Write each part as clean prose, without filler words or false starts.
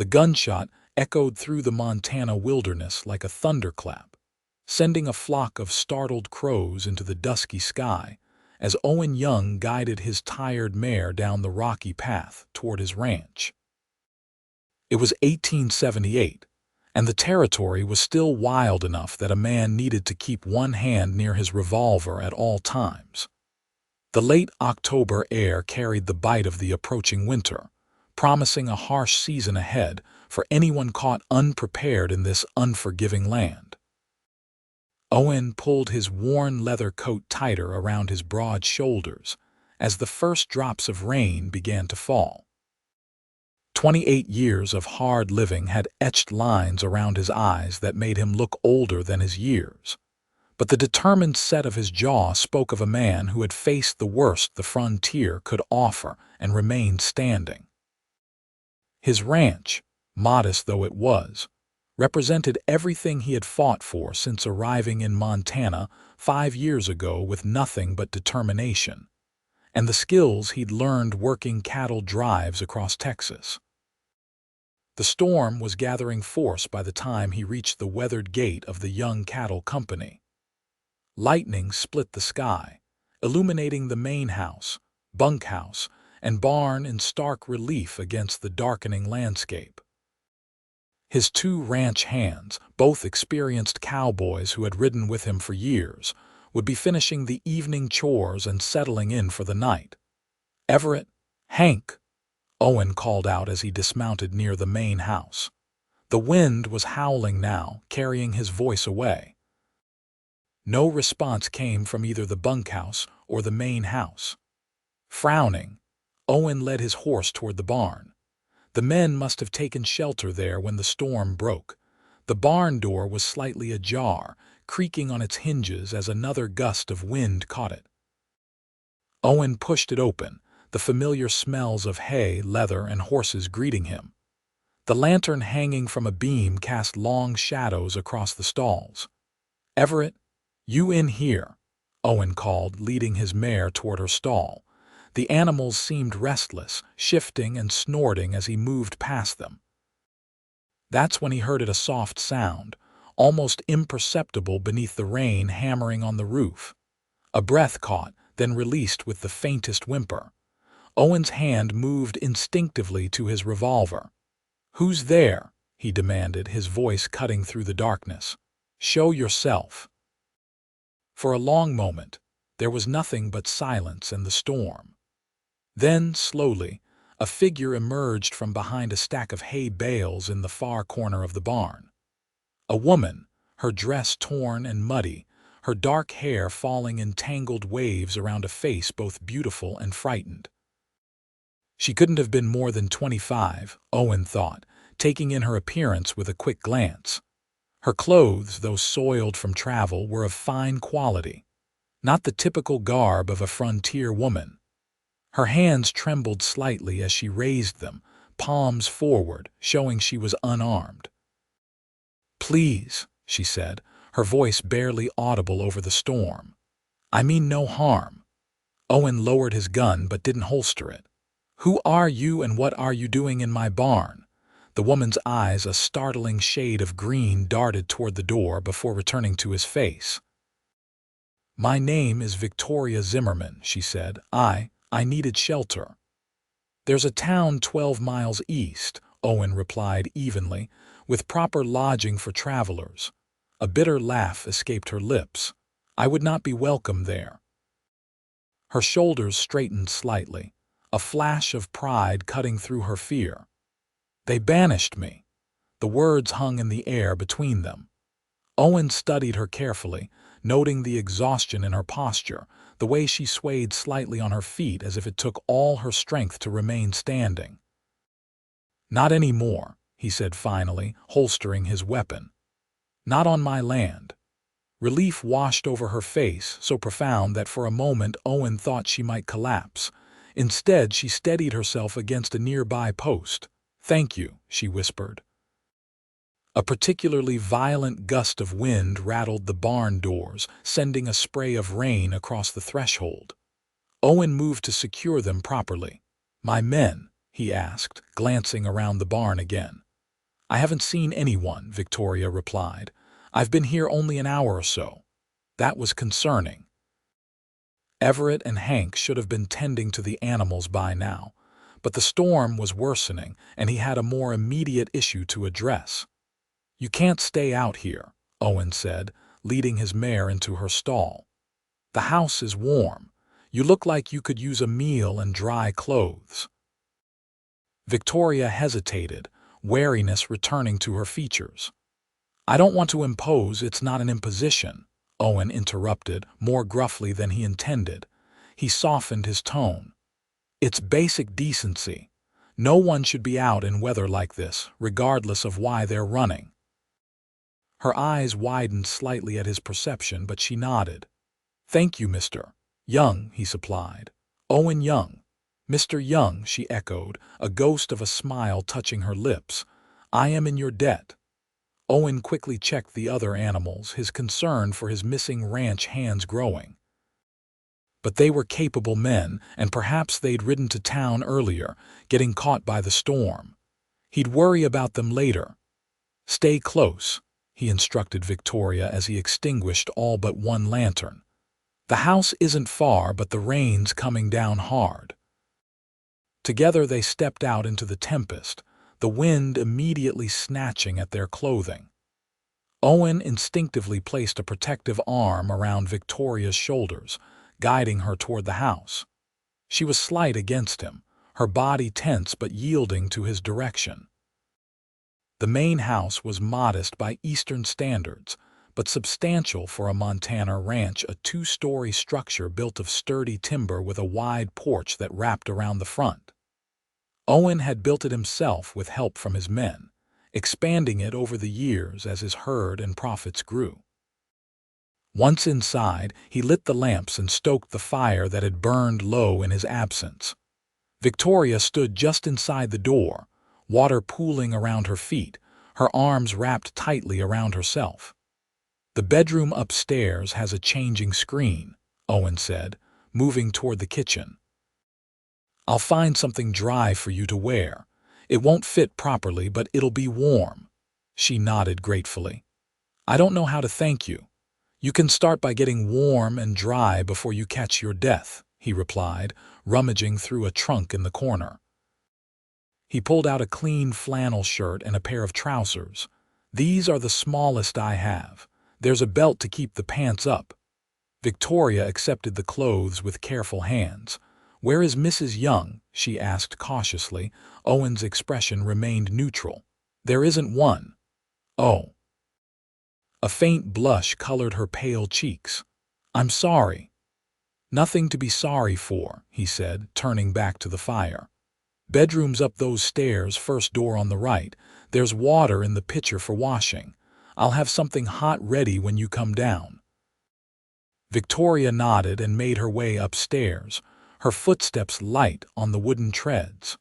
The gunshot echoed through the Montana wilderness like a thunderclap, sending a flock of startled crows into the dusky sky as Owen Young guided his tired mare down the rocky path toward his ranch. It was 1878, and the territory was still wild enough that a man needed to keep one hand near his revolver at all times. The late October air carried the bite of the approaching winter, promising a harsh season ahead for anyone caught unprepared in this unforgiving land. Owen pulled his worn leather coat tighter around his broad shoulders as the first drops of rain began to fall. 28 years of hard living had etched lines around his eyes that made him look older than his years, but the determined set of his jaw spoke of a man who had faced the worst the frontier could offer and remained standing. His ranch, modest though it was, represented everything he had fought for since arriving in Montana 5 years ago with nothing but determination, and the skills he'd learned working cattle drives across Texas. The storm was gathering force by the time he reached the weathered gate of the Young Cattle Company. Lightning split the sky, illuminating the main house, bunkhouse, and barn in stark relief against the darkening landscape. His 2 ranch hands, both experienced cowboys who had ridden with him for years, would be finishing the evening chores and settling in for the night. "Everett, Hank," Owen called out as he dismounted near the main house. The wind was howling now, carrying his voice away. No response came from either the bunkhouse or the main house. Frowning, Owen led his horse toward the barn. The men must have taken shelter there when the storm broke. The barn door was slightly ajar, creaking on its hinges as another gust of wind caught it. Owen pushed it open, the familiar smells of hay, leather, and horses greeting him. The lantern hanging from a beam cast long shadows across the stalls. "Everett, you in here," Owen called, leading his mare toward her stall. The animals seemed restless, shifting and snorting as he moved past them. That's when he heard a soft sound, almost imperceptible beneath the rain hammering on the roof. A breath caught, then released with the faintest whimper. Owen's hand moved instinctively to his revolver. "Who's there?" he demanded, his voice cutting through the darkness. "Show yourself." For a long moment, there was nothing but silence and the storm. Then, slowly, a figure emerged from behind a stack of hay bales in the far corner of the barn. A woman, her dress torn and muddy, her dark hair falling in tangled waves around a face both beautiful and frightened. She couldn't have been more than 25, Owen thought, taking in her appearance with a quick glance. Her clothes, though soiled from travel, were of fine quality, not the typical garb of a frontier woman. Her hands trembled slightly as she raised them, palms forward, showing she was unarmed. "Please," she said, her voice barely audible over the storm. "I mean no harm." Owen lowered his gun but didn't holster it. "Who are you and what are you doing in my barn?" The woman's eyes, a startling shade of green, darted toward the door before returning to his face. "My name is Victoria Zimmerman," she said. I needed shelter." "There's a town 12 miles east," Owen replied evenly, "with proper lodging for travelers." A bitter laugh escaped her lips. "I would not be welcome there." Her shoulders straightened slightly, a flash of pride cutting through her fear. "They banished me." The words hung in the air between them. Owen studied her carefully, noting the exhaustion in her posture, the way she swayed slightly on her feet as if it took all her strength to remain standing. "Not anymore," he said finally, holstering his weapon. "Not on my land." Relief washed over her face, so profound that for a moment Owen thought she might collapse. Instead, she steadied herself against a nearby post. "Thank you," she whispered. A particularly violent gust of wind rattled the barn doors, sending a spray of rain across the threshold. Owen moved to secure them properly. "My men?" he asked, glancing around the barn again. I haven't seen anyone, Victoria replied. I've been here only an hour or so. That was concerning. Everett and Hank should have been tending to the animals by now, but the storm was worsening and he had a more immediate issue to address. You can't stay out here, Owen said, leading his mare into her stall. The house is warm. You look like you could use a meal and dry clothes. Victoria hesitated, wariness returning to her features. I don't want to impose, it's not an imposition, Owen interrupted, more gruffly than he intended. He softened his tone. It's basic decency. No one should be out in weather like this, regardless of why they're running. Her eyes widened slightly at his perception, but she nodded. Thank you, Mr. Young, he supplied. Owen Young. Mr. Young, she echoed, a ghost of a smile touching her lips. I am in your debt. Owen quickly checked the other animals, his concern for his missing ranch hands growing. But they were capable men, and perhaps they'd ridden to town earlier, getting caught by the storm. He'd worry about them later. Stay close, he instructed Victoria as he extinguished all but one lantern. The house isn't far, but the rain's coming down hard. Together they stepped out into the tempest, the wind immediately snatching at their clothing. Owen instinctively placed a protective arm around Victoria's shoulders, guiding her toward the house. She was slight against him, her body tense but yielding to his direction. The main house was modest by Eastern standards, but substantial for a Montana ranch, a two-story structure built of sturdy timber with a wide porch that wrapped around the front. Owen had built it himself with help from his men, expanding it over the years as his herd and profits grew. Once inside, he lit the lamps and stoked the fire that had burned low in his absence. Victoria stood just inside the door, water pooling around her feet, her arms wrapped tightly around herself. The bedroom upstairs has a changing screen, Owen said, moving toward the kitchen. I'll find something dry for you to wear. It won't fit properly, but it'll be warm. She nodded gratefully. I don't know how to thank you. You can start by getting warm and dry before you catch your death, he replied, rummaging through a trunk in the corner. He pulled out a clean flannel shirt and a pair of trousers. These are the smallest I have. There's a belt to keep the pants up. Victoria accepted the clothes with careful hands. Where is Mrs. Young? She asked cautiously. Owen's expression remained neutral. There isn't one. Oh. A faint blush colored her pale cheeks. I'm sorry. Nothing to be sorry for, he said, turning back to the fire. Bedroom's up those stairs, first door on the right. There's water in the pitcher for washing. I'll have something hot ready when you come down. Victoria nodded and made her way upstairs, her footsteps light on the wooden treads.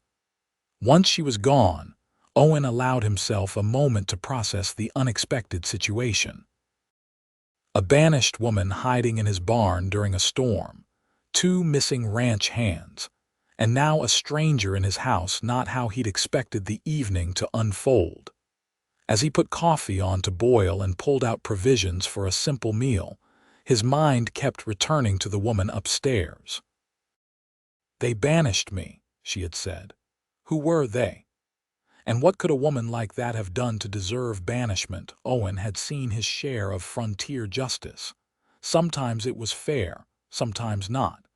Once she was gone, Owen allowed himself a moment to process the unexpected situation. A banished woman hiding in his barn during a storm, 2 missing ranch hands, and now a stranger in his house, not how he'd expected the evening to unfold. As he put coffee on to boil and pulled out provisions for a simple meal, his mind kept returning to the woman upstairs. They banished me, she had said. Who were they? And what could a woman like that have done to deserve banishment? Owen had seen his share of frontier justice. Sometimes it was fair, sometimes not,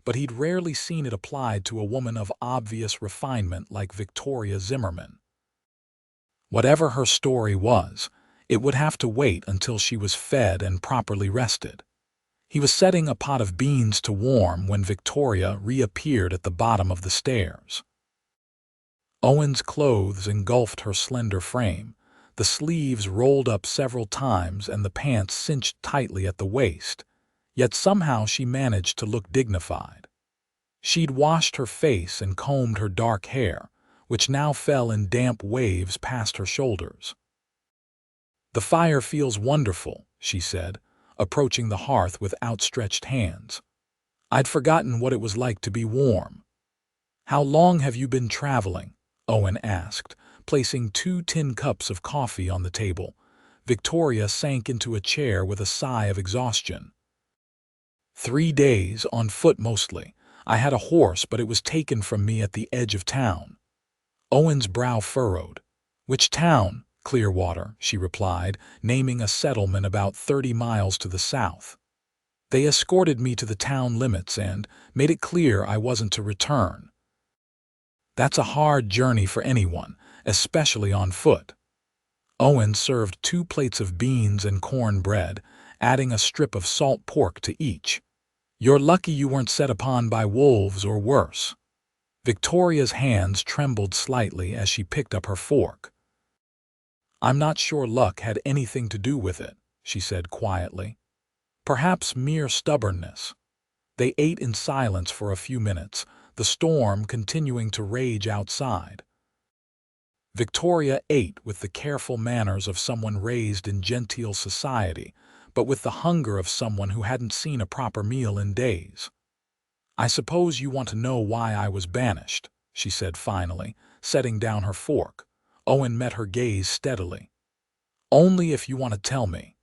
but he'd rarely seen it applied to a woman of obvious refinement like Victoria Zimmerman. Whatever her story was, it would have to wait until she was fed and properly rested. He was setting a pot of beans to warm when Victoria reappeared at the bottom of the stairs. Owen's clothes engulfed her slender frame, the sleeves rolled up several times and the pants cinched tightly at the waist, yet somehow she managed to look dignified. She'd washed her face and combed her dark hair, which now fell in damp waves past her shoulders. The fire feels wonderful, she said, approaching the hearth with outstretched hands. I'd forgotten what it was like to be warm. How long have you been traveling? Owen asked, placing 2 tin cups of coffee on the table. Victoria sank into a chair with a sigh of exhaustion. 3 days, on foot mostly. I had a horse, but it was taken from me at the edge of town. Owen's brow furrowed. Which town? Clearwater, she replied, naming a settlement about 30 miles to the south. They escorted me to the town limits and made it clear I wasn't to return. That's a hard journey for anyone, especially on foot. Owen served 2 plates of beans and cornbread, adding a strip of salt pork to each. You're lucky you weren't set upon by wolves or worse. Victoria's hands trembled slightly as she picked up her fork. I'm not sure luck had anything to do with it, she said quietly. Perhaps mere stubbornness. They ate in silence for a few minutes, the storm continuing to rage outside. Victoria ate with the careful manners of someone raised in genteel society, but with the hunger of someone who hadn't seen a proper meal in days. I suppose you want to know why I was banished, she said finally, setting down her fork. Owen met her gaze steadily. Only if you want to tell me.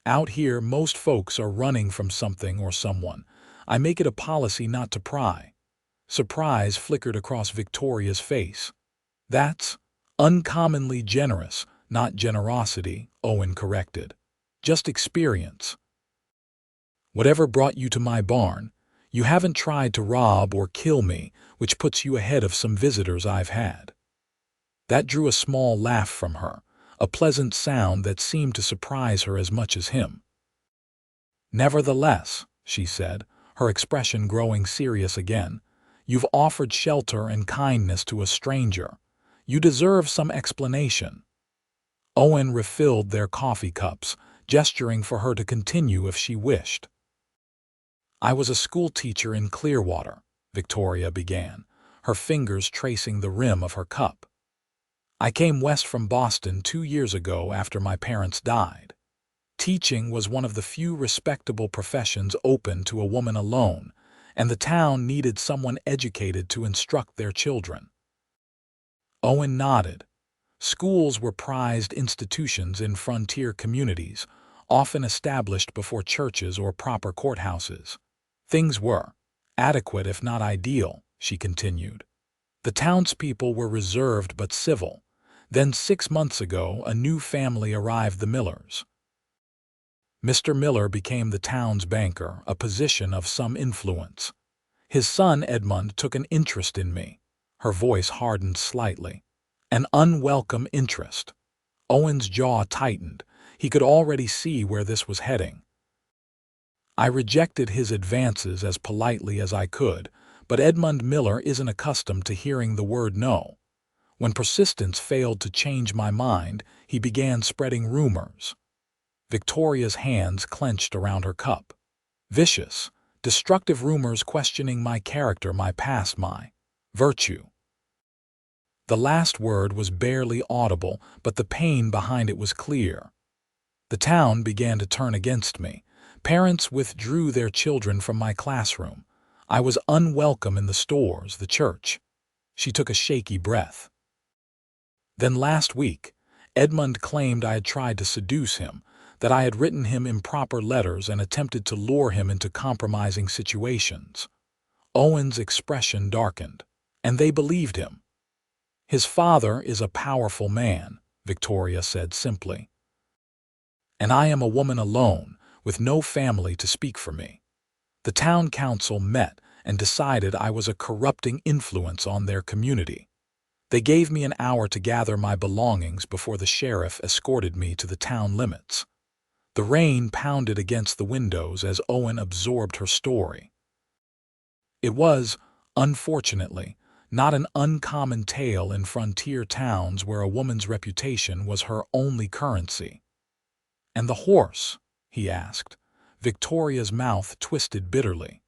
Out here, most folks are running from something or someone. I make it a policy not to pry. Surprise flickered across Victoria's face. That's uncommonly generous, not generosity, Owen corrected. Just experience. Whatever brought you to my barn, you haven't tried to rob or kill me, which puts you ahead of some visitors I've had. That drew a small laugh from her, a pleasant sound that seemed to surprise her as much as him. Nevertheless, she said, her expression growing serious again, you've offered shelter and kindness to a stranger. You deserve some explanation. Owen refilled their coffee cups, gesturing for her to continue if she wished. I was a school teacher in Clearwater, Victoria began, her fingers tracing the rim of her cup. I came west from Boston 2 years ago after my parents died. Teaching was one of the few respectable professions open to a woman alone, and the town needed someone educated to instruct their children. Owen nodded. Schools were prized institutions in frontier communities, often established before churches or proper courthouses. Things were adequate if not ideal, she continued. The townspeople were reserved but civil. Then 6 months ago, a new family arrived, the Millers. Mr. Miller became the town's banker, a position of some influence. His son Edmund took an interest in me. Her voice hardened slightly. An unwelcome interest. Owen's jaw tightened. He could already see where this was heading. I rejected his advances as politely as I could, but Edmund Miller isn't accustomed to hearing the word no. When persistence failed to change my mind, he began spreading rumors. Victoria's hands clenched around her cup. Vicious, destructive rumors questioning my character, my past, my virtue. The last word was barely audible, but the pain behind it was clear. The town began to turn against me. Parents withdrew their children from my classroom. I was unwelcome in the stores, the church. She took a shaky breath. Then last week, Edmund claimed I had tried to seduce him, that I had written him improper letters and attempted to lure him into compromising situations. Owen's expression darkened, and they believed him. His father is a powerful man, Victoria said simply. And I am a woman alone, with no family to speak for me. The town council met and decided I was a corrupting influence on their community. They gave me an hour to gather my belongings before the sheriff escorted me to the town limits. The rain pounded against the windows as Owen absorbed her story. It was, unfortunately, not an uncommon tale in frontier towns where a woman's reputation was her only currency. And the horse? He asked. Victoria's mouth twisted bitterly.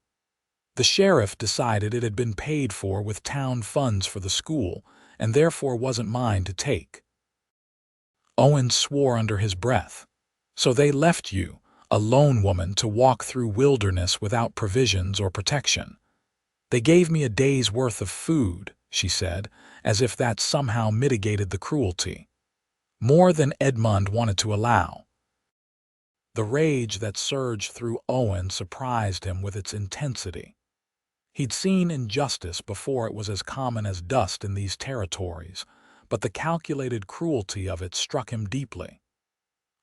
The sheriff decided it had been paid for with town funds for the school, and therefore wasn't mine to take. Owen swore under his breath. So they left you, a lone woman, to walk through wilderness without provisions or protection. They gave me a day's worth of food, she said, as if that somehow mitigated the cruelty. More than Edmund wanted to allow. The rage that surged through Owen surprised him with its intensity. He'd seen injustice before it was as common as dust in these territories, but the calculated cruelty of it struck him deeply.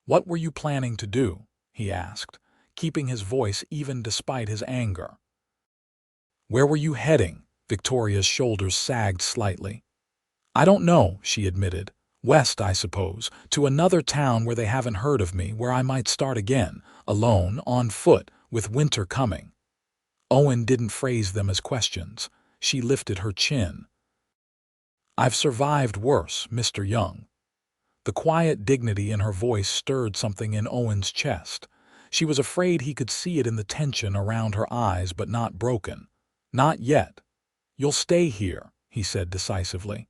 "What were you planning to do?" he asked, keeping his voice even despite his anger. "Where were you heading?" Victoria's shoulders sagged slightly. "I don't know," she admitted. "West, I suppose, to another town where they haven't heard of me, where I might start again, alone, on foot, with winter coming." Owen didn't phrase them as questions. She lifted her chin. "I've survived worse, Mr. Young." The quiet dignity in her voice stirred something in Owen's chest. She was afraid he could see it in the tension around her eyes, but not broken. "Not yet. You'll stay here," he said decisively.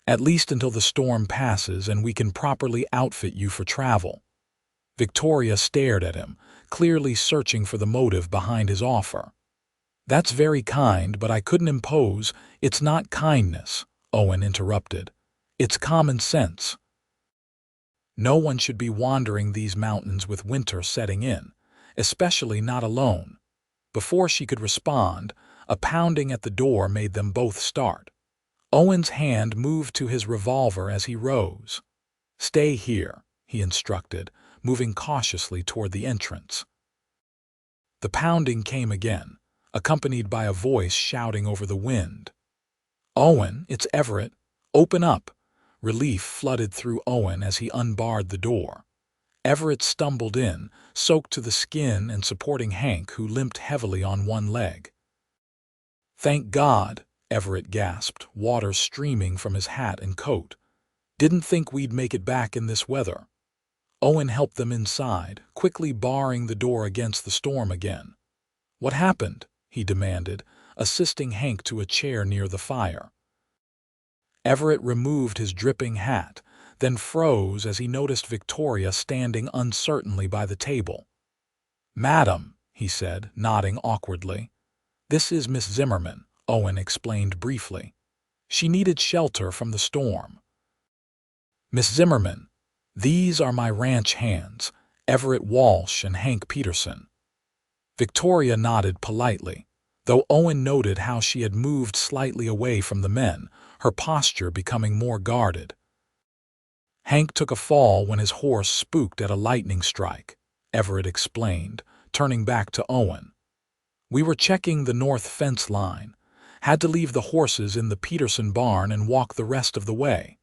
"At least until the storm passes and we can properly outfit you for travel." Victoria stared at him, clearly searching for the motive behind his offer. "That's very kind, but I couldn't impose—" "It's not kindness," Owen interrupted. "It's common sense. No one should be wandering these mountains with winter setting in, especially not alone." Before she could respond, a pounding at the door made them both start. Owen's hand moved to his revolver as he rose. "Stay here," he instructed, moving cautiously toward the entrance. The pounding came again, accompanied by a voice shouting over the wind. "Owen, it's Everett. Open up." Relief flooded through Owen as he unbarred the door. Everett stumbled in, soaked to the skin and supporting Hank, who limped heavily on one leg. "Thank God," Everett gasped, water streaming from his hat and coat. "Didn't think we'd make it back in this weather." Owen helped them inside, quickly barring the door against the storm again. "What happened?" he demanded, assisting Hank to a chair near the fire. Everett removed his dripping hat, then froze as he noticed Victoria standing uncertainly by the table. "Madam," he said, nodding awkwardly. "This is Miss Zimmerman," Owen explained briefly. "She needed shelter from the storm." "Miss Zimmerman, these are my ranch hands, Everett Walsh and Hank Peterson." Victoria nodded politely, though Owen noted how she had moved slightly away from the men, her posture becoming more guarded. "Hank took a fall when his horse spooked at a lightning strike," Everett explained, turning back to Owen. "We were checking the north fence line. Had to leave the horses in the Peterson barn and walk the rest of the way."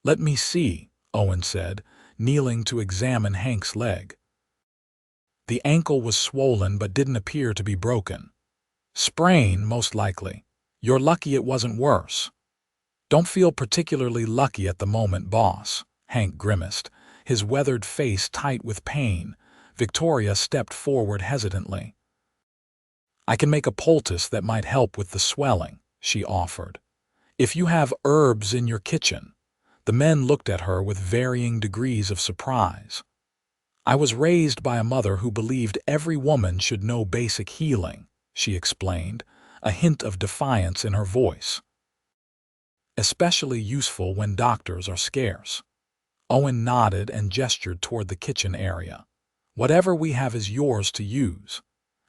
"Let me see," Owen said, kneeling to examine Hank's leg. The ankle was swollen but didn't appear to be broken. "Sprain, most likely. You're lucky it wasn't worse." "Don't feel particularly lucky at the moment, boss," Hank grimaced, his weathered face tight with pain. Victoria stepped forward hesitantly. "I can make a poultice that might help with the swelling," she offered. "If you have herbs in your kitchen." The men looked at her with varying degrees of surprise. "I was raised by a mother who believed every woman should know basic healing," she explained, a hint of defiance in her voice. "Especially useful when doctors are scarce." Owen nodded and gestured toward the kitchen area. "Whatever we have is yours to use."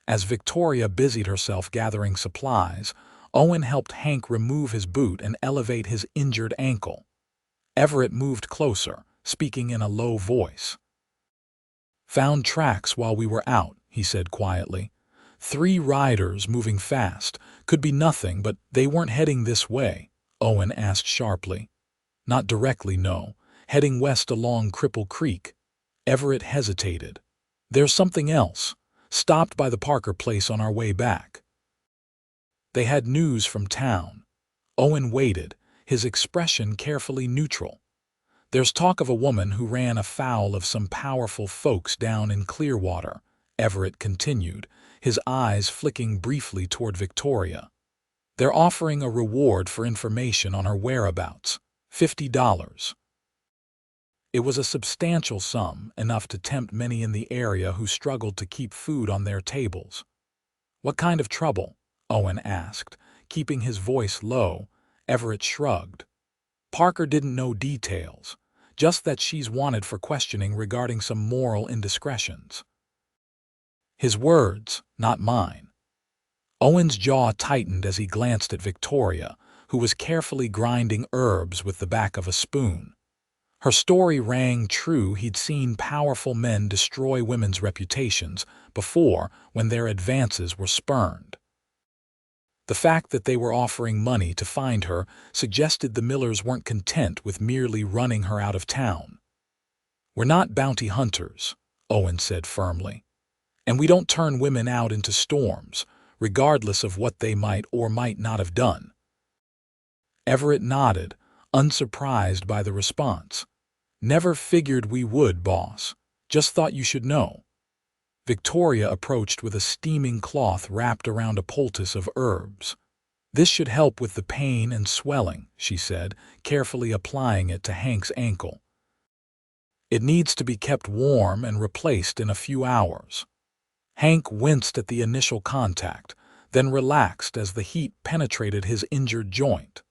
As Victoria busied herself gathering supplies, Owen helped Hank remove his boot and elevate his injured ankle. Everett moved closer, speaking in a low voice. "Found tracks while we were out," he said quietly. "3 riders moving fast. Could be nothing, but they weren't heading this way," Owen asked sharply. "Not directly, no. Heading west along Cripple Creek." Everett hesitated. "There's something else. Stopped by the Parker place on our way back." They had news from town. Owen waited, his expression carefully neutral. "There's talk of a woman who ran afoul of some powerful folks down in Clearwater," Everett continued, his eyes flicking briefly toward Victoria. "They're offering a reward for information on her whereabouts, $50. It was a substantial sum, enough to tempt many in the area who struggled to keep food on their tables. "What kind of trouble?" Owen asked, keeping his voice low. Everett shrugged. Parker didn't know details, just that she's wanted for questioning regarding some moral indiscretions. His words, not mine. Owen's jaw tightened as he glanced at Victoria, who was carefully grinding herbs with the back of a spoon. Her story rang true. He'd seen powerful men destroy women's reputations before when their advances were spurned. The fact that they were offering money to find her suggested the Millers weren't content with merely running her out of town. "We're not bounty hunters," Owen said firmly. "And we don't turn women out into storms, regardless of what they might or might not have done." Everett nodded, unsurprised by the response. "Never figured we would, boss. Just thought you should know." Victoria approached with a steaming cloth wrapped around a poultice of herbs. "This should help with the pain and swelling," she said, carefully applying it to Hank's ankle. "It needs to be kept warm and replaced in a few hours." Hank winced at the initial contact, then relaxed as the heat penetrated his injured joint.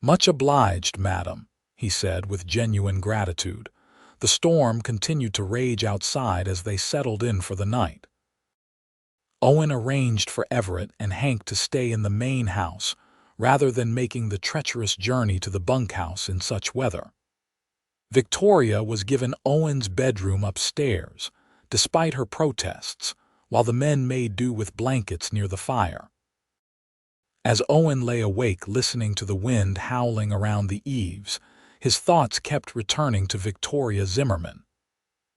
"Much obliged, madam," he said with genuine gratitude. The storm continued to rage outside as they settled in for the night. Owen arranged for Everett and Hank to stay in the main house, rather than making the treacherous journey to the bunkhouse in such weather. Victoria was given Owen's bedroom upstairs, despite her protests, while the men made do with blankets near the fire. As Owen lay awake listening to the wind howling around the eaves, his thoughts kept returning to Victoria Zimmerman.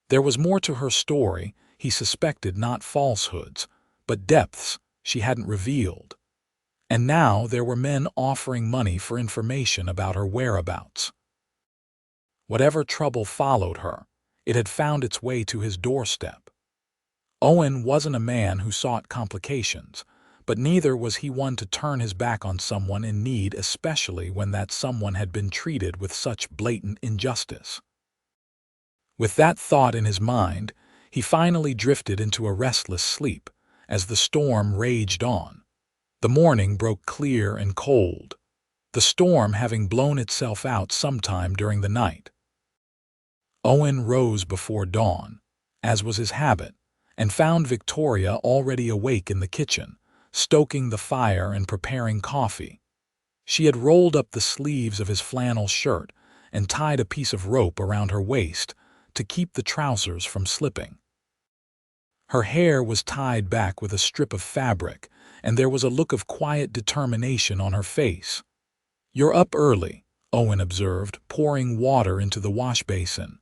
There was more to her story. He suspected not falsehoods, but depths she hadn't revealed. And now there were men offering money for information about her whereabouts. Whatever trouble followed her, it had found its way to his doorstep. Owen wasn't a man who sought complications, but neither was he one to turn his back on someone in need, especially when that someone had been treated with such blatant injustice. With that thought in his mind, he finally drifted into a restless sleep as the storm raged on. The morning broke clear and cold, the storm having blown itself out sometime during the night. Owen rose before dawn, as was his habit, and found Victoria already awake in the kitchen, stoking the fire and preparing coffee. She had rolled up the sleeves of his flannel shirt and tied a piece of rope around her waist to keep the trousers from slipping. Her hair was tied back with a strip of fabric, and there was a look of quiet determination on her face. "You're up early," Owen observed, pouring water into the wash basin.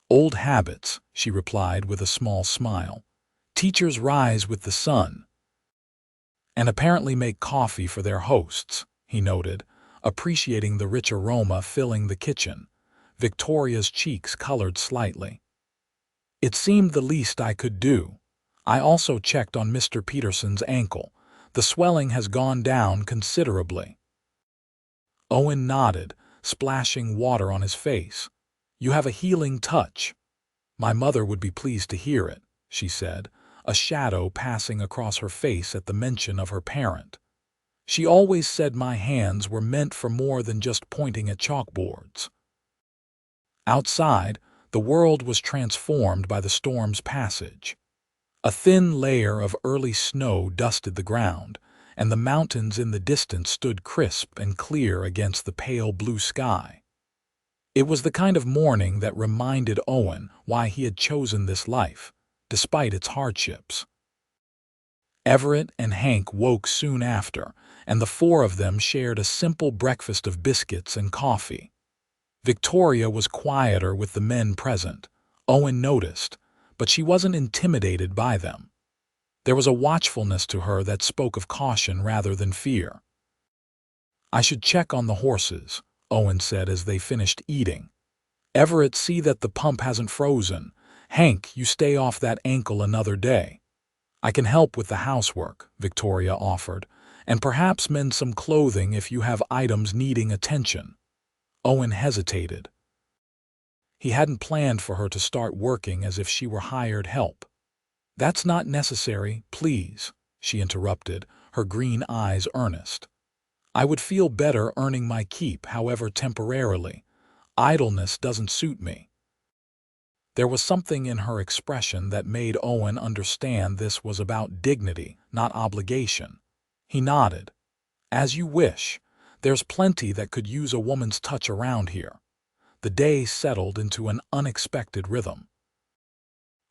"Old habits," she replied with a small smile. "Teachers rise with the sun." "And apparently make coffee for their hosts," he noted, appreciating the rich aroma filling the kitchen. Victoria's cheeks colored slightly. "It seemed the least I could do. I also checked on Mr. Peterson's ankle. The swelling has gone down considerably." Owen nodded, splashing water on his face. "You have a healing touch." "My mother would be pleased to hear it," she said, a shadow passing across her face at the mention of her parent. "She always said my hands were meant for more than just pointing at chalkboards." Outside, the world was transformed by the storm's passage. A thin layer of early snow dusted the ground, and the mountains in the distance stood crisp and clear against the pale blue sky. It was the kind of morning that reminded Owen why he had chosen this life, despite its hardships. Everett and Hank woke soon after, and the four of them shared a simple breakfast of biscuits and coffee. Victoria was quieter with the men present, Owen noticed, but she wasn't intimidated by them. There was a watchfulness to her that spoke of caution rather than fear. "I should check on the horses," Owen said as they finished eating. "Everett, see that the pump hasn't frozen. Hank, you stay off that ankle another day." "I can help with the housework," Victoria offered, "and perhaps mend some clothing if you have items needing attention." Owen hesitated. He hadn't planned for her to start working as if she were hired help. "That's not necessary, please," she interrupted, her green eyes earnest. I would feel better earning my keep, however temporarily. Idleness doesn't suit me." There was something in her expression that made Owen understand this was about dignity, not obligation. He nodded. "As you wish. There's plenty that could use a woman's touch around here." The day settled into an unexpected rhythm.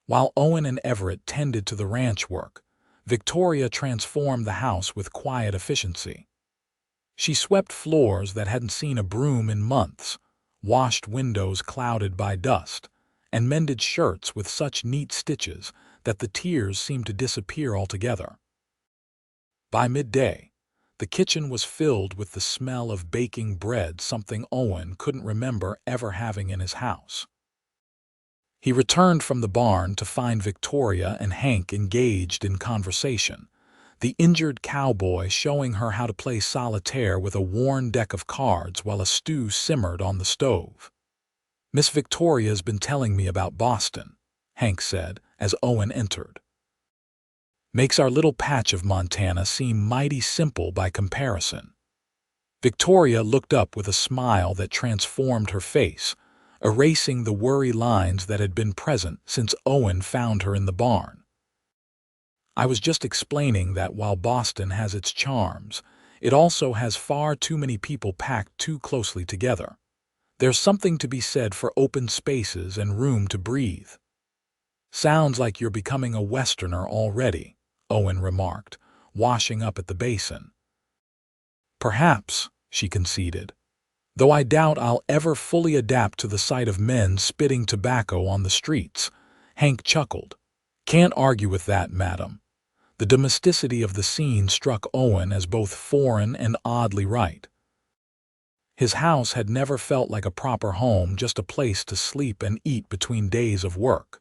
While Owen and Everett tended to the ranch work, Victoria transformed the house with quiet efficiency. She swept floors that hadn't seen a broom in months, washed windows clouded by dust, and mended shirts with such neat stitches that the tears seemed to disappear altogether. By midday, the kitchen was filled with the smell of baking bread, something Owen couldn't remember ever having in his house. He returned from the barn to find Victoria and Hank engaged in conversation, the injured cowboy showing her how to play solitaire with a worn deck of cards while a stew simmered on the stove. "Miss Victoria's been telling me about Boston," Hank said as Owen entered. "Makes our little patch of Montana seem mighty simple by comparison." Victoria looked up with a smile that transformed her face, erasing the worry lines that had been present since Owen found her in the barn. "I was just explaining that while Boston has its charms, it also has far too many people packed too closely together. There's something to be said for open spaces and room to breathe." "Sounds like you're becoming a Westerner already," Owen remarked, washing up at the basin. "Perhaps," she conceded, "though I doubt I'll ever fully adapt to the sight of men spitting tobacco on the streets." Hank chuckled. "Can't argue with that, madam." The domesticity of the scene struck Owen as both foreign and oddly right. His house had never felt like a proper home, just a place to sleep and eat between days of work.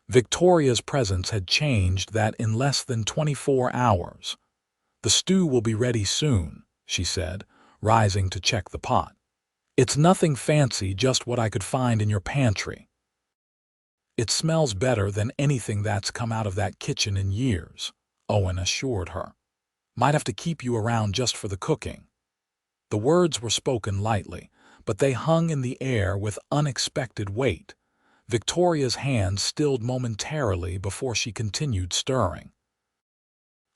Victoria's presence had changed that in less than 24 hours. "The stew will be ready soon," she said, rising to check the pot. "It's nothing fancy, just what I could find in your pantry." "It smells better than anything that's come out of that kitchen in years," Owen assured her. "Might have to keep you around just for the cooking." The words were spoken lightly, but they hung in the air with unexpected weight. Victoria's hand stilled momentarily before she continued stirring.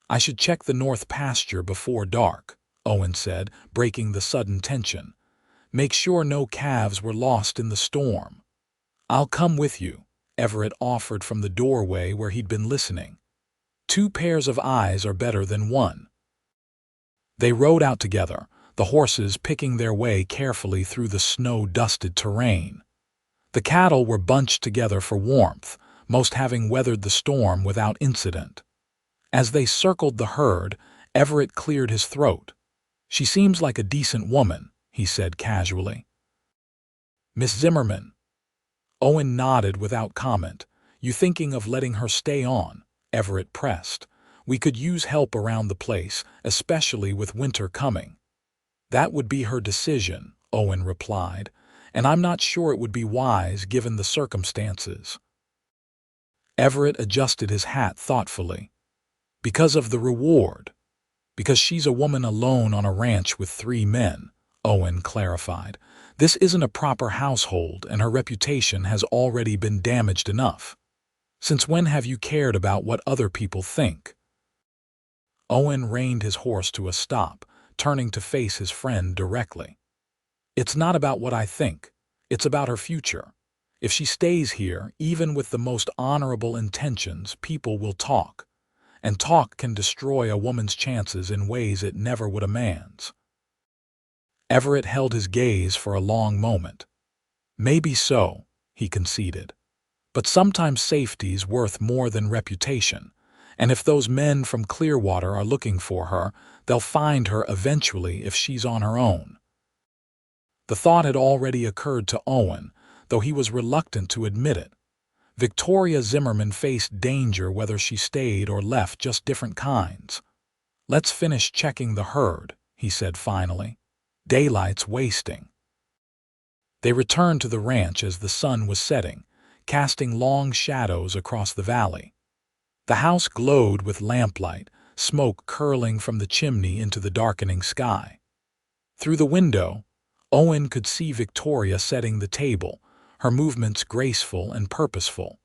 "I should check the north pasture before dark," Owen said, breaking the sudden tension. "Make sure no calves were lost in the storm." "I'll come with you," Everett offered from the doorway where he'd been listening. "Two pairs of eyes are better than one." They rode out together, the horses picking their way carefully through the snow-dusted terrain. The cattle were bunched together for warmth, most having weathered the storm without incident. As they circled the herd, Everett cleared his throat. "She seems like a decent woman," he said casually. "Miss Zimmerman." Owen nodded without comment. "You thinking of letting her stay on?" Everett pressed. "We could use help around the place, especially with winter coming." "That would be her decision," Owen replied, "and I'm not sure it would be wise given the circumstances." Everett adjusted his hat thoughtfully. "Because of the reward." "Because she's a woman alone on a ranch with 3 men," Owen clarified. "This isn't a proper household, and her reputation has already been damaged enough. Since when have you cared about what other people think?" Owen reined his horse to a stop, turning to face his friend directly. "It's not about what I think. It's about her future. If she stays here, even with the most honorable intentions, people will talk. And talk can destroy a woman's chances in ways it never would a man's." Everett held his gaze for a long moment. "Maybe so," he conceded. "But sometimes safety's worth more than reputation. And if those men from Clearwater are looking for her, they'll find her eventually if she's on her own." The thought had already occurred to Owen, though he was reluctant to admit it. Victoria Zimmerman faced danger whether she stayed or left, just different kinds. "Let's finish checking the herd," he said finally. "Daylight's wasting." They returned to the ranch as the sun was setting, casting long shadows across the valley. The house glowed with lamplight, smoke curling from the chimney into the darkening sky. Through the window, Owen could see Victoria setting the table, her movements graceful and purposeful.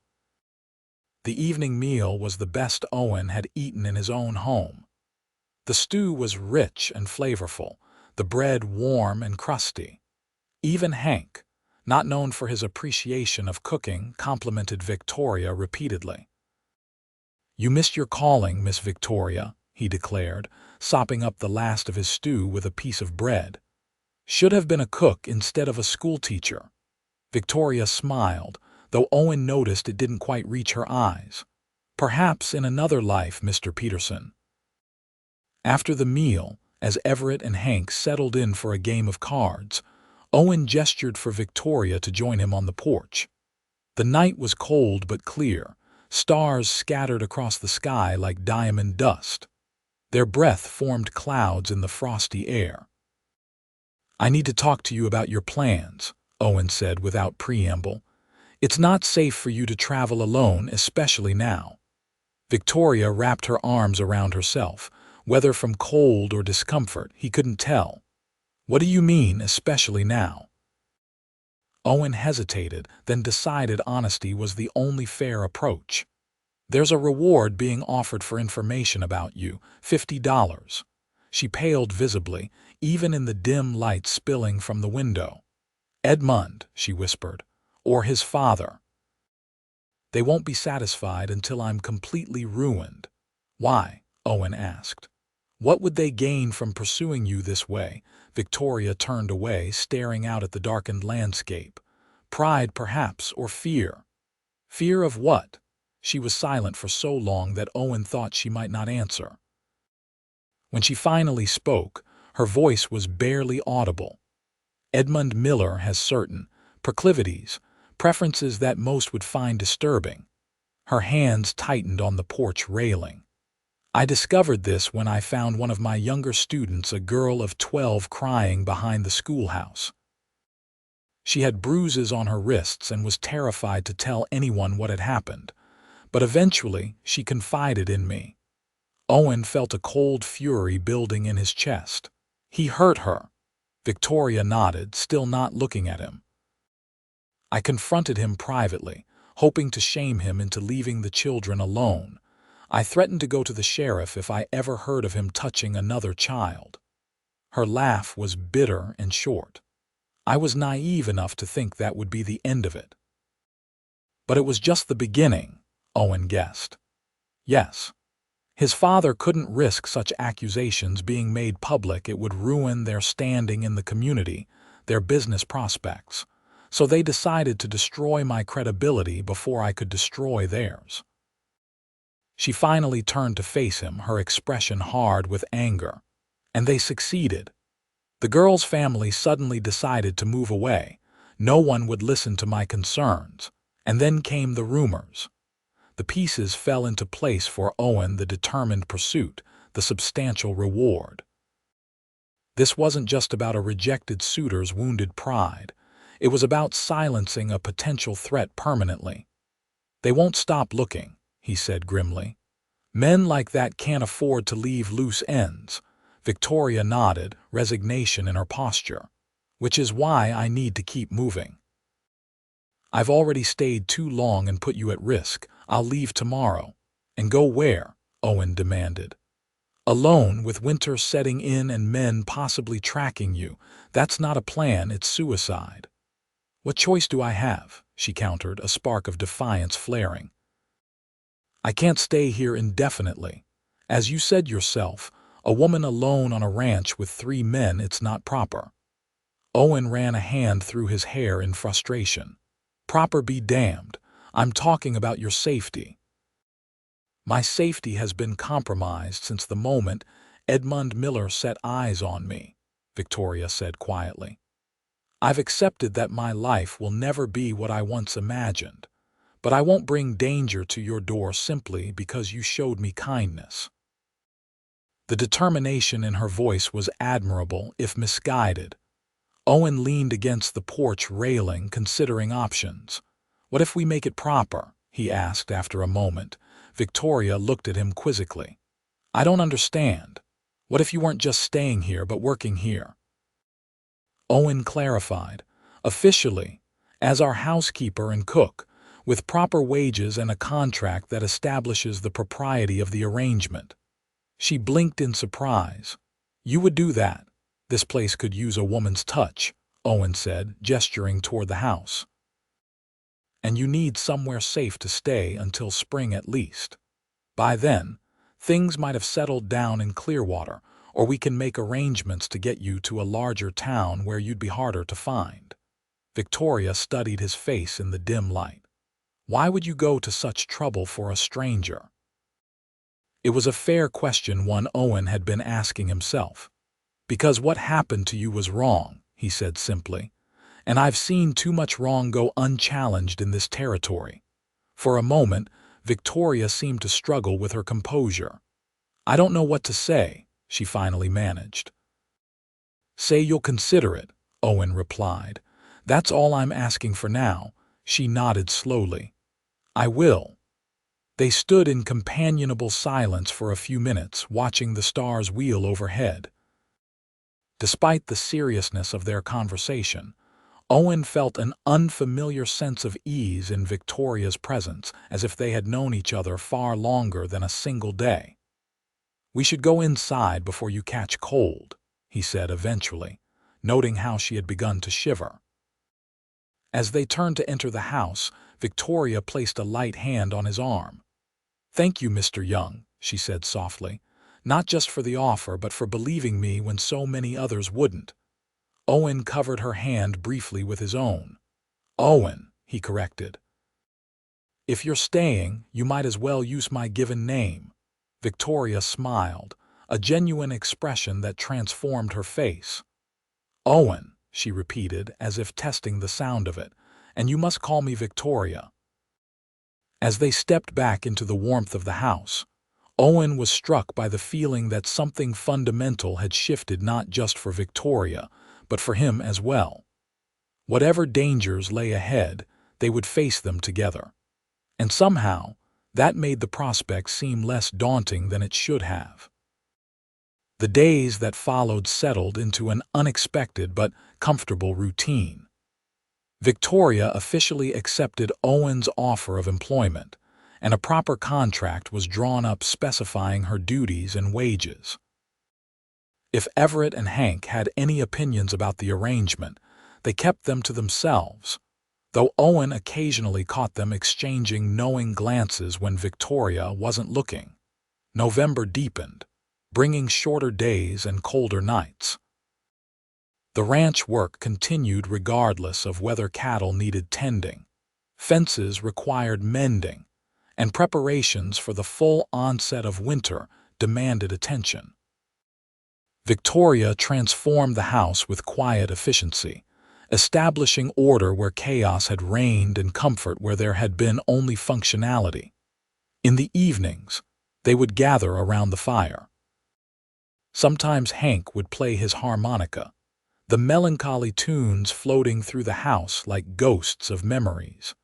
The evening meal was the best Owen had eaten in his own home. The stew was rich and flavorful, the bread warm and crusty. Even Hank, not known for his appreciation of cooking, complimented Victoria repeatedly. "You missed your calling, Miss Victoria," he declared, sopping up the last of his stew with a piece of bread. "Should have been a cook instead of a schoolteacher." Victoria smiled, though Owen noticed it didn't quite reach her eyes. "Perhaps in another life, Mr. Peterson." After the meal, as Everett and Hank settled in for a game of cards, Owen gestured for Victoria to join him on the porch. The night was cold but clear, stars scattered across the sky like diamond dust. Their breath formed clouds in the frosty air. "I need to talk to you about your plans," Owen said without preamble. "It's not safe for you to travel alone, especially now." Victoria wrapped her arms around herself. Whether from cold or discomfort, he couldn't tell. "What do you mean, especially now?" Owen hesitated, then decided honesty was the only fair approach. "There's a reward being offered for information about you, $50. She paled visibly, even in the dim light spilling from the window. "Edmund," she whispered, "or his father. They won't be satisfied until I'm completely ruined." "Why?" Owen asked. "What would they gain from pursuing you this way?" Victoria turned away, staring out at the darkened landscape. "Pride, perhaps, or fear." "Fear of what?" She was silent for so long that Owen thought she might not answer. When she finally spoke, her voice was barely audible. "Edmund Miller has certain proclivities, preferences that most would find disturbing." Her hands tightened on the porch railing. "I discovered this when I found one of my younger students, a girl of 12, crying behind the schoolhouse. She had bruises on her wrists and was terrified to tell anyone what had happened. But eventually, she confided in me." Owen felt a cold fury building in his chest. "He hurt her." Victoria nodded, still not looking at him. "I confronted him privately, hoping to shame him into leaving the children alone. I threatened to go to the sheriff if I ever heard of him touching another child." Her laugh was bitter and short. "I was naive enough to think that would be the end of it." "But it was just the beginning," Owen guessed. "Yes. His father couldn't risk such accusations being made public. It would ruin their standing in the community, their business prospects. So they decided to destroy my credibility before I could destroy theirs." She finally turned to face him, her expression hard with anger. "And they succeeded. The girl's family suddenly decided to move away. No one would listen to my concerns. And then came the rumors." The pieces fell into place for Owen: the determined pursuit, the substantial reward. This wasn't just about a rejected suitor's wounded pride. It was about silencing a potential threat permanently. "They won't stop looking," he said grimly. "Men like that can't afford to leave loose ends." Victoria nodded, resignation in her posture. "Which is why I need to keep moving." "I've already stayed too long and put you at risk. I'll leave tomorrow." "And go where?" Owen demanded. "Alone, with winter setting in and men possibly tracking you. That's not a plan, it's suicide." "What choice do I have?" she countered, a spark of defiance flaring. "I can't stay here indefinitely. As you said yourself, a woman alone on a ranch with 3 men, it's not proper." Owen ran a hand through his hair in frustration. "Proper be damned. I'm talking about your safety." "My safety has been compromised since the moment Edmund Miller set eyes on me," Victoria said quietly. "I've accepted that my life will never be what I once imagined, but I won't bring danger to your door simply because you showed me kindness." The determination in her voice was admirable, if misguided. Owen leaned against the porch railing, considering options. "What if we make it proper?" he asked after a moment. Victoria looked at him quizzically. "I don't understand. What if you weren't just staying here but working here?" Owen clarified. "Officially, as our housekeeper and cook, with proper wages and a contract that establishes the propriety of the arrangement." She blinked in surprise. "You would do that? This place could use a woman's touch," Owen said, gesturing toward the house. "And you need somewhere safe to stay until spring at least. By then, things might have settled down in Clearwater, or we can make arrangements to get you to a larger town where you'd be harder to find." Victoria studied his face in the dim light. "Why would you go to such trouble for a stranger?" It was a fair question, one Owen had been asking himself. "Because what happened to you was wrong," he said simply, "and I've seen too much wrong go unchallenged in this territory." For a moment, Victoria seemed to struggle with her composure. "I don't know what to say," she finally managed. "Say you'll consider it," Owen replied. "That's all I'm asking for now." She nodded slowly. "I will." They stood in companionable silence for a few minutes, watching the stars wheel overhead. Despite the seriousness of their conversation, Owen felt an unfamiliar sense of ease in Victoria's presence, as if they had known each other far longer than a single day. "We should go inside before you catch cold," he said eventually, noting how she had begun to shiver. As they turned to enter the house, Victoria placed a light hand on his arm. "Thank you, Mr. Young," she said softly, "not just for the offer, but for believing me when so many others wouldn't." Owen covered her hand briefly with his own. "Owen," he corrected. "If you're staying, you might as well use my given name." Victoria smiled, a genuine expression that transformed her face. "Owen," she repeated, as if testing the sound of it, "and you must call me Victoria." As they stepped back into the warmth of the house, Owen was struck by the feeling that something fundamental had shifted, not just for Victoria, but for him as well. Whatever dangers lay ahead, they would face them together. And somehow, that made the prospect seem less daunting than it should have. The days that followed settled into an unexpected but comfortable routine. Victoria officially accepted Owen's offer of employment, and a proper contract was drawn up specifying her duties and wages. If Everett and Hank had any opinions about the arrangement, they kept them to themselves, though Owen occasionally caught them exchanging knowing glances when Victoria wasn't looking. November deepened, bringing shorter days and colder nights. The ranch work continued regardless of whether cattle needed tending. Fences required mending, and preparations for the full onset of winter demanded attention. Victoria transformed the house with quiet efficiency, establishing order where chaos had reigned and comfort where there had been only functionality. In the evenings, they would gather around the fire. Sometimes Hank would play his harmonica, the melancholy tunes floating through the house like ghosts of memories.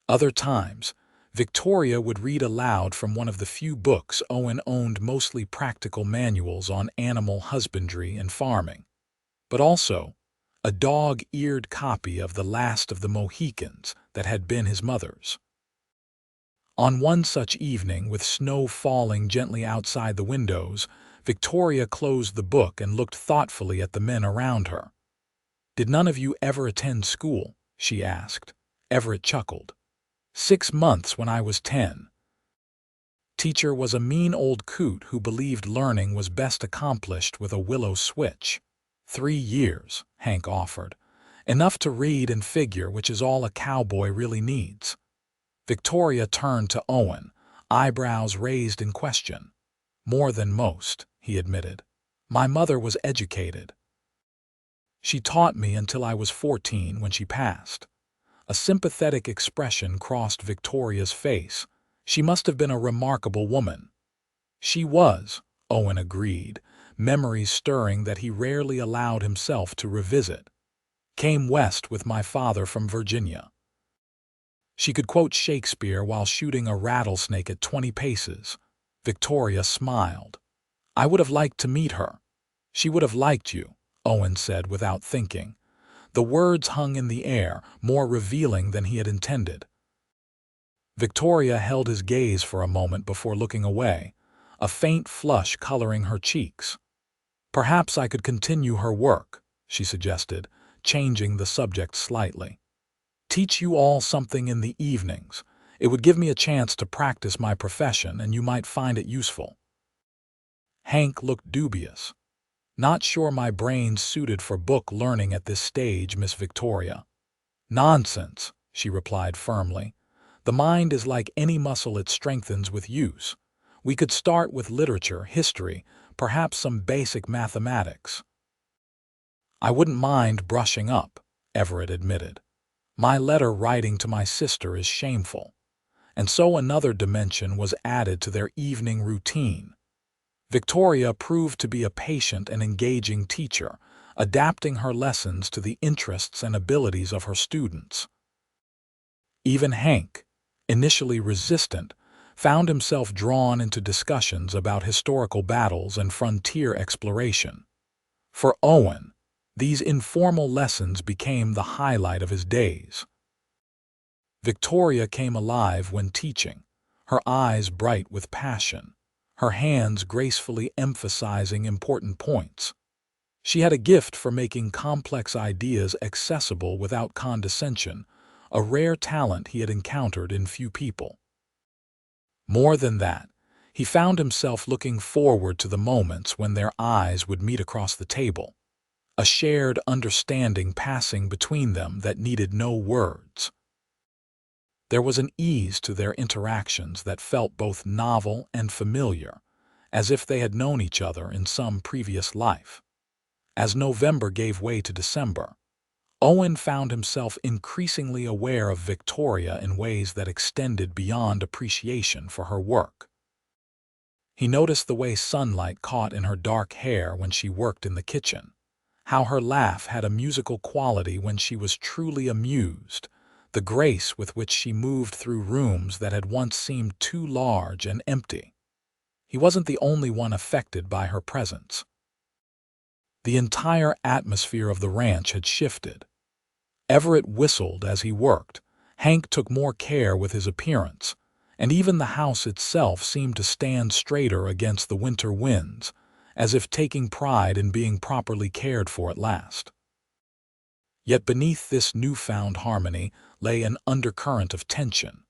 Other times, Victoria would read aloud from one of the few books Owen owned, mostly practical manuals on animal husbandry and farming, but also a dog-eared copy of The Last of the Mohicans that had been his mother's. On one such evening, with snow falling gently outside the windows, Victoria closed the book and looked thoughtfully at the men around her. "Did none of you ever attend school?" she asked. Everett chuckled. 6 months when I was 10. Teacher was a mean old coot who believed learning was best accomplished with a willow switch. 3 years, Hank offered. Enough to read and figure, which is all a cowboy really needs. Victoria turned to Owen, eyebrows raised in question. "More than most," he admitted. "My mother was educated. She taught me until I was 14 when she passed." A sympathetic expression crossed Victoria's face. "She must have been a remarkable woman." "She was," Owen agreed, memories stirring that he rarely allowed himself to revisit. "Came west with my father from Virginia. She could quote Shakespeare while shooting a rattlesnake at 20 paces. Victoria smiled. "I would have liked to meet her." "She would have liked you," Owen said without thinking. The words hung in the air, more revealing than he had intended. Victoria held his gaze for a moment before looking away, a faint flush coloring her cheeks. Perhaps I could continue her work, she suggested, changing the subject slightly. Teach you all something in the evenings. It would give me a chance to practice my profession, and you might find it useful. Hank looked dubious. Not sure my brain's suited for book learning at this stage, Miss Victoria. Nonsense, she replied firmly. The mind is like any muscle, it strengthens with use. We could start with literature, history, perhaps some basic mathematics. I wouldn't mind brushing up, Everett admitted. My letter writing to my sister is shameful. And so another dimension was added to their evening routine. Victoria proved to be a patient and engaging teacher, adapting her lessons to the interests and abilities of her students. Even Hank, initially resistant, found himself drawn into discussions about historical battles and frontier exploration. For Owen, these informal lessons became the highlight of his days. Victoria came alive when teaching, her eyes bright with passion, her hands gracefully emphasizing important points. She had a gift for making complex ideas accessible without condescension, a rare talent he had encountered in few people. More than that, he found himself looking forward to the moments when their eyes would meet across the table, a shared understanding passing between them that needed no words. There was an ease to their interactions that felt both novel and familiar, as if they had known each other in some previous life. As November gave way to December, Owen found himself increasingly aware of Victoria in ways that extended beyond appreciation for her work. He noticed the way sunlight caught in her dark hair when she worked in the kitchen, how her laugh had a musical quality when she was truly amused, the grace with which she moved through rooms that had once seemed too large and empty. He wasn't the only one affected by her presence. The entire atmosphere of the ranch had shifted. Everett whistled as he worked, Hank took more care with his appearance, and even the house itself seemed to stand straighter against the winter winds, as if taking pride in being properly cared for at last. Yet beneath this newfound harmony lay an undercurrent of tension.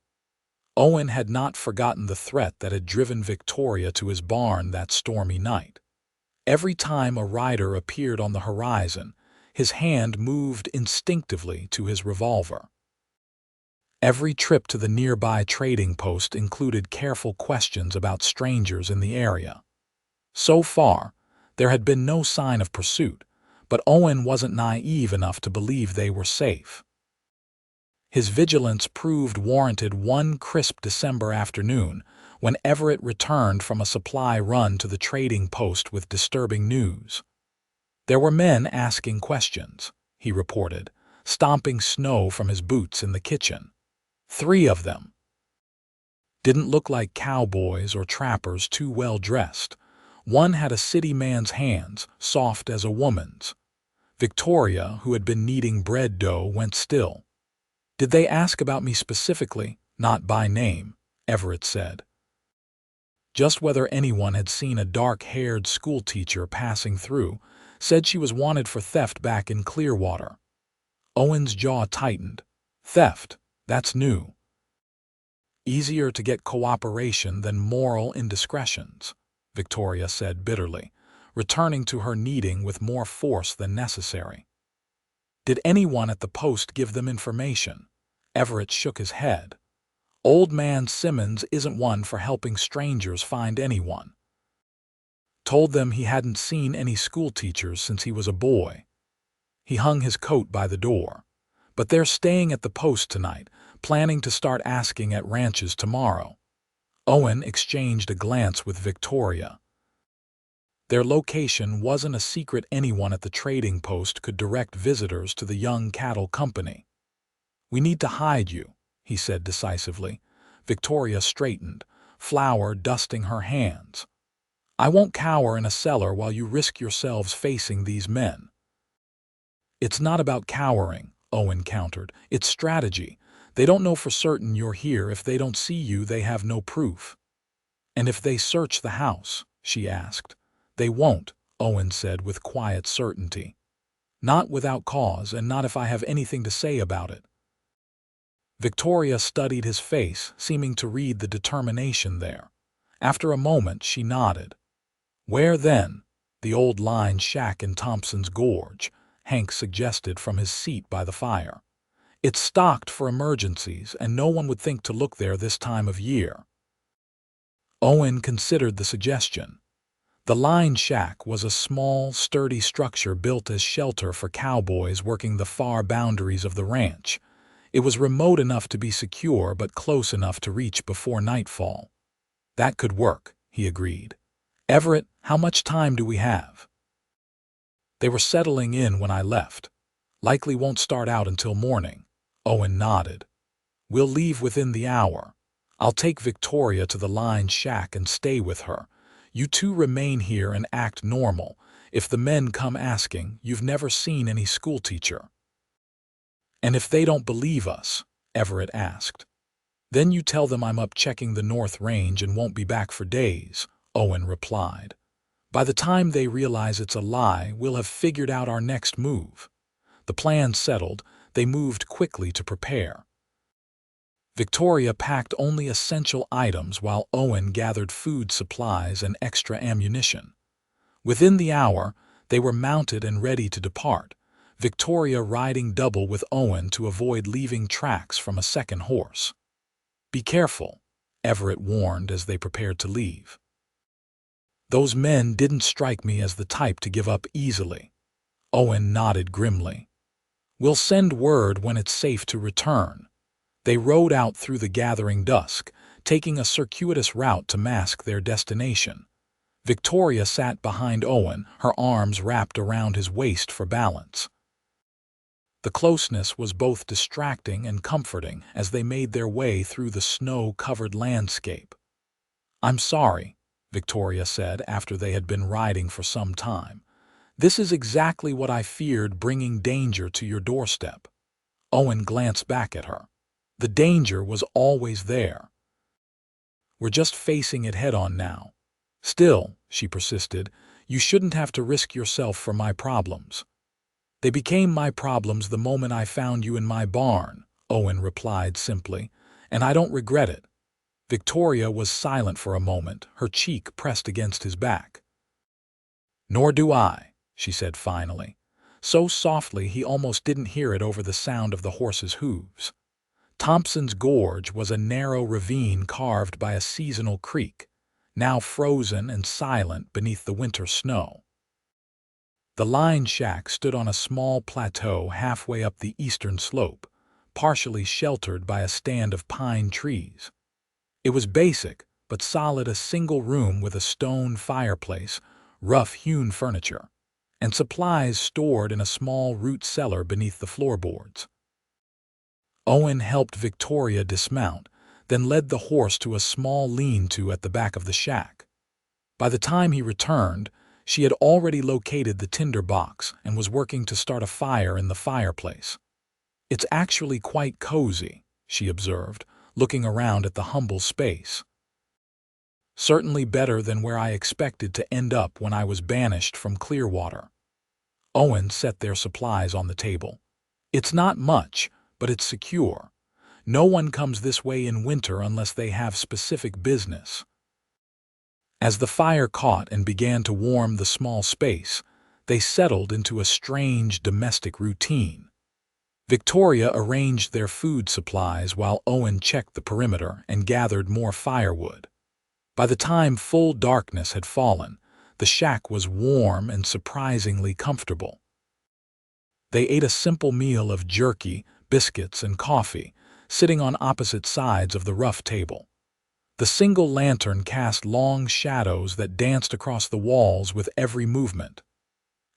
Owen had not forgotten the threat that had driven Victoria to his barn that stormy night. Every time a rider appeared on the horizon, his hand moved instinctively to his revolver. Every trip to the nearby trading post included careful questions about strangers in the area. So far, there had been no sign of pursuit, but Owen wasn't naive enough to believe they were safe. His vigilance proved warranted one crisp December afternoon when Everett returned from a supply run to the trading post with disturbing news. There were men asking questions, he reported, stomping snow from his boots in the kitchen. 3 of them. Didn't look like cowboys or trappers too well dressed. One had a city man's hands, soft as a woman's. Victoria, who had been kneading bread dough, went still. Did they ask about me specifically? Not by name, Everett said. Just whether anyone had seen a dark-haired schoolteacher passing through, said she was wanted for theft back in Clearwater. Owen's jaw tightened. Theft, that's new. Easier to get cooperation than moral indiscretions, Victoria said bitterly, returning to her kneading with more force than necessary. Did anyone at the post give them information? Everett shook his head. Old man Simmons isn't one for helping strangers find anyone. Told them he hadn't seen any schoolteachers since he was a boy. He hung his coat by the door. But they're staying at the post tonight, planning to start asking at ranches tomorrow. Owen exchanged a glance with Victoria. Their location wasn't a secret. Anyone at the trading post could direct visitors to the Young Cattle Company. We need to hide you, he said decisively. Victoria straightened, flour dusting her hands. I won't cower in a cellar while you risk yourselves facing these men. It's not about cowering, Owen countered. It's strategy. They don't know for certain you're here. If they don't see you, they have no proof. And if they search the house? She asked. They won't, Owen said with quiet certainty. Not without cause, and not if I have anything to say about it. Victoria studied his face, seeming to read the determination there. After a moment, she nodded. Where then? The old line shack in Thompson's Gorge, Hank suggested from his seat by the fire. It's stocked for emergencies, and no one would think to look there this time of year. Owen considered the suggestion. The line shack was a small, sturdy structure built as shelter for cowboys working the far boundaries of the ranch. It was remote enough to be secure, but close enough to reach before nightfall. That could work, he agreed. Everett, how much time do we have? They were settling in when I left. Likely won't start out until morning. Owen nodded. We'll leave within the hour. I'll take Victoria to the line shack and stay with her. You two remain here and act normal. If the men come asking, you've never seen any schoolteacher. And if they don't believe us? Everett asked. Then you tell them I'm up checking the North Range and won't be back for days, Owen replied. By the time they realize it's a lie, we'll have figured out our next move. The plan settled, they moved quickly to prepare. Victoria packed only essential items while Owen gathered food supplies and extra ammunition. Within the hour, they were mounted and ready to depart, Victoria riding double with Owen to avoid leaving tracks from a second horse. Be careful, Everett warned as they prepared to leave. Those men didn't strike me as the type to give up easily. Owen nodded grimly. We'll send word when it's safe to return. They rode out through the gathering dusk, taking a circuitous route to mask their destination. Victoria sat behind Owen, her arms wrapped around his waist for balance. The closeness was both distracting and comforting as they made their way through the snow-covered landscape. I'm sorry, Victoria said after they had been riding for some time. This is exactly what I feared, bringing danger to your doorstep. Owen glanced back at her. The danger was always there. We're just facing it head-on now. Still, she persisted, you shouldn't have to risk yourself for my problems. They became my problems the moment I found you in my barn, Owen replied simply, and I don't regret it. Victoria was silent for a moment, her cheek pressed against his back. Nor do I, she said finally, so softly he almost didn't hear it over the sound of the horse's hooves. Thompson's Gorge was a narrow ravine carved by a seasonal creek, now frozen and silent beneath the winter snow. The line shack stood on a small plateau halfway up the eastern slope, partially sheltered by a stand of pine trees. It was basic, but solid, a single room with a stone fireplace, rough-hewn furniture, and supplies stored in a small root cellar beneath the floorboards. Owen helped Victoria dismount, then led the horse to a small lean-to at the back of the shack. By the time he returned, she had already located the tinder box and was working to start a fire in the fireplace. It's actually quite cozy, she observed, looking around at the humble space. Certainly better than where I expected to end up when I was banished from Clearwater. Owen set their supplies on the table. It's not much, but it's secure. No one comes this way in winter unless they have specific business. As the fire caught and began to warm the small space, they settled into a strange domestic routine. Victoria arranged their food supplies while Owen checked the perimeter and gathered more firewood. By the time full darkness had fallen, the shack was warm and surprisingly comfortable. They ate a simple meal of jerky, biscuits, and coffee, sitting on opposite sides of the rough table. The single lantern cast long shadows that danced across the walls with every movement.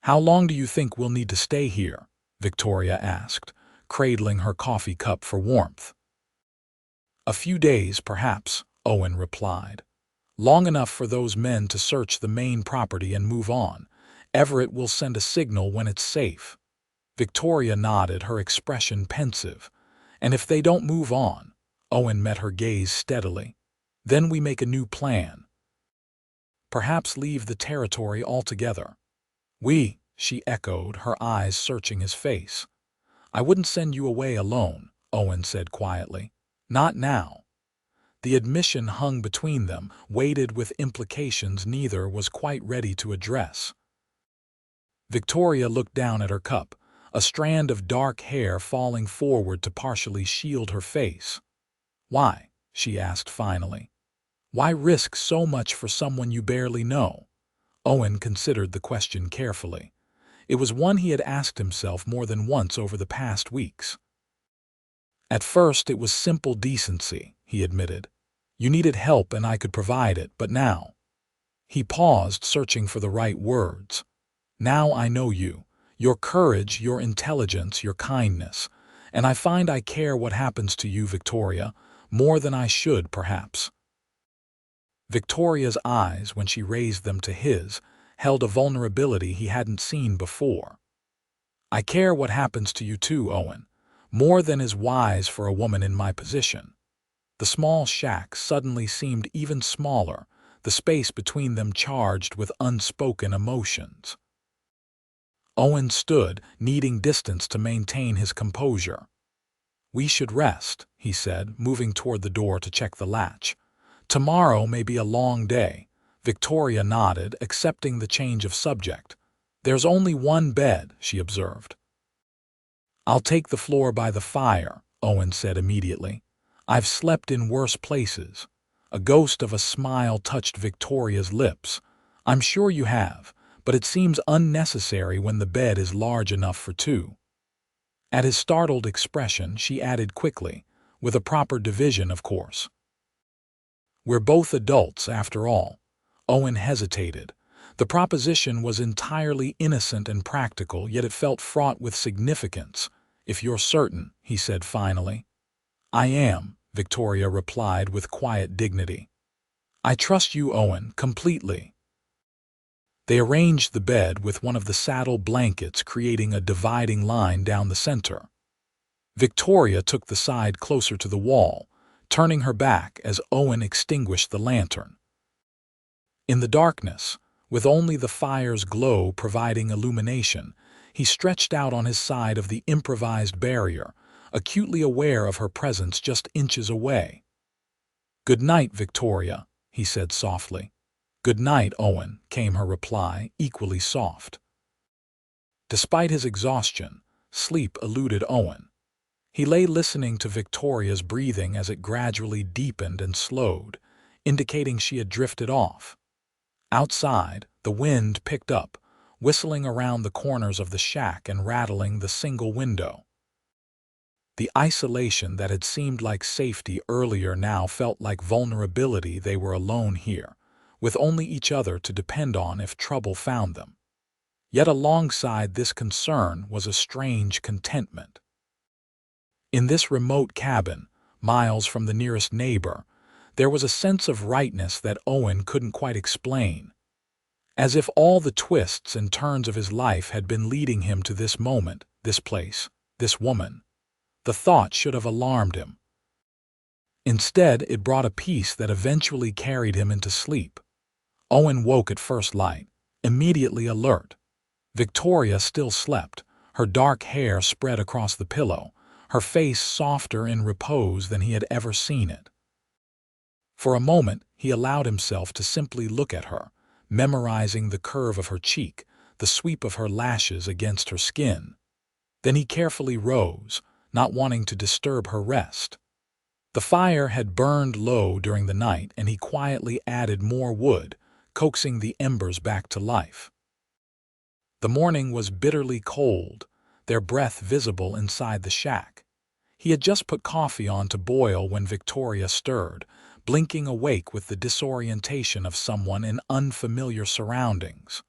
How long do you think we'll need to stay here? Victoria asked, cradling her coffee cup for warmth. A few days, perhaps, Owen replied. Long enough for those men to search the main property and move on. Everett will send a signal when it's safe. Victoria nodded, her expression pensive. And if they don't move on, Owen met her gaze steadily, then we make a new plan. Perhaps leave the territory altogether. She echoed, her eyes searching his face. I wouldn't send you away alone, Owen said quietly. Not now. The admission hung between them, weighted with implications neither was quite ready to address. Victoria looked down at her cup, a strand of dark hair falling forward to partially shield her face. Why? She asked finally. Why risk so much for someone you barely know? Owen considered the question carefully. It was one he had asked himself more than once over the past weeks. At first it was simple decency, he admitted. You needed help and I could provide it, but now. He paused, searching for the right words. Now I know you, your courage, your intelligence, your kindness, and I find I care what happens to you, Victoria, more than I should, perhaps. Victoria's eyes, when she raised them to his, held a vulnerability he hadn't seen before. I care what happens to you too, Owen, more than is wise for a woman in my position. The small shack suddenly seemed even smaller, the space between them charged with unspoken emotions. Owen stood, needing distance to maintain his composure. We should rest, he said, moving toward the door to check the latch. Tomorrow may be a long day. Victoria nodded, accepting the change of subject. There's only one bed, she observed. I'll take the floor by the fire, Owen said immediately. I've slept in worse places. A ghost of a smile touched Victoria's lips. I'm sure you have, but it seems unnecessary when the bed is large enough for two. At his startled expression, she added quickly, with a proper division, of course. We're both adults, after all. Owen hesitated. The proposition was entirely innocent and practical, yet it felt fraught with significance. If you're certain, he said finally. I am, Victoria replied with quiet dignity. I trust you, Owen, completely. They arranged the bed with one of the saddle blankets, creating a dividing line down the center. Victoria took the side closer to the wall, turning her back as Owen extinguished the lantern. In the darkness, with only the fire's glow providing illumination, he stretched out on his side of the improvised barrier, acutely aware of her presence just inches away. Good night, Victoria, he said softly. Good night, Owen, came her reply, equally soft. Despite his exhaustion, sleep eluded Owen. He lay listening to Victoria's breathing as it gradually deepened and slowed, indicating she had drifted off. Outside, the wind picked up, whistling around the corners of the shack and rattling the single window. The isolation that had seemed like safety earlier now felt like vulnerability. They were alone here, with only each other to depend on if trouble found them. Yet alongside this concern was a strange contentment. In this remote cabin, miles from the nearest neighbor, there was a sense of rightness that Owen couldn't quite explain. As if all the twists and turns of his life had been leading him to this moment, this place, this woman. The thought should have alarmed him. Instead, it brought a peace that eventually carried him into sleep. Owen woke at first light, immediately alert. Victoria still slept, her dark hair spread across the pillow, her face softer in repose than he had ever seen it. For a moment, he allowed himself to simply look at her, memorizing the curve of her cheek, the sweep of her lashes against her skin. Then he carefully rose, not wanting to disturb her rest. The fire had burned low during the night, and he quietly added more wood, coaxing the embers back to life. The morning was bitterly cold, their breath visible inside the shack. He had just put coffee on to boil when Victoria stirred, blinking awake with the disorientation of someone in unfamiliar surroundings.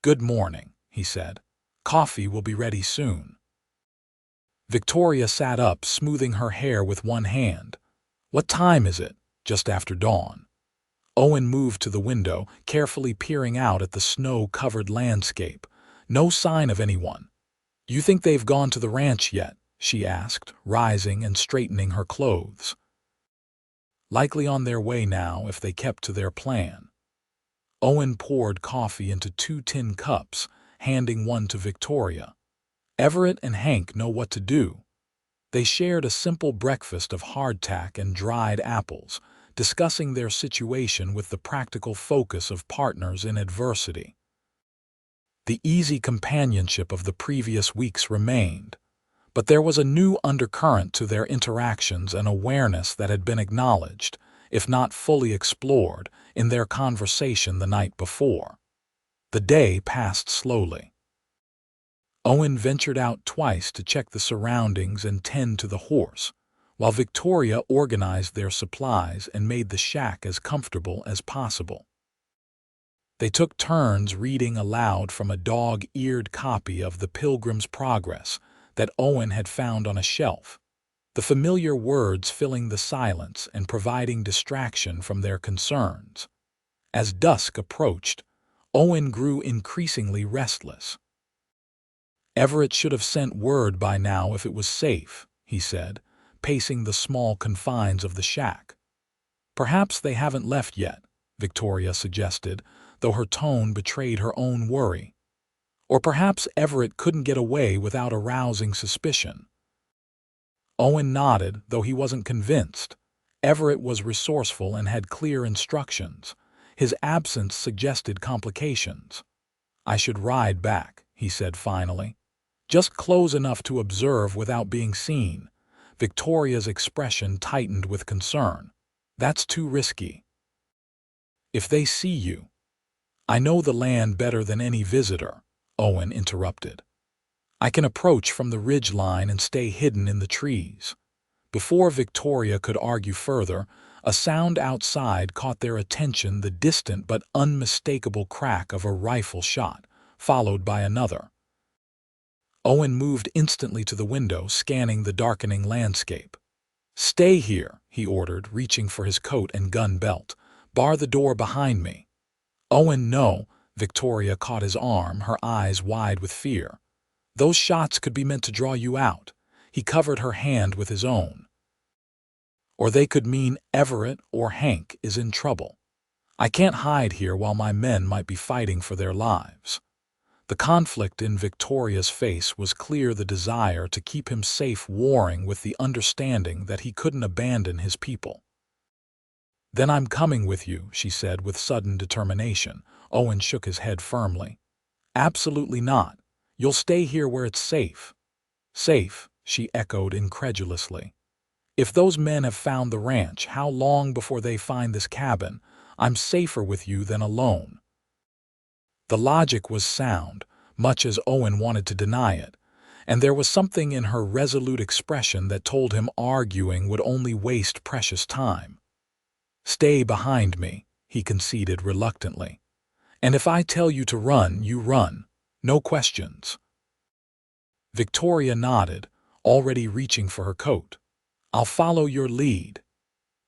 Good morning, he said. Coffee will be ready soon. Victoria sat up, smoothing her hair with one hand. What time is it? Just after dawn. Owen moved to the window, carefully peering out at the snow-covered landscape. No sign of anyone. "You think they've gone to the ranch yet?" she asked, rising and straightening her clothes. "Likely on their way now if they kept to their plan." Owen poured coffee into 2 tin cups, handing one to Victoria. "Everett and Hank know what to do." They shared a simple breakfast of hardtack and dried apples, discussing their situation with the practical focus of partners in adversity. The easy companionship of the previous weeks remained, but there was a new undercurrent to their interactions, and awareness that had been acknowledged, if not fully explored, in their conversation the night before. The day passed slowly. Owen ventured out twice to check the surroundings and tend to the horse, while Victoria organized their supplies and made the shack as comfortable as possible. They took turns reading aloud from a dog-eared copy of The Pilgrim's Progress that Owen had found on a shelf, the familiar words filling the silence and providing distraction from their concerns. As dusk approached, Owen grew increasingly restless. "Everett should have sent word by now if it was safe," he said, pacing the small confines of the shack. "Perhaps they haven't left yet," Victoria suggested, though her tone betrayed her own worry. "Or perhaps Everett couldn't get away without arousing suspicion." Owen nodded, though he wasn't convinced. Everett was resourceful and had clear instructions. His absence suggested complications. "I should ride back," he said finally. "Just close enough to observe without being seen." Victoria's expression tightened with concern. "That's too risky." "If they see you—" "I know the land better than any visitor," Owen interrupted. "I can approach from the ridge line and stay hidden in the trees." Before Victoria could argue further, a sound outside caught their attention, the distant but unmistakable crack of a rifle shot, followed by another. Owen moved instantly to the window, scanning the darkening landscape. "Stay here," he ordered, reaching for his coat and gun belt. "Bar the door behind me." "Owen, no." Victoria caught his arm, her eyes wide with fear. "Those shots could be meant to draw you out." He covered her hand with his own. "Or they could mean Everett or Hank is in trouble. I can't hide here while my men might be fighting for their lives." The conflict in Victoria's face was clear, the desire to keep him safe warring with the understanding that he couldn't abandon his people. "Then I'm coming with you," she said with sudden determination. Owen shook his head firmly. "Absolutely not. You'll stay here where it's safe." "Safe?" she echoed incredulously. "If those men have found the ranch, how long before they find this cabin? I'm safer with you than alone." The logic was sound, much as Owen wanted to deny it, and there was something in her resolute expression that told him arguing would only waste precious time. "Stay behind me," he conceded reluctantly. "And if I tell you to run, you run. No questions." Victoria nodded, already reaching for her coat. "I'll follow your lead."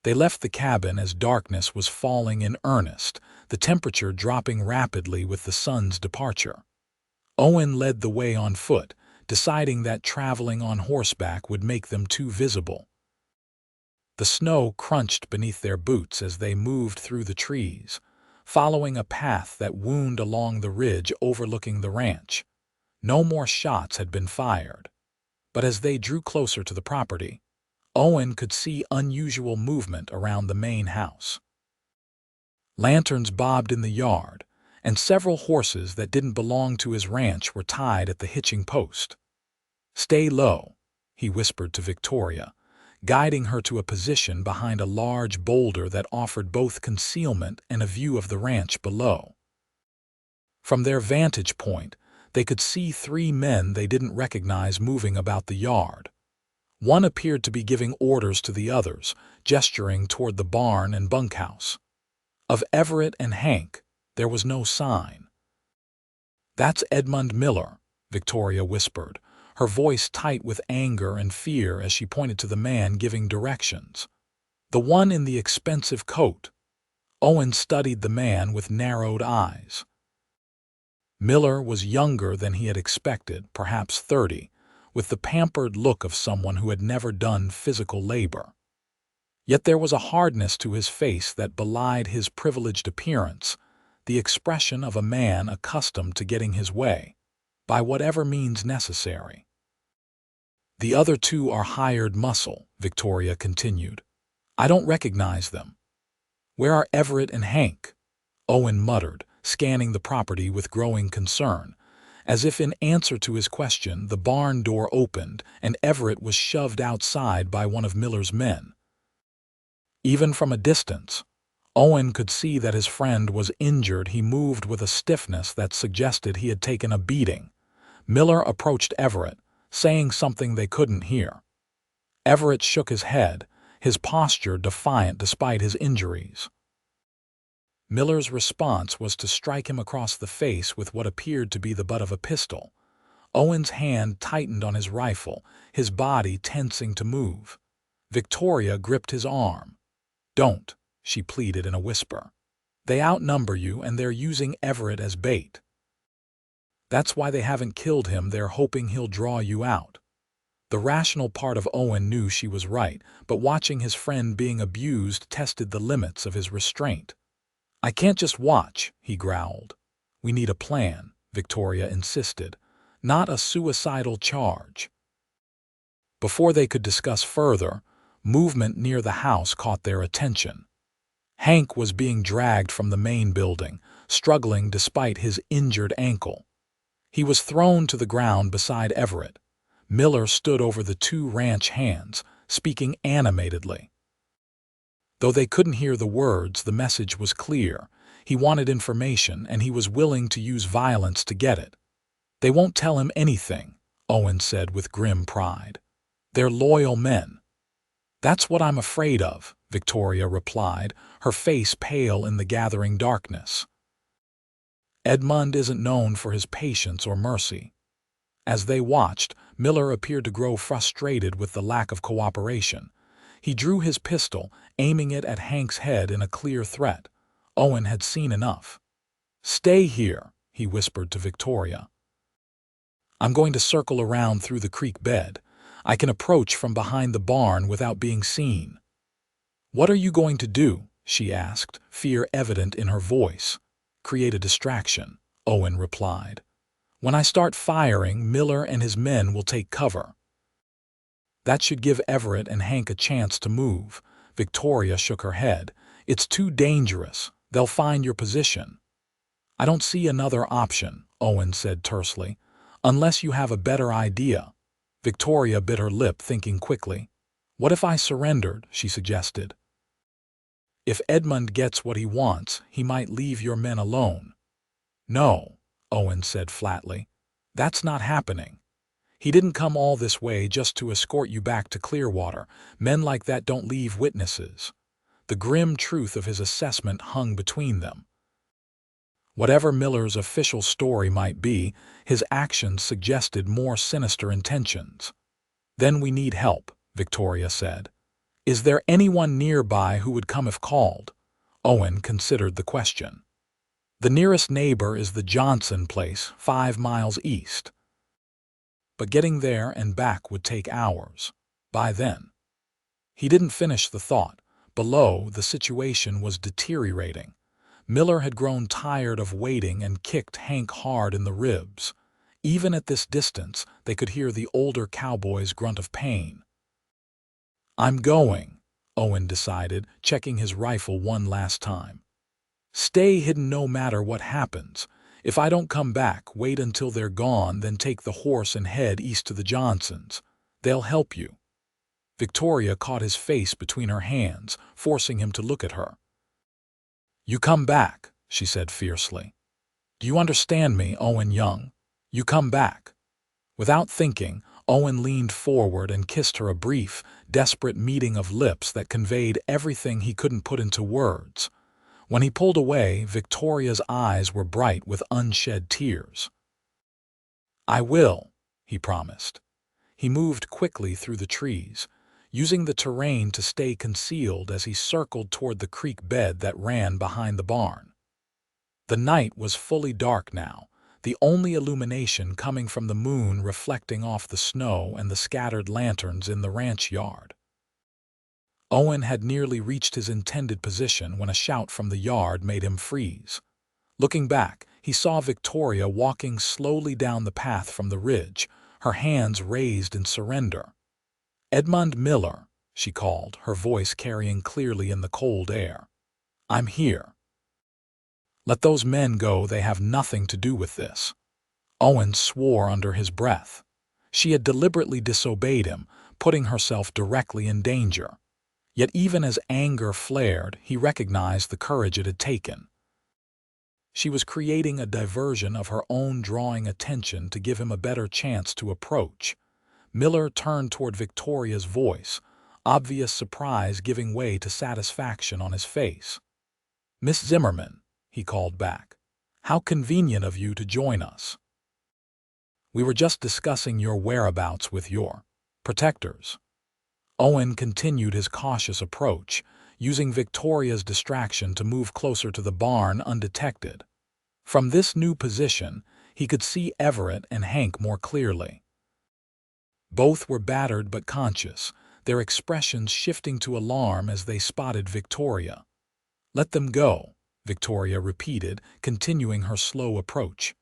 They left the cabin as darkness was falling in earnest, the temperature dropping rapidly with the sun's departure. Owen led the way on foot, deciding that traveling on horseback would make them too visible. The snow crunched beneath their boots as they moved through the trees, following a path that wound along the ridge overlooking the ranch. No more shots had been fired, but as they drew closer to the property, Owen could see unusual movement around the main house. Lanterns bobbed in the yard, and several horses that didn't belong to his ranch were tied at the hitching post. "Stay low," he whispered to Victoria, guiding her to a position behind a large boulder that offered both concealment and a view of the ranch below. From their vantage point, they could see 3 men they didn't recognize moving about the yard. One appeared to be giving orders to the others, gesturing toward the barn and bunkhouse. Of Everett and Hank, there was no sign. "That's Edmund Miller," Victoria whispered, her voice tight with anger and fear as she pointed to the man giving directions. "The one in the expensive coat." Owen studied the man with narrowed eyes. Miller was younger than he had expected, perhaps 30, with the pampered look of someone who had never done physical labor. Yet there was a hardness to his face that belied his privileged appearance, the expression of a man accustomed to getting his way, by whatever means necessary. "The other two are hired muscle," Victoria continued. "I don't recognize them." "Where are Everett and Hank?" Owen muttered, scanning the property with growing concern. As if in answer to his question, the barn door opened and Everett was shoved outside by one of Miller's men. Even from a distance, Owen could see that his friend was injured. He moved with a stiffness that suggested he had taken a beating. Miller approached Everett, saying something they couldn't hear. Everett shook his head, his posture defiant despite his injuries. Miller's response was to strike him across the face with what appeared to be the butt of a pistol. Owen's hand tightened on his rifle, his body tensing to move. Victoria gripped his arm. "Don't," she pleaded in a whisper. "They outnumber you and they're using Everett as bait. That's why they haven't killed him. They're hoping he'll draw you out." The rational part of Owen knew she was right, but watching his friend being abused tested the limits of his restraint. "I can't just watch," he growled. "We need a plan," Victoria insisted, "not a suicidal charge." Before they could discuss further, movement near the house caught their attention. Hank was being dragged from the main building, struggling despite his injured ankle. He was thrown to the ground beside Everett. Miller stood over the two ranch hands, speaking animatedly. Though they couldn't hear the words, the message was clear. He wanted information, and he was willing to use violence to get it. "They won't tell him anything," Owen said with grim pride. "They're loyal men." "That's what I'm afraid of," Victoria replied, her face pale in the gathering darkness. Edmund isn't known for his patience or mercy. As they watched, Miller appeared to grow frustrated with the lack of cooperation. He drew his pistol, aiming it at Hank's head in a clear threat. Owen had seen enough. "Stay here," he whispered to Victoria. "I'm going to circle around through the creek bed. I can approach from behind the barn without being seen." "What are you going to do?" she asked, fear evident in her voice. "Create a distraction," Owen replied. "When I start firing, Miller and his men will take cover." "That should give Everett and Hank a chance to move." Victoria shook her head. "It's too dangerous. They'll find your position." "I don't see another option," Owen said tersely, "unless you have a better idea." Victoria bit her lip, thinking quickly. "What if I surrendered?" she suggested. "If Edmund gets what he wants, he might leave your men alone." "No," Owen said flatly. "That's not happening. He didn't come all this way just to escort you back to Clearwater. Men like that don't leave witnesses." The grim truth of his assessment hung between them. Whatever Miller's official story might be, his actions suggested more sinister intentions. "Then we need help," Victoria said. "Is there anyone nearby who would come if called?" Owen considered the question. "The nearest neighbor is the Johnson place, 5 miles east. But getting there and back would take hours. By then—" He didn't finish the thought. Below, the situation was deteriorating. Miller had grown tired of waiting and kicked Hank hard in the ribs. Even at this distance, they could hear the older cowboy's grunt of pain. "I'm going," Owen decided, checking his rifle one last time. "Stay hidden no matter what happens. If I don't come back, wait until they're gone, then take the horse and head east to the Johnsons. They'll help you." Victoria caught his face between her hands, forcing him to look at her. "You come back," she said fiercely. "Do you understand me, Owen Young? You come back." Without thinking, Owen leaned forward and kissed her, a brief, desperate meeting of lips that conveyed everything he couldn't put into words. When he pulled away, Victoria's eyes were bright with unshed tears. "I will," he promised. He moved quickly through the trees, using the terrain to stay concealed as he circled toward the creek bed that ran behind the barn. The night was fully dark now, the only illumination coming from the moon reflecting off the snow and the scattered lanterns in the ranch yard. Owen had nearly reached his intended position when a shout from the yard made him freeze. Looking back, he saw Victoria walking slowly down the path from the ridge, her hands raised in surrender. "Edmund Miller," she called, her voice carrying clearly in the cold air. "I'm here. Let those men go, they have nothing to do with this." Owen swore under his breath. She had deliberately disobeyed him, putting herself directly in danger. Yet even as anger flared, he recognized the courage it had taken. She was creating a diversion of her own, drawing attention to give him a better chance to approach. Miller turned toward Victoria's voice, obvious surprise giving way to satisfaction on his face. "Miss Zimmerman," he called back, "how convenient of you to join us. We were just discussing your whereabouts with your protectors." Owen continued his cautious approach, using Victoria's distraction to move closer to the barn undetected. From this new position, he could see Everett and Hank more clearly. Both were battered but conscious, their expressions shifting to alarm as they spotted Victoria. "Let them go," Victoria repeated, continuing her slow approach.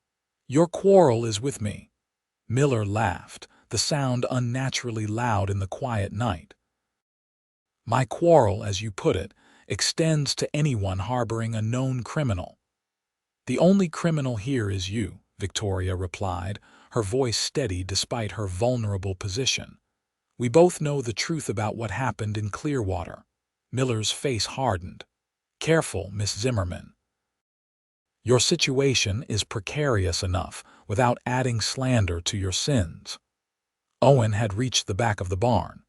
"Your quarrel is with me." Miller laughed, the sound unnaturally loud in the quiet night. "My quarrel, as you put it, extends to anyone harboring a known criminal." "The only criminal here is you," Victoria replied, her voice steady despite her vulnerable position. "We both know the truth about what happened in Clearwater." Miller's face hardened. "Careful, Miss Zimmerman. Your situation is precarious enough without adding slander to your sins." Owen had reached the back of the barn.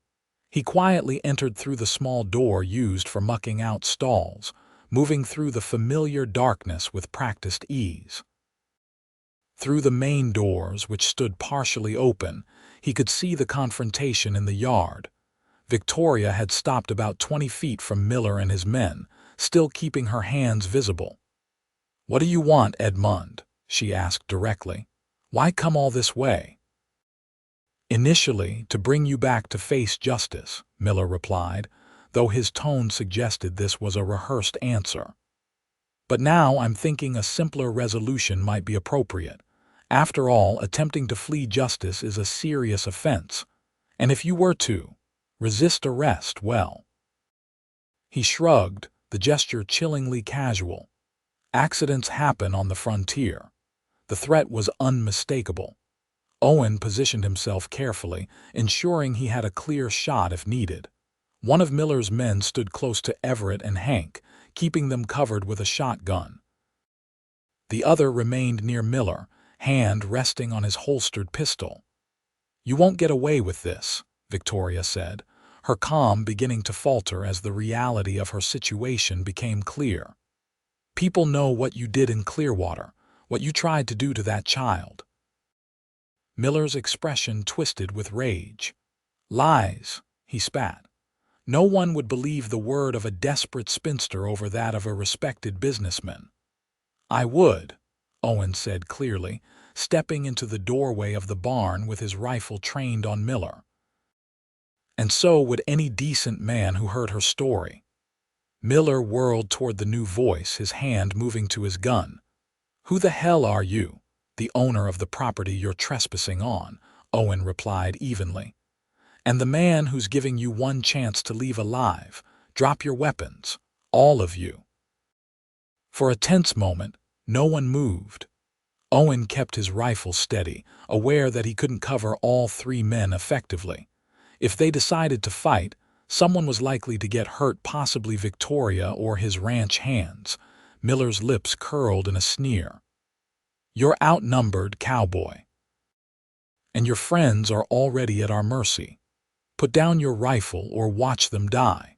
He quietly entered through the small door used for mucking out stalls, moving through the familiar darkness with practiced ease. Through the main doors, which stood partially open, he could see the confrontation in the yard. Victoria had stopped about 20 feet from Miller and his men, still keeping her hands visible. "What do you want, Edmund?" she asked directly. "Why come all this way?" "Initially, to bring you back to face justice," Miller replied, though his tone suggested this was a rehearsed answer. "But now I'm thinking a simpler resolution might be appropriate. After all, attempting to flee justice is a serious offense, and if you were to resist arrest, well..." He shrugged, the gesture chillingly casual. "Accidents happen on the frontier." The threat was unmistakable. Owen positioned himself carefully, ensuring he had a clear shot if needed. One of Miller's men stood close to Everett and Hank, keeping them covered with a shotgun. The other remained near Miller, hand resting on his holstered pistol. "You won't get away with this," Victoria said, her calm beginning to falter as the reality of her situation became clear. "People know what you did in Clearwater, what you tried to do to that child." Miller's expression twisted with rage. "Lies," he spat. "No one would believe the word of a desperate spinster over that of a respected businessman." "I would," Owen said clearly, stepping into the doorway of the barn with his rifle trained on Miller. "And so would any decent man who heard her story." Miller whirled toward the new voice, his hand moving to his gun. "Who the hell are you?" "The owner of the property you're trespassing on," Owen replied evenly. "And the man who's giving you one chance to leave alive. Drop your weapons, all of you." For a tense moment, no one moved. Owen kept his rifle steady, aware that he couldn't cover all three men effectively. If they decided to fight, someone was likely to get hurt, possibly Victoria or his ranch hands. Miller's lips curled in a sneer. "You're outnumbered, Cowboy. And your friends are already at our mercy. Put down your rifle or watch them die."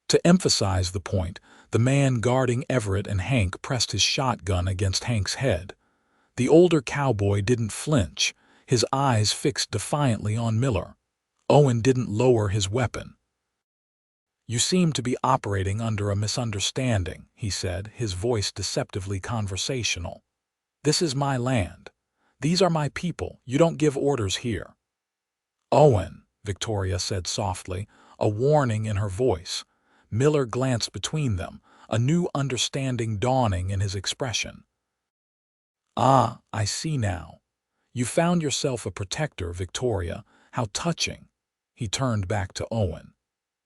To emphasize the point, the man guarding Everett and Hank pressed his shotgun against Hank's head. The older cowboy didn't flinch, his eyes fixed defiantly on Miller. Owen didn't lower his weapon. "You seem to be operating under a misunderstanding," he said, his voice deceptively conversational. This is my land. These are my people. You don't give orders here." "Owen," Victoria said softly, a warning in her voice. Miller glanced between them, a new understanding dawning in his expression. "Ah, I see now. You found yourself a protector, Victoria. How touching." He turned back to Owen.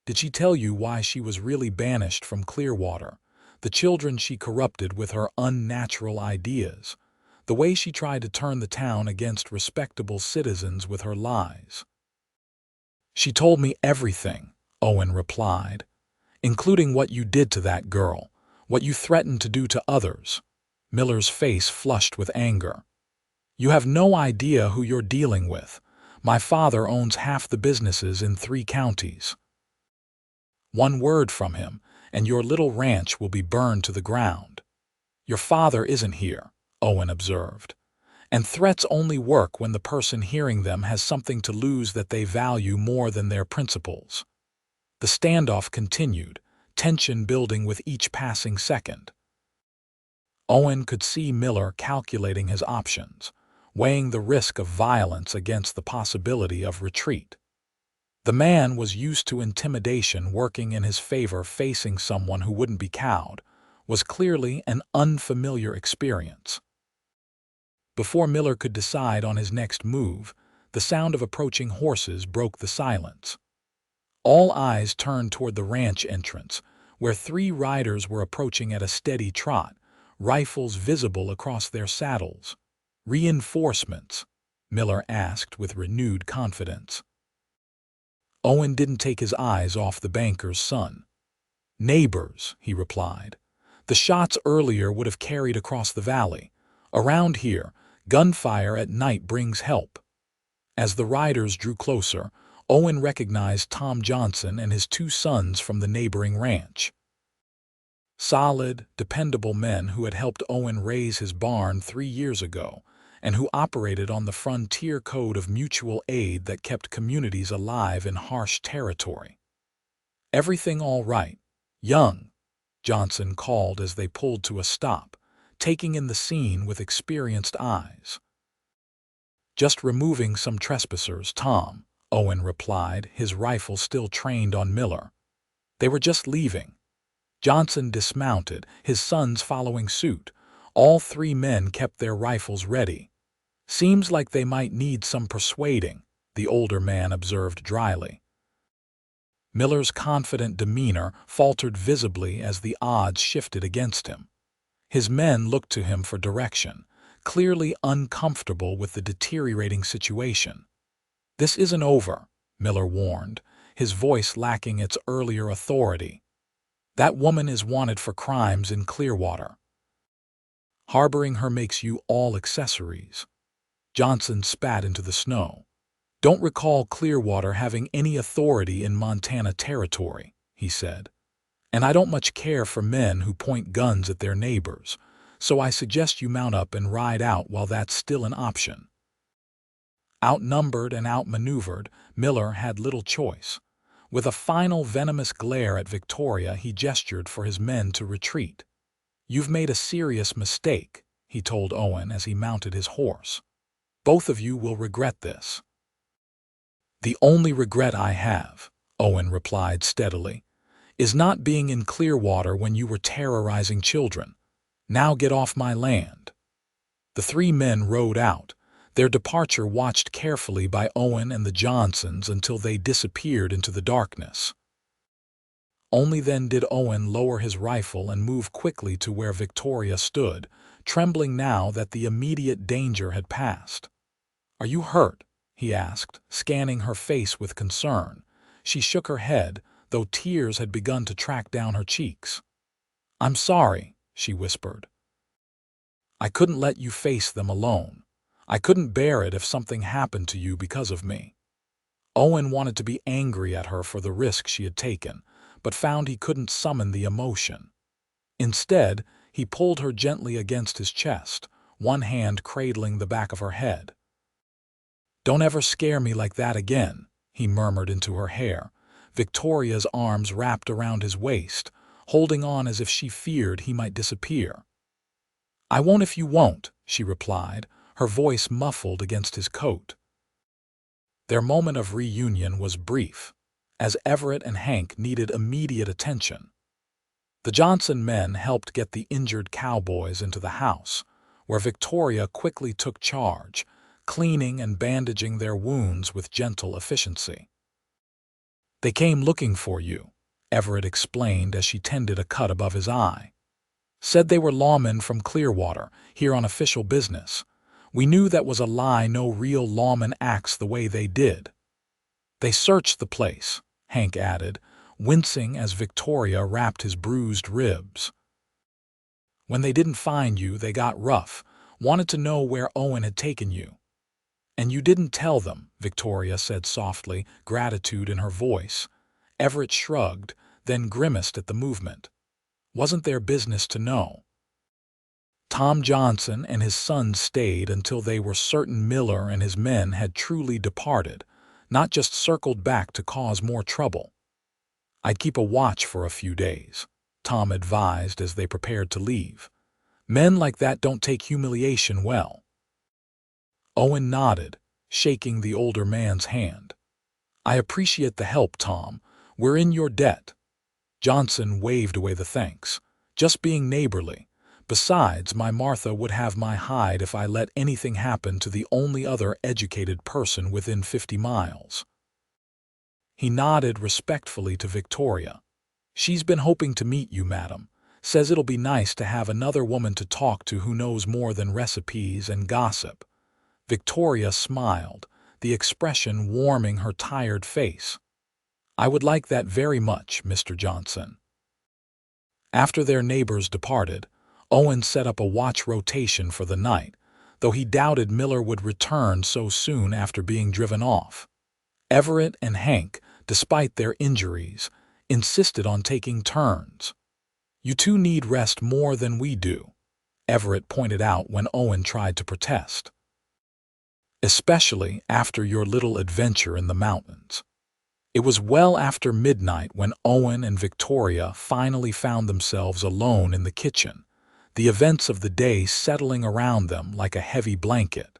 "Did she tell you why she was really banished from Clearwater? The children she corrupted with her unnatural ideas? The way she tried to turn the town against respectable citizens with her lies?" "She told me everything," Owen replied, "including what you did to that girl, what you threatened to do to others." Miller's face flushed with anger. "You have no idea who you're dealing with. My father owns half the businesses in 3 counties. One word from him, and your little ranch will be burned to the ground." "Your father isn't here," Owen observed, "and threats only work when the person hearing them has something to lose that they value more than their principles." The standoff continued, tension building with each passing second. Owen could see Miller calculating his options, weighing the risk of violence against the possibility of retreat. The man was used to intimidation working in his favor. Facing someone who wouldn't be cowed was clearly an unfamiliar experience. Before Miller could decide on his next move, the sound of approaching horses broke the silence. All eyes turned toward the ranch entrance, where 3 riders were approaching at a steady trot, rifles visible across their saddles. "Reinforcements?" Miller asked with renewed confidence. Owen didn't take his eyes off the banker's son. "Neighbors," he replied. "The shots earlier would have carried across the valley. Around here, gunfire at night brings help." As the riders drew closer, Owen recognized Tom Johnson and his 2 sons from the neighboring ranch. Solid, dependable men who had helped Owen raise his barn 3 years ago, and who operated on the frontier code of mutual aid that kept communities alive in harsh territory. "Everything all right, Young?" Johnson called as they pulled to a stop, taking in the scene with experienced eyes. "Just removing some trespassers, Tom," Owen replied, his rifle still trained on Miller. "They were just leaving." Johnson dismounted, his sons following suit. All 3 men kept their rifles ready. "Seems like they might need some persuading," the older man observed dryly. Miller's confident demeanor faltered visibly as the odds shifted against him. His men looked to him for direction, clearly uncomfortable with the deteriorating situation. "This isn't over," Miller warned, his voice lacking its earlier authority. "That woman is wanted for crimes in Clearwater. Harboring her makes you all accessories." Johnson spat into the snow. "Don't recall Clearwater having any authority in Montana territory," he said. "And I don't much care for men who point guns at their neighbors, so I suggest you mount up and ride out while that's still an option." Outnumbered and outmaneuvered, Miller had little choice. With a final venomous glare at Victoria, he gestured for his men to retreat. "You've made a serious mistake," he told Owen as he mounted his horse. "Both of you will regret this." "The only regret I have," Owen replied steadily, "is not being in Clearwater when you were terrorizing children. Now get off my land." The 3 men rode out, their departure watched carefully by Owen and the Johnsons until they disappeared into the darkness. Only then did Owen lower his rifle and move quickly to where Victoria stood, trembling now that the immediate danger had passed. "Are you hurt?" he asked, scanning her face with concern. She shook her head, though tears had begun to track down her cheeks. "I'm sorry," she whispered. "I couldn't let you face them alone. I couldn't bear it if something happened to you because of me." Owen wanted to be angry at her for the risk she had taken, but found he couldn't summon the emotion. Instead, he pulled her gently against his chest, one hand cradling the back of her head. "Don't ever scare me like that again," he murmured into her hair, Victoria's arms wrapped around his waist, holding on as if she feared he might disappear. "I won't if you won't," she replied, her voice muffled against his coat. Their moment of reunion was brief, as Everett and Hank needed immediate attention. The Johnson men helped get the injured cowboys into the house, where Victoria quickly took charge, cleaning and bandaging their wounds with gentle efficiency. "They came looking for you," Everett explained as she tended a cut above his eye. "Said they were lawmen from Clearwater, here on official business. We knew that was a lie. No real lawman acts the way they did." "They searched the place," Hank added, wincing as Victoria wrapped his bruised ribs. "When they didn't find you, they got rough, wanted to know where Owen had taken you." "And you didn't tell them," Victoria said softly, gratitude in her voice. Everett shrugged, then grimaced at the movement. "Wasn't their business to know." Tom Johnson and his son stayed until they were certain Miller and his men had truly departed, not just circled back to cause more trouble. "I'd keep a watch for a few days," Tom advised as they prepared to leave. "Men like that don't take humiliation well." Owen nodded, shaking the older man's hand. "I appreciate the help, Tom. We're in your debt." Johnson waved away the thanks. "Just being neighborly. Besides, my Martha would have my hide if I let anything happen to the only other educated person within 50 miles. He nodded respectfully to Victoria. "She's been hoping to meet you, madam. Says it'll be nice to have another woman to talk to who knows more than recipes and gossip." Victoria smiled, the expression warming her tired face. "I would like that very much, Mr. Johnson." After their neighbors departed, Owen set up a watch rotation for the night, though he doubted Miller would return so soon after being driven off. Everett and Hank, despite their injuries, insisted on taking turns. "You two need rest more than we do," Everett pointed out when Owen tried to protest. "Especially after your little adventure in the mountains." It was well after midnight when Owen and Victoria finally found themselves alone in the kitchen, the events of the day settling around them like a heavy blanket.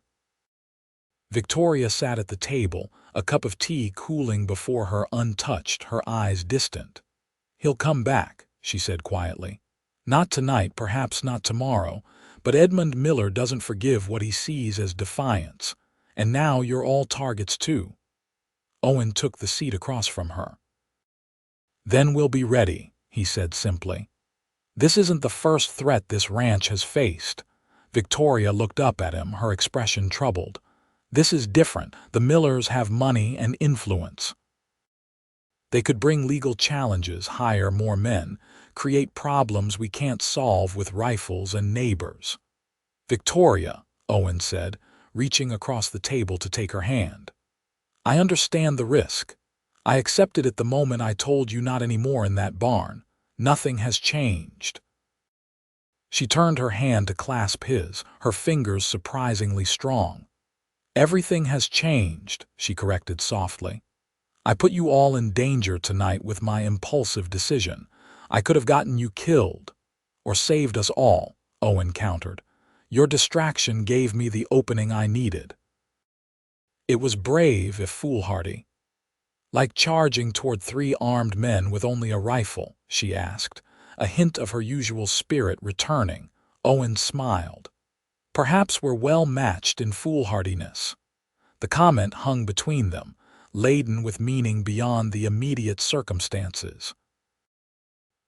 Victoria sat at the table, a cup of tea cooling before her untouched, her eyes distant. "He'll come back," she said quietly. "Not tonight, perhaps not tomorrow, but Edmund Miller doesn't forgive what he sees as defiance, and now you're all targets too." Owen took the seat across from her. "Then we'll be ready," he said simply. "This isn't the first threat this ranch has faced." Victoria looked up at him, her expression troubled. "This is different. The Millers have money and influence. They could bring legal challenges, hire more men, create problems we can't solve with rifles and neighbors." "Victoria," Owen said, reaching across the table to take her hand. "I understand the risk. I accepted it the moment I told you not anymore in that barn. Nothing has changed." She turned her hand to clasp his, her fingers surprisingly strong. "Everything has changed," she corrected softly. "I put you all in danger tonight with my impulsive decision. I could have gotten you killed. Or saved us all," Owen countered. "Your distraction gave me the opening I needed." It was brave if foolhardy. "Like charging toward 3 armed men with only a rifle?" she asked, a hint of her usual spirit returning. Owen smiled. "Perhaps we're well matched in foolhardiness." The comment hung between them, laden with meaning beyond the immediate circumstances.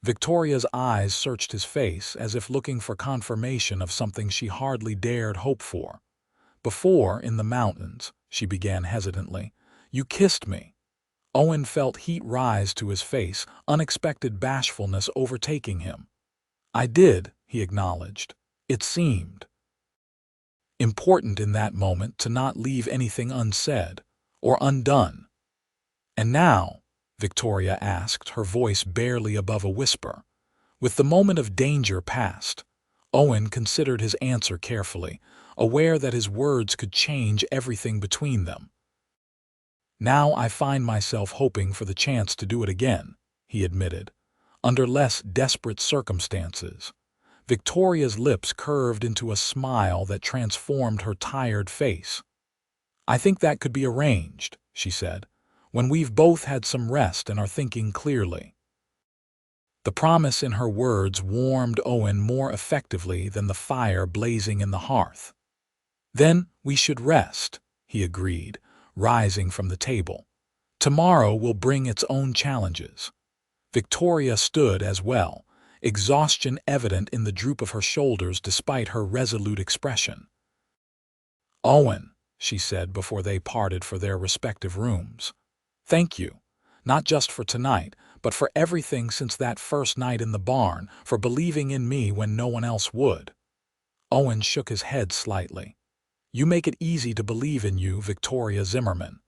Victoria's eyes searched his face as if looking for confirmation of something she hardly dared hope for. "Before, in the mountains," she began hesitantly, "you kissed me." Owen felt heat rise to his face, unexpected bashfulness overtaking him. "I did," he acknowledged. "It seemed important in that moment to not leave anything unsaid or undone." "And now?" Victoria asked, her voice barely above a whisper. With the moment of danger past, Owen considered his answer carefully, aware that his words could change everything between them. "Now I find myself hoping for the chance to do it again," he admitted, "under less desperate circumstances." Victoria's lips curved into a smile that transformed her tired face. "I think that could be arranged," she said, "when we've both had some rest and are thinking clearly." The promise in her words warmed Owen more effectively than the fire blazing in the hearth. "Then we should rest," he agreed, rising from the table. "Tomorrow will bring its own challenges." Victoria stood as well, exhaustion evident in the droop of her shoulders despite her resolute expression. "Owen," she said before they parted for their respective rooms, "thank you, not just for tonight, but for everything since that first night in the barn, for believing in me when no one else would." Owen shook his head slightly. "You make it easy to believe in you, Victoria Zimmerman.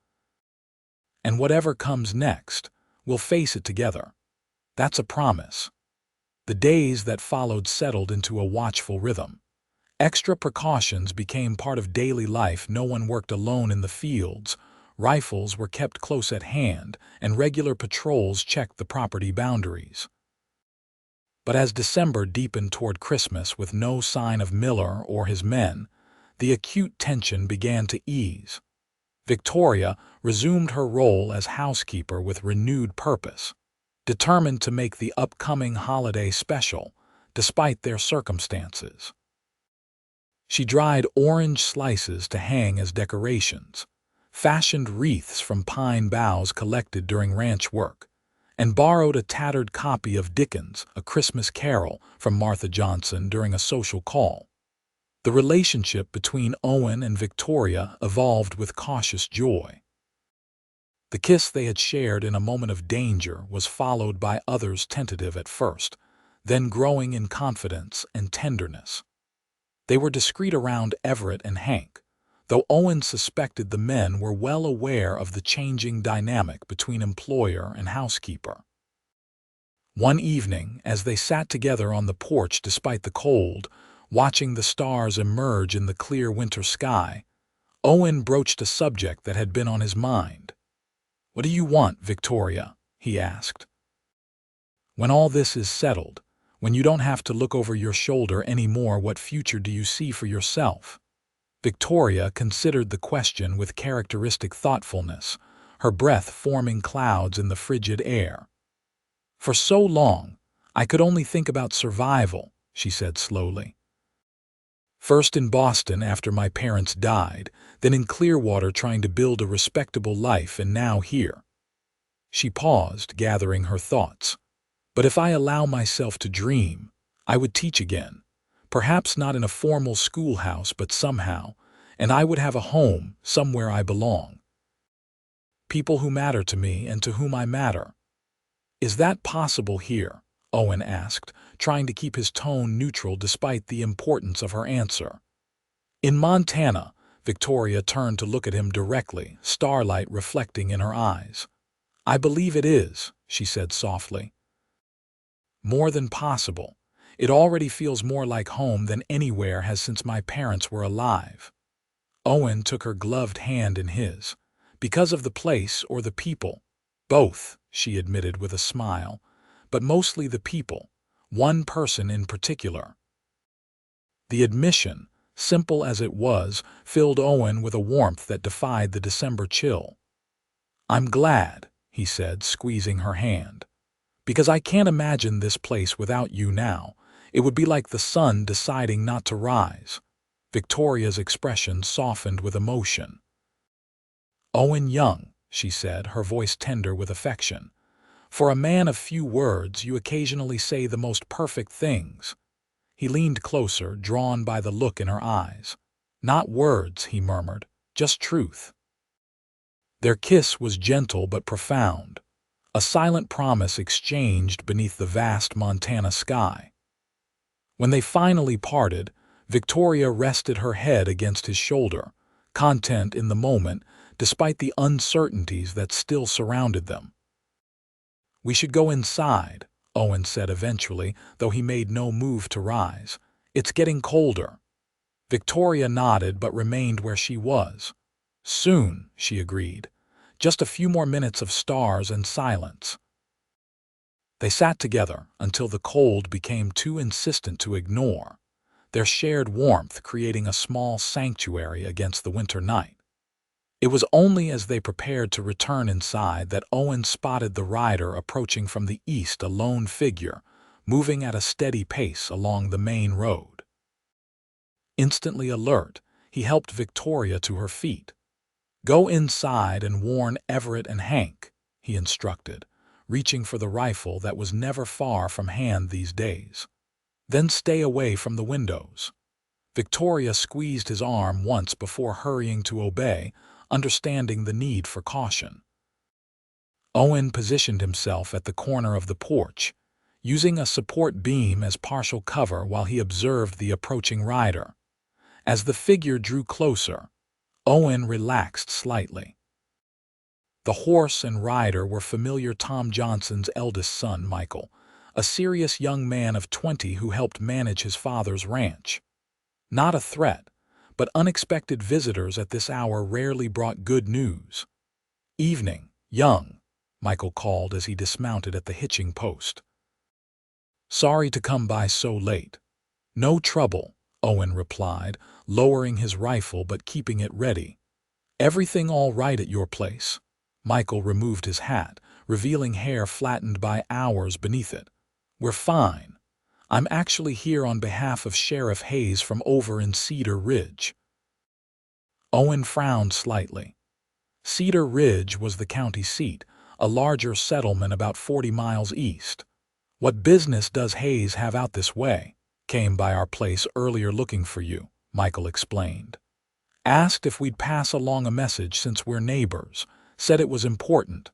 And whatever comes next, we'll face it together. That's a promise." The days that followed settled into a watchful rhythm. Extra precautions became part of daily life. No one worked alone in the fields. Rifles were kept close at hand, and regular patrols checked the property boundaries. But as December deepened toward Christmas with no sign of Miller or his men, the acute tension began to ease. Victoria resumed her role as housekeeper with renewed purpose, determined to make the upcoming holiday special, despite their circumstances. She dried orange slices to hang as decorations, fashioned wreaths from pine boughs collected during ranch work, and borrowed a tattered copy of Dickens' A Christmas Carol from Martha Johnson during a social call. The relationship between Owen and Victoria evolved with cautious joy. The kiss they had shared in a moment of danger was followed by others tentative at first, then growing in confidence and tenderness. They were discreet around Everett and Hank, though Owen suspected the men were well aware of the changing dynamic between employer and housekeeper. One evening, as they sat together on the porch despite the cold, watching the stars emerge in the clear winter sky, Owen broached a subject that had been on his mind. "What do you want, Victoria?" he asked. "When all this is settled, when you don't have to look over your shoulder anymore, what future do you see for yourself?" Victoria considered the question with characteristic thoughtfulness, her breath forming clouds in the frigid air. "For so long, I could only think about survival," she said slowly. "First in Boston after my parents died, then in Clearwater trying to build a respectable life, and now here." She paused, gathering her thoughts. "But if I allow myself to dream, I would teach again, perhaps not in a formal schoolhouse, but somehow, and I would have a home, somewhere I belong. People who matter to me and to whom I matter." "Is that possible here?" Owen asked, trying to keep his tone neutral despite the importance of her answer. "In Montana," Victoria turned to look at him directly, starlight reflecting in her eyes. "I believe it is," she said softly. "More than possible. It already feels more like home than anywhere has since my parents were alive." Owen took her gloved hand in his. "Because of the place or the people?" "Both," she admitted with a smile, "but mostly the people. One person in particular." The admission, simple as it was, filled Owen with a warmth that defied the December chill. "I'm glad," he said, squeezing her hand. "Because I can't imagine this place without you now. It would be like the sun deciding not to rise." Victoria's expression softened with emotion. "Owen Young," she said, her voice tender with affection. "For a man of few words, you occasionally say the most perfect things." He leaned closer, drawn by the look in her eyes. "Not words," he murmured, "just truth." Their kiss was gentle but profound, a silent promise exchanged beneath the vast Montana sky. When they finally parted, Victoria rested her head against his shoulder, content in the moment despite the uncertainties that still surrounded them. "We should go inside," Owen said eventually, though he made no move to rise. "It's getting colder." Victoria nodded but remained where she was. "Soon," she agreed. "Just a few more minutes of stars and silence." They sat together until the cold became too insistent to ignore, their shared warmth creating a small sanctuary against the winter night. It was only as they prepared to return inside that Owen spotted the rider approaching from the east, a lone figure, moving at a steady pace along the main road. Instantly alert, he helped Victoria to her feet. "Go inside and warn Everett and Hank," he instructed, reaching for the rifle that was never far from hand these days. "Then stay away from the windows." Victoria squeezed his arm once before hurrying to obey, understanding the need for caution. Owen positioned himself at the corner of the porch, using a support beam as partial cover while he observed the approaching rider. As the figure drew closer, Owen relaxed slightly. The horse and rider were familiar Tom Johnson's eldest son, Michael, a serious young man of 20 who helped manage his father's ranch. Not a threat, but unexpected visitors at this hour rarely brought good news. "Evening, Young," Michael called as he dismounted at the hitching post. "Sorry to come by so late." "No trouble," Owen replied, lowering his rifle but keeping it ready. "Everything all right at your place?" Michael removed his hat, revealing hair flattened by hours beneath it. "We're fine. I'm actually here on behalf of Sheriff Hayes from over in Cedar Ridge." Owen frowned slightly. Cedar Ridge was the county seat, a larger settlement about 40 miles east. "What business does Hayes have out this way?" "Came by our place earlier looking for you," Michael explained. "Asked if we'd pass along a message since we're neighbors. Said it was important."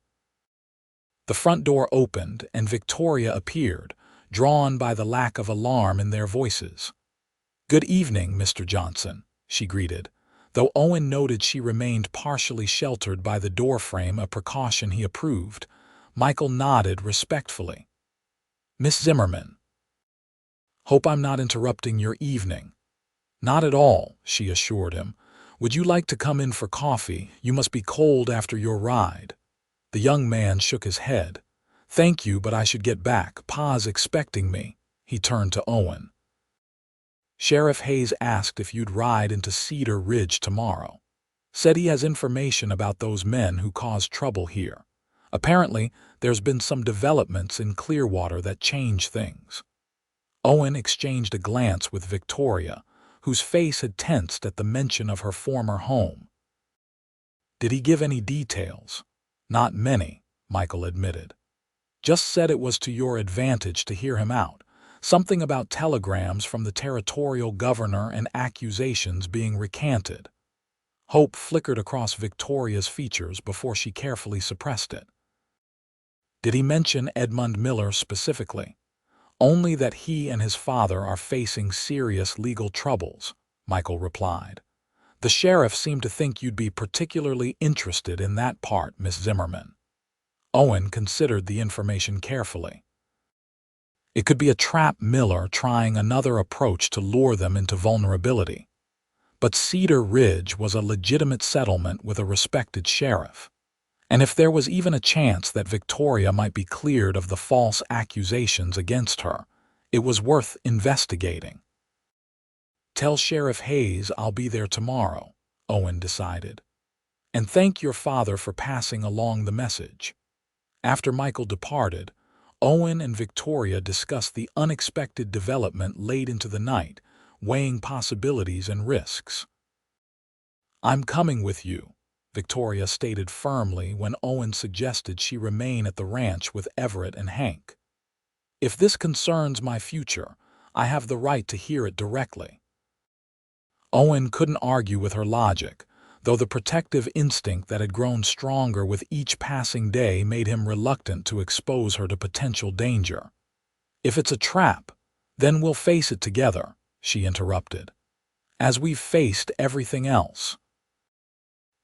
The front door opened and Victoria appeared, drawn by the lack of alarm in their voices. "Good evening, Mr. Johnson," she greeted, though Owen noted she remained partially sheltered by the doorframe, a precaution he approved. Michael nodded respectfully. "Miss Zimmerman. Hope I'm not interrupting your evening." "Not at all," she assured him. "Would you like to come in for coffee? You must be cold after your ride." The young man shook his head. "Thank you, but I should get back. Pa's expecting me." He turned to Owen. "Sheriff Hayes asked if you'd ride into Cedar Ridge tomorrow. Said he has information about those men who caused trouble here. Apparently, there's been some developments in Clearwater that change things." Owen exchanged a glance with Victoria, whose face had tensed at the mention of her former home. "Did he give any details?" "Not many," Michael admitted. "Just said it was to your advantage to hear him out. Something about telegrams from the territorial governor and accusations being recanted." Hope flickered across Victoria's features before she carefully suppressed it. "Did he mention Edmund Miller specifically?" "Only that he and his father are facing serious legal troubles," Michael replied. "The sheriff seemed to think you'd be particularly interested in that part, Miss Zimmerman." Owen considered the information carefully. It could be a trap, Miller trying another approach to lure them into vulnerability. But Cedar Ridge was a legitimate settlement with a respected sheriff. And if there was even a chance that Victoria might be cleared of the false accusations against her, it was worth investigating. "Tell Sheriff Hayes I'll be there tomorrow," Owen decided. "And thank your father for passing along the message." After Michael departed, Owen and Victoria discussed the unexpected development late into the night, weighing possibilities and risks. "I'm coming with you," Victoria stated firmly when Owen suggested she remain at the ranch with Everett and Hank. "If this concerns my future, I have the right to hear it directly." Owen couldn't argue with her logic, though the protective instinct that had grown stronger with each passing day made him reluctant to expose her to potential danger. "If it's a trap, then we'll face it together," she interrupted, "as we've faced everything else."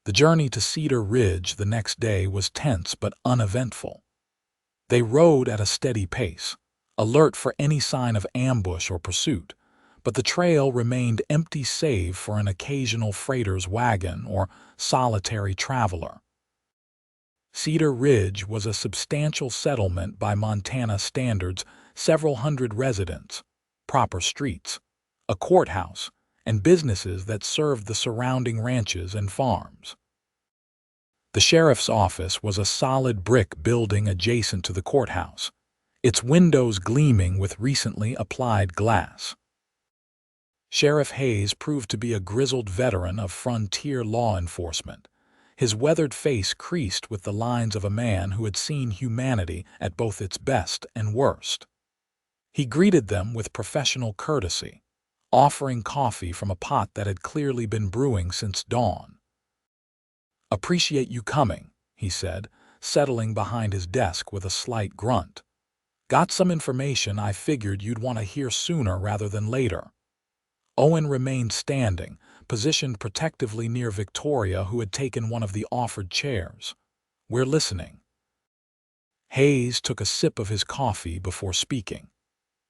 The journey to Cedar Ridge the next day was tense but uneventful. They rode at a steady pace, alert for any sign of ambush or pursuit, but the trail remained empty save for an occasional freighter's wagon or solitary traveler. Cedar Ridge was a substantial settlement by Montana standards, several hundred residents, proper streets, a courthouse, and businesses that served the surrounding ranches and farms. The sheriff's office was a solid brick building adjacent to the courthouse, its windows gleaming with recently applied glass. Sheriff Hayes proved to be a grizzled veteran of frontier law enforcement, his weathered face creased with the lines of a man who had seen humanity at both its best and worst. He greeted them with professional courtesy, offering coffee from a pot that had clearly been brewing since dawn. "Appreciate you coming," he said, settling behind his desk with a slight grunt. "Got some information I figured you'd want to hear sooner rather than later." Owen remained standing, positioned protectively near Victoria, who had taken one of the offered chairs. "We're listening." Hayes took a sip of his coffee before speaking.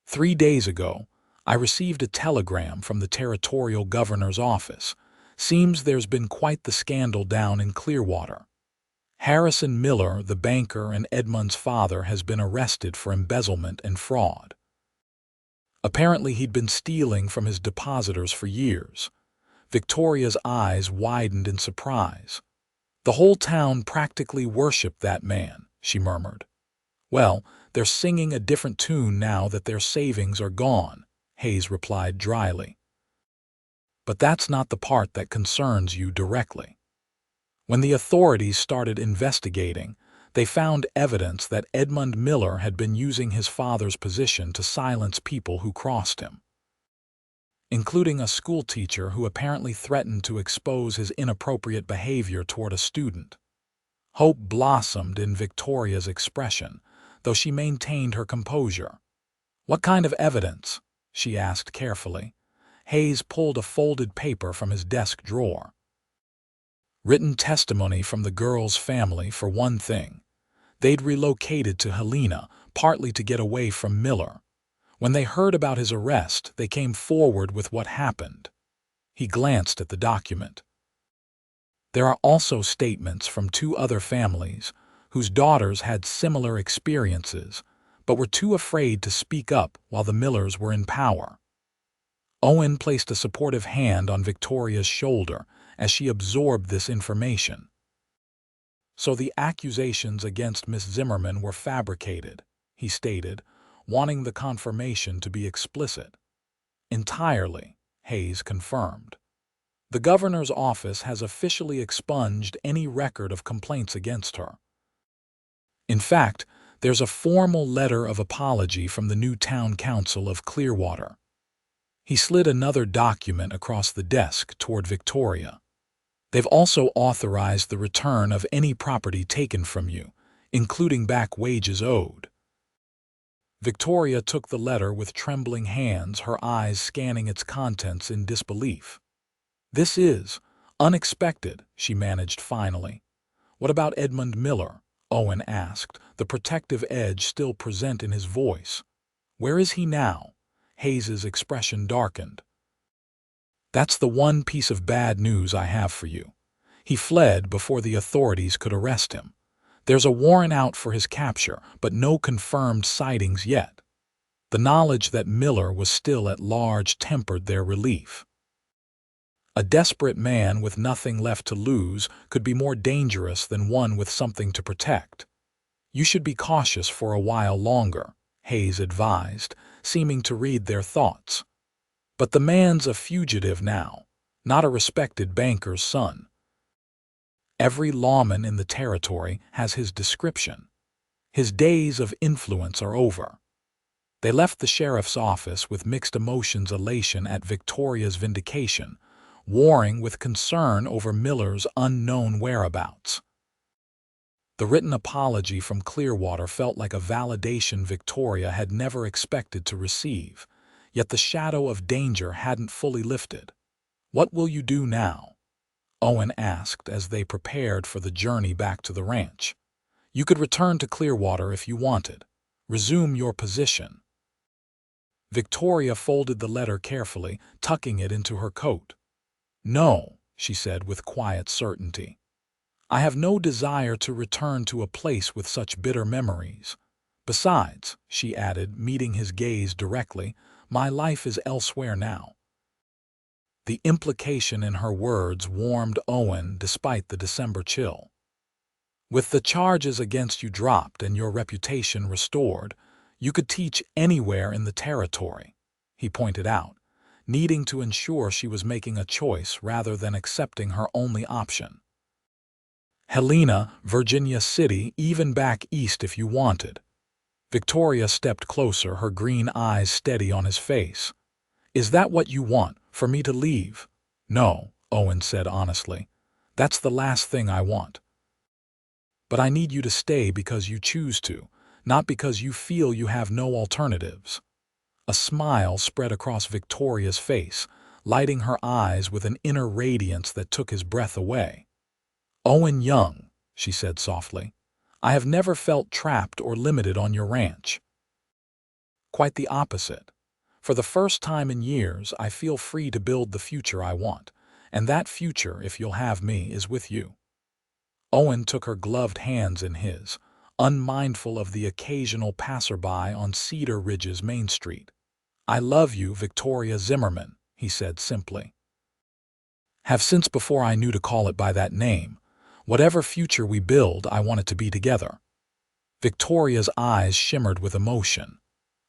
3 days ago, I received a telegram from the territorial governor's office. Seems there's been quite the scandal down in Clearwater. Harrison Miller, the banker and Edmund's father, has been arrested for embezzlement and fraud. Apparently he'd been stealing from his depositors for years. Victoria's eyes widened in surprise. "The whole town practically worshipped that man," she murmured. "Well, they're singing a different tune now that their savings are gone," Hayes replied dryly. "But that's not the part that concerns you directly. When the authorities started investigating, they found evidence that Edmund Miller had been using his father's position to silence people who crossed him, including a schoolteacher who apparently threatened to expose his inappropriate behavior toward a student." Hope blossomed in Victoria's expression, though she maintained her composure. "What kind of evidence?" she asked carefully. Hayes pulled a folded paper from his desk drawer. "Written testimony from the girl's family, for one thing. They'd relocated to Helena, partly to get away from Miller. When they heard about his arrest, they came forward with what happened." He glanced at the document. "There are also statements from 2 other families whose daughters had similar experiences, but were too afraid to speak up while the Millers were in power." Owen placed a supportive hand on Victoria's shoulder as she absorbed this information. "So the accusations against Miss Zimmerman were fabricated," he stated, wanting the confirmation to be explicit. "Entirely," Hayes confirmed. "The governor's office has officially expunged any record of complaints against her. In fact, there's a formal letter of apology from the new town council of Clearwater." He slid another document across the desk toward Victoria. "They've also authorized the return of any property taken from you, including back wages owed." Victoria took the letter with trembling hands, her eyes scanning its contents in disbelief. "This is unexpected," she managed finally. "What about Edmund Miller?" Owen asked, the protective edge still present in his voice. "Where is he now?" Hayes's expression darkened. "That's the one piece of bad news I have for you. He fled before the authorities could arrest him. There's a warrant out for his capture, but no confirmed sightings yet." The knowledge that Miller was still at large tempered their relief. A desperate man with nothing left to lose could be more dangerous than one with something to protect. "You should be cautious for a while longer," Hayes advised, seeming to read their thoughts. "But the man's a fugitive now, not a respected banker's son. Every lawman in the territory has his description. His days of influence are over." They left the sheriff's office with mixed emotions: elation at Victoria's vindication, warring with concern over Miller's unknown whereabouts. The written apology from Clearwater felt like a validation Victoria had never expected to receive, yet the shadow of danger hadn't fully lifted. "What will you do now?" Owen asked as they prepared for the journey back to the ranch. "You could return to Clearwater if you wanted. Resume your position." Victoria folded the letter carefully, tucking it into her coat. "No," she said with quiet certainty. I have no desire to return to a place with such bitter memories. Besides, she added, meeting his gaze directly, my life is elsewhere now. The implication in her words warmed Owen despite the December chill. With the charges against you dropped and your reputation restored, you could teach anywhere in the territory, he pointed out, needing to ensure she was making a choice rather than accepting her only option. Helena, Virginia City, even back east if you wanted. Victoria stepped closer, her green eyes steady on his face. Is that what you want, for me to leave? No, Owen said honestly. That's the last thing I want. But I need you to stay because you choose to, not because you feel you have no alternatives. A smile spread across Victoria's face, lighting her eyes with an inner radiance that took his breath away. Owen Young, she said softly, I have never felt trapped or limited on your ranch. Quite the opposite. For the first time in years, I feel free to build the future I want, and that future, if you'll have me, is with you. Owen took her gloved hands in his, unmindful of the occasional passerby on Cedar Ridge's Main Street. I love you, Victoria Zimmerman, he said simply. Have since before I knew to call it by that name. Whatever future we build, I want it to be together. Victoria's eyes shimmered with emotion.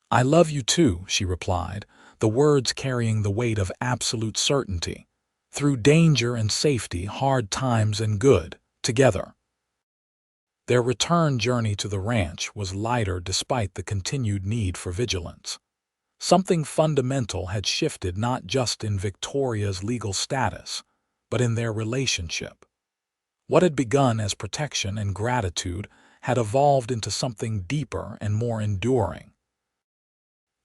I love you too, she replied, the words carrying the weight of absolute certainty. Through danger and safety, hard times and good, together. Their return journey to the ranch was lighter despite the continued need for vigilance. Something fundamental had shifted not just in Victoria's legal status, but in their relationship. What had begun as protection and gratitude had evolved into something deeper and more enduring.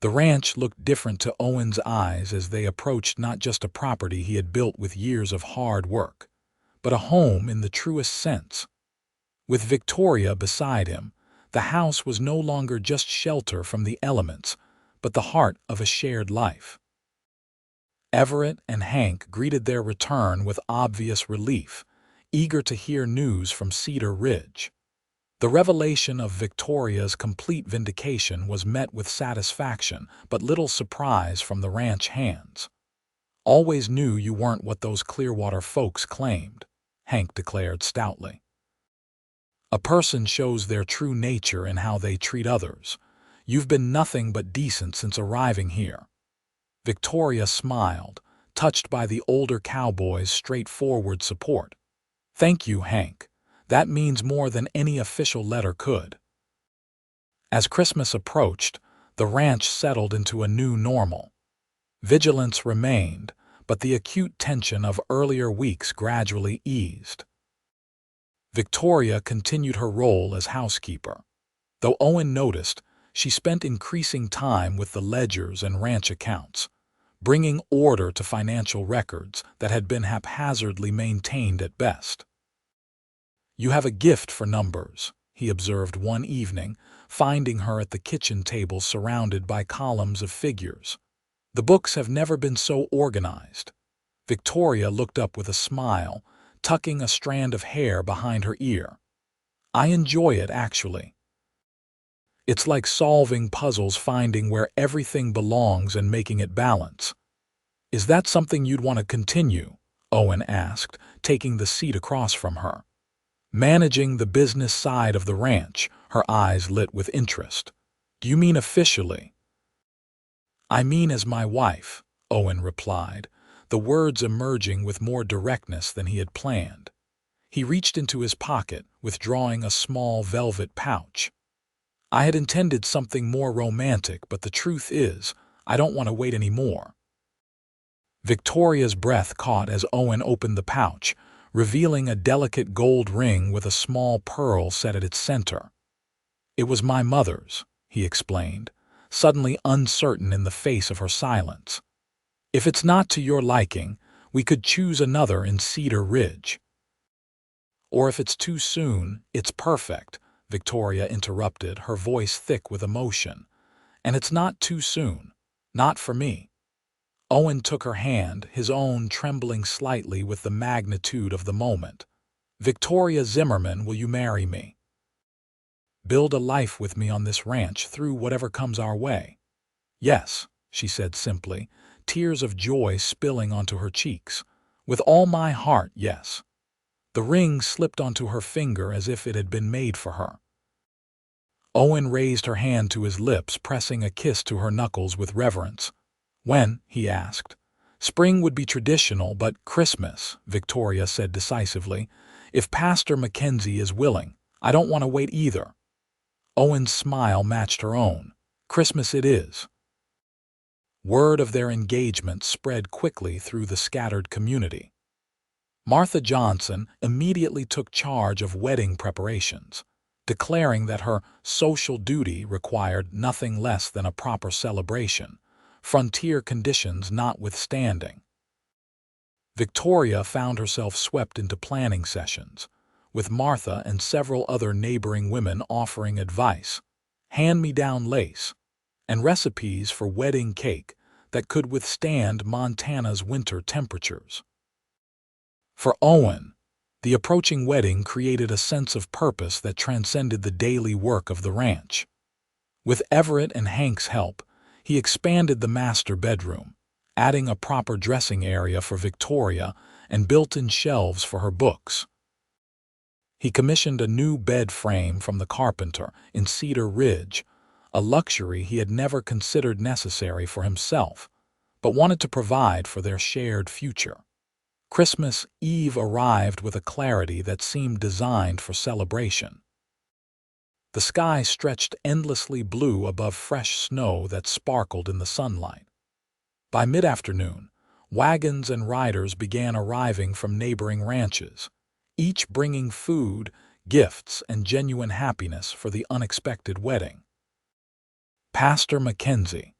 The ranch looked different to Owen's eyes as they approached not just a property he had built with years of hard work, but a home in the truest sense. With Victoria beside him, the house was no longer just shelter from the elements, but the heart of a shared life. Everett and Hank greeted their return with obvious relief, eager to hear news from Cedar Ridge. The revelation of Victoria's complete vindication was met with satisfaction, but little surprise from the ranch hands. Always knew you weren't what those Clearwater folks claimed, Hank declared stoutly. A person shows their true nature in how they treat others. You've been nothing but decent since arriving here. Victoria smiled, touched by the older cowboy's straightforward support. Thank you, Hank. That means more than any official letter could. As Christmas approached, the ranch settled into a new normal. Vigilance remained, but the acute tension of earlier weeks gradually eased. Victoria continued her role as housekeeper. Though Owen noticed, she spent increasing time with the ledgers and ranch accounts, bringing order to financial records that had been haphazardly maintained at best. You have a gift for numbers, he observed one evening, finding her at the kitchen table surrounded by columns of figures. The books have never been so organized. Victoria looked up with a smile, tucking a strand of hair behind her ear. I enjoy it, actually. It's like solving puzzles, finding where everything belongs and making it balance. Is that something you'd want to continue? Owen asked, taking the seat across from her. Managing the business side of the ranch, her eyes lit with interest. Do you mean officially? I mean as my wife, Owen replied, the words emerging with more directness than he had planned. He reached into his pocket, withdrawing a small velvet pouch. I had intended something more romantic, but the truth is, I don't want to wait any more. Victoria's breath caught as Owen opened the pouch, revealing a delicate gold ring with a small pearl set at its center. It was my mother's, he explained, suddenly uncertain in the face of her silence. If it's not to your liking, we could choose another in Cedar Ridge. Or if it's too soon, it's perfect, Victoria interrupted, her voice thick with emotion. And it's not too soon. Not for me. Owen took her hand, his own trembling slightly with the magnitude of the moment. Victoria Zimmerman, will you marry me? Build a life with me on this ranch through whatever comes our way. Yes, she said simply, tears of joy spilling onto her cheeks. With all my heart, yes. The ring slipped onto her finger as if it had been made for her. Owen raised her hand to his lips, pressing a kiss to her knuckles with reverence. When? He asked. Spring would be traditional, but Christmas, Victoria said decisively. If Pastor Mackenzie is willing, I don't want to wait either. Owen's smile matched her own. Christmas it is. Word of their engagement spread quickly through the scattered community. Martha Johnson immediately took charge of wedding preparations, declaring that her social duty required nothing less than a proper celebration, frontier conditions notwithstanding. Victoria found herself swept into planning sessions, with Martha and several other neighboring women offering advice, hand-me-down lace, and recipes for wedding cake that could withstand Montana's winter temperatures. For Owen, the approaching wedding created a sense of purpose that transcended the daily work of the ranch. With Everett and Hank's help, he expanded the master bedroom, adding a proper dressing area for Victoria and built-in shelves for her books. He commissioned a new bed frame from the carpenter in Cedar Ridge, a luxury he had never considered necessary for himself, but wanted to provide for their shared future. Christmas Eve arrived with a clarity that seemed designed for celebration. The sky stretched endlessly blue above fresh snow that sparkled in the sunlight. By mid-afternoon, wagons and riders began arriving from neighboring ranches, each bringing food, gifts, and genuine happiness for the unexpected wedding. Pastor Mackenzie,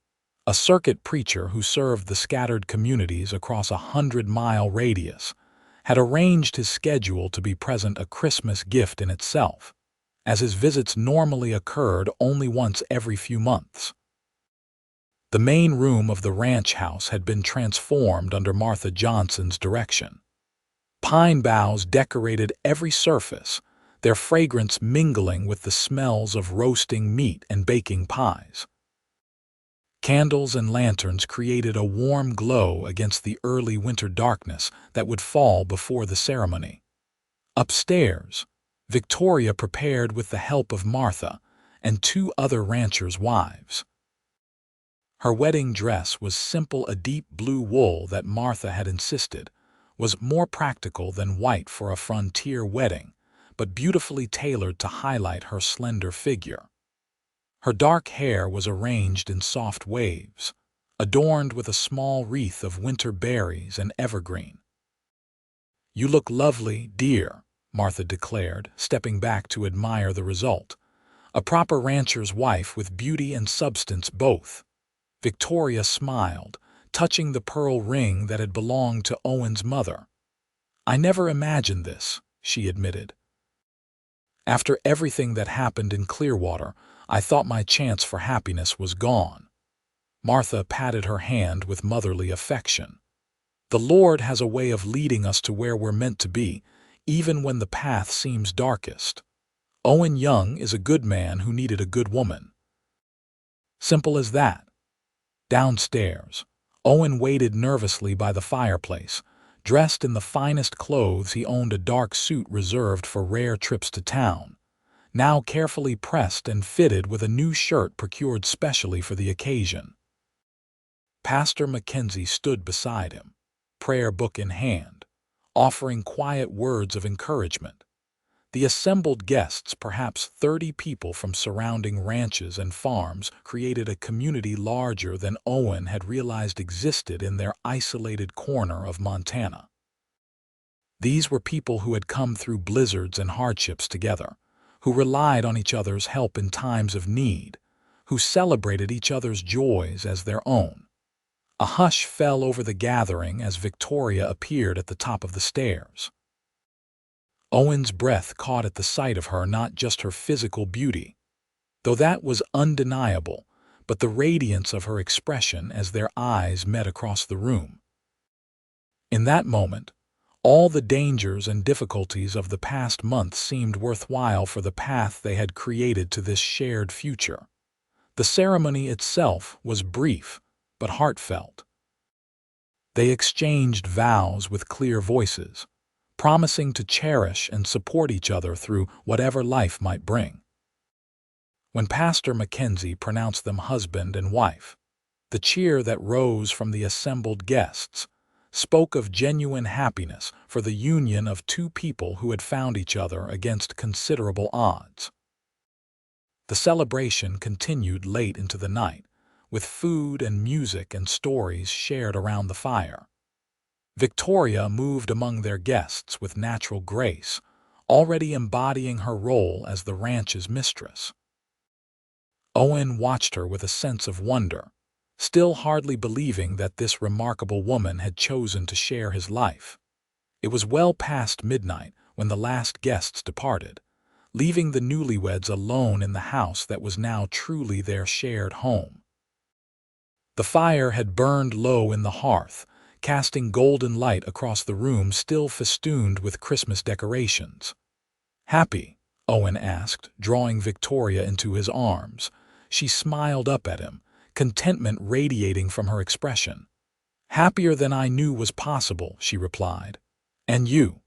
a circuit preacher who served the scattered communities across a 100-mile radius, had arranged his schedule to be present, a Christmas gift in itself, as his visits normally occurred only once every few months. The main room of the ranch house had been transformed under Martha Johnson's direction. Pine boughs decorated every surface, their fragrance mingling with the smells of roasting meat and baking pies. Candles and lanterns created a warm glow against the early winter darkness that would fall before the ceremony. Upstairs, Victoria prepared with the help of Martha and 2 other ranchers' wives. Her wedding dress was simple, a deep blue wool that Martha had insisted was more practical than white for a frontier wedding, but beautifully tailored to highlight her slender figure. Her dark hair was arranged in soft waves, adorned with a small wreath of winter berries and evergreen. "You look lovely, dear," Martha declared, stepping back to admire the result. A proper rancher's wife with beauty and substance both. Victoria smiled, touching the pearl ring that had belonged to Owen's mother. "I never imagined this," she admitted. "After everything that happened in Clearwater, I thought my chance for happiness was gone." Martha patted her hand with motherly affection. "The Lord has a way of leading us to where we're meant to be, even when the path seems darkest. Owen Young is a good man who needed a good woman." Simple as that. Downstairs, Owen waited nervously by the fireplace. Dressed in the finest clothes, he owned a dark suit reserved for rare trips to town, now carefully pressed and fitted with a new shirt procured specially for the occasion. Pastor Mackenzie stood beside him, prayer book in hand, offering quiet words of encouragement. The assembled guests, perhaps 30 people from surrounding ranches and farms, created a community larger than Owen had realized existed in their isolated corner of Montana. These were people who had come through blizzards and hardships together, who relied on each other's help in times of need, who celebrated each other's joys as their own. A hush fell over the gathering as Victoria appeared at the top of the stairs. Owen's breath caught at the sight of her, not just her physical beauty, though that was undeniable, but the radiance of her expression as their eyes met across the room. In that moment, All the dangers and difficulties of the past month seemed worthwhile for the path they had created to this shared future. The ceremony itself was brief, but heartfelt. They exchanged vows with clear voices, promising to cherish and support each other through whatever life might bring. When Pastor Mackenzie pronounced them husband and wife, the cheer that rose from the assembled guests spoke of genuine happiness for the union of two people who had found each other against considerable odds. The celebration continued late into the night, with food and music and stories shared around the fire. Victoria moved among their guests with natural grace, already embodying her role as the ranch's mistress. Owen watched her with a sense of wonder, still hardly believing that this remarkable woman had chosen to share his life. It was well past midnight when the last guests departed, leaving the newlyweds alone in the house that was now truly their shared home. The fire had burned low in the hearth, casting golden light across the room still festooned with Christmas decorations. "Happy?" Owen asked, drawing Victoria into his arms. She smiled up at him, contentment radiating from her expression. "Happier than I knew was possible," she replied. "And you?"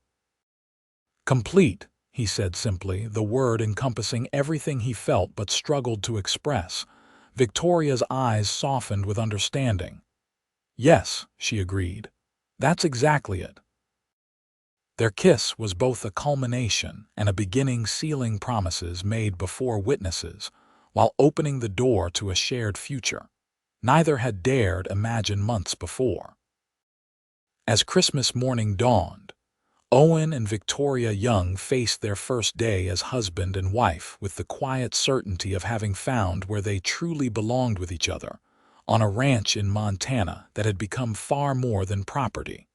"Complete," he said simply, the word encompassing everything he felt but struggled to express. Victoria's eyes softened with understanding. "Yes," she agreed. "That's exactly it." Their kiss was both a culmination and a beginning, sealing promises made before witnesses, while opening the door to a shared future neither had dared imagine months before. As Christmas morning dawned, Owen and Victoria Young faced their first day as husband and wife with the quiet certainty of having found where they truly belonged with each other, on a ranch in Montana that had become far more than property.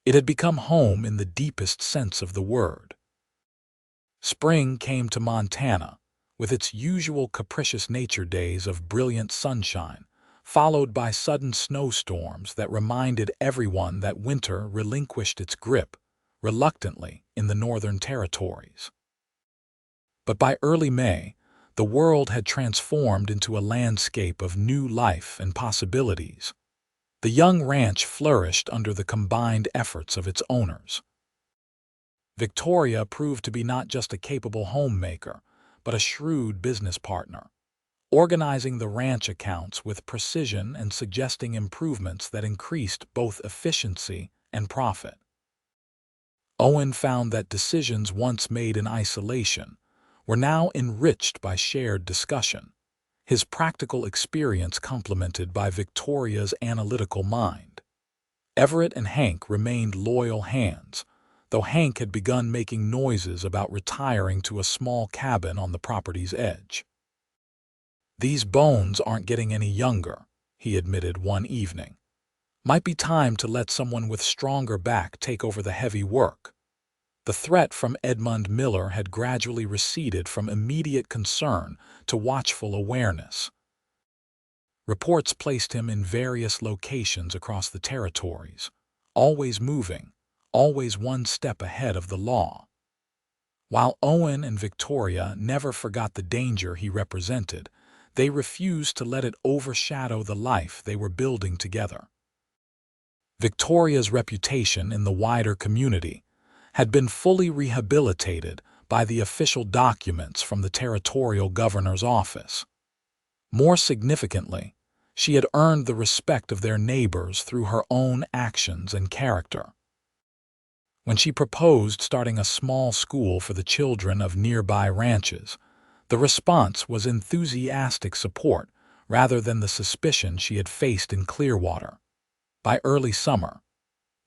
It had become home in the deepest sense of the word. Spring came to Montana, with its usual capricious nature days of brilliant sunshine, followed by sudden snowstorms that reminded everyone that winter relinquished its grip, reluctantly, in the northern territories. But by early May, the world had transformed into a landscape of new life and possibilities. The young ranch flourished under the combined efforts of its owners. Victoria proved to be not just a capable homemaker, but a shrewd business partner, organizing the ranch accounts with precision and suggesting improvements that increased both efficiency and profit. Owen found that decisions once made in isolation were now enriched by shared discussion, his practical experience complemented by Victoria's analytical mind. Everett and Hank remained loyal hands, though Hank had begun making noises about retiring to a small cabin on the property's edge. "These bones aren't getting any younger," he admitted one evening. "Might be time to let someone with stronger back take over the heavy work." The threat from Edmund Miller had gradually receded from immediate concern to watchful awareness. Reports placed him in various locations across the territories, always moving, always one step ahead of the law. While Owen and Victoria never forgot the danger he represented, they refused to let it overshadow the life they were building together. Victoria's reputation in the wider community had been fully rehabilitated by the official documents from the territorial governor's office. More significantly, she had earned the respect of their neighbors through her own actions and character. When she proposed starting a small school for the children of nearby ranches, the response was enthusiastic support rather than the suspicion she had faced in Clearwater. By early summer,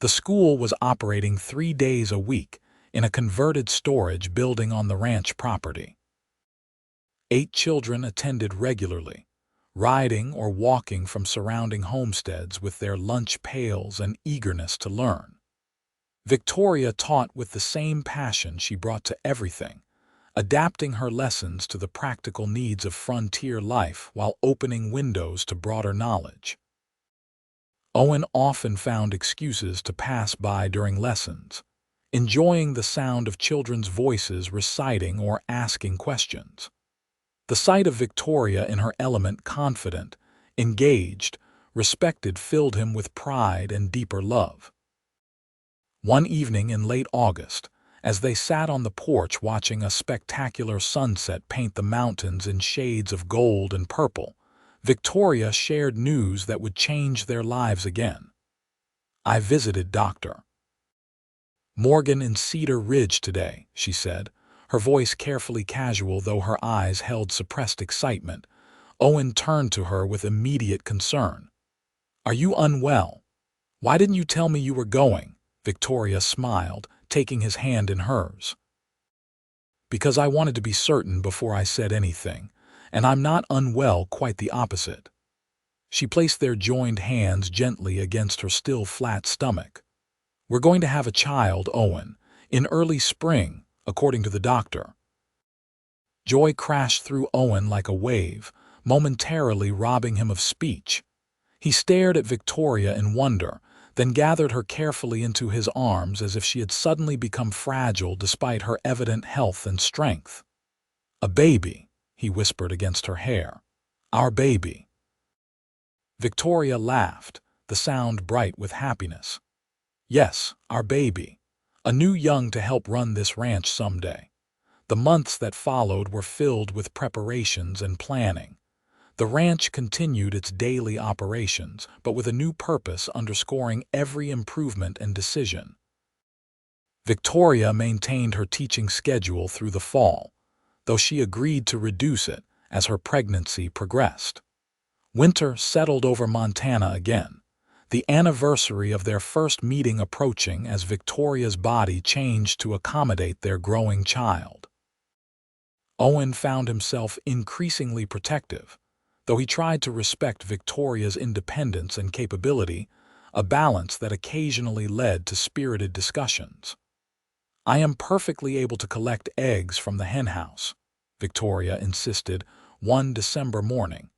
the school was operating 3 days a week in a converted storage building on the ranch property. 8 children attended regularly, riding or walking from surrounding homesteads with their lunch pails and eagerness to learn. Victoria taught with the same passion she brought to everything, adapting her lessons to the practical needs of frontier life while opening windows to broader knowledge. Owen often found excuses to pass by during lessons, enjoying the sound of children's voices reciting or asking questions. The sight of Victoria in her element, confident, engaged, respected, filled him with pride and deeper love. One evening in late August, as they sat on the porch watching a spectacular sunset paint the mountains in shades of gold and purple, Victoria shared news that would change their lives again. "I visited Dr. Morgan in Cedar Ridge today," she said, her voice carefully casual though her eyes held suppressed excitement. Owen turned to her with immediate concern. "Are you unwell? Why didn't you tell me you were going?" Victoria smiled, taking his hand in hers. "Because I wanted to be certain before I said anything, and I'm not unwell, quite the opposite." She placed their joined hands gently against her still flat stomach. "We're going to have a child, Owen, in early spring, according to the doctor." Joy crashed through Owen like a wave, momentarily robbing him of speech. He stared at Victoria in wonder, then gathered her carefully into his arms as if she had suddenly become fragile despite her evident health and strength. "A baby," he whispered against her hair. "Our baby." Victoria laughed, the sound bright with happiness. "Yes, our baby. A new young to help run this ranch someday." The months that followed were filled with preparations and planning. The ranch continued its daily operations, but with a new purpose underscoring every improvement and decision. Victoria maintained her teaching schedule through the fall, though she agreed to reduce it as her pregnancy progressed. Winter settled over Montana again, the anniversary of their first meeting approaching as Victoria's body changed to accommodate their growing child. Owen found himself increasingly protective, though he tried to respect Victoria's independence and capability, a balance that occasionally led to spirited discussions. "I am perfectly able to collect eggs from the henhouse," Victoria insisted one December morning,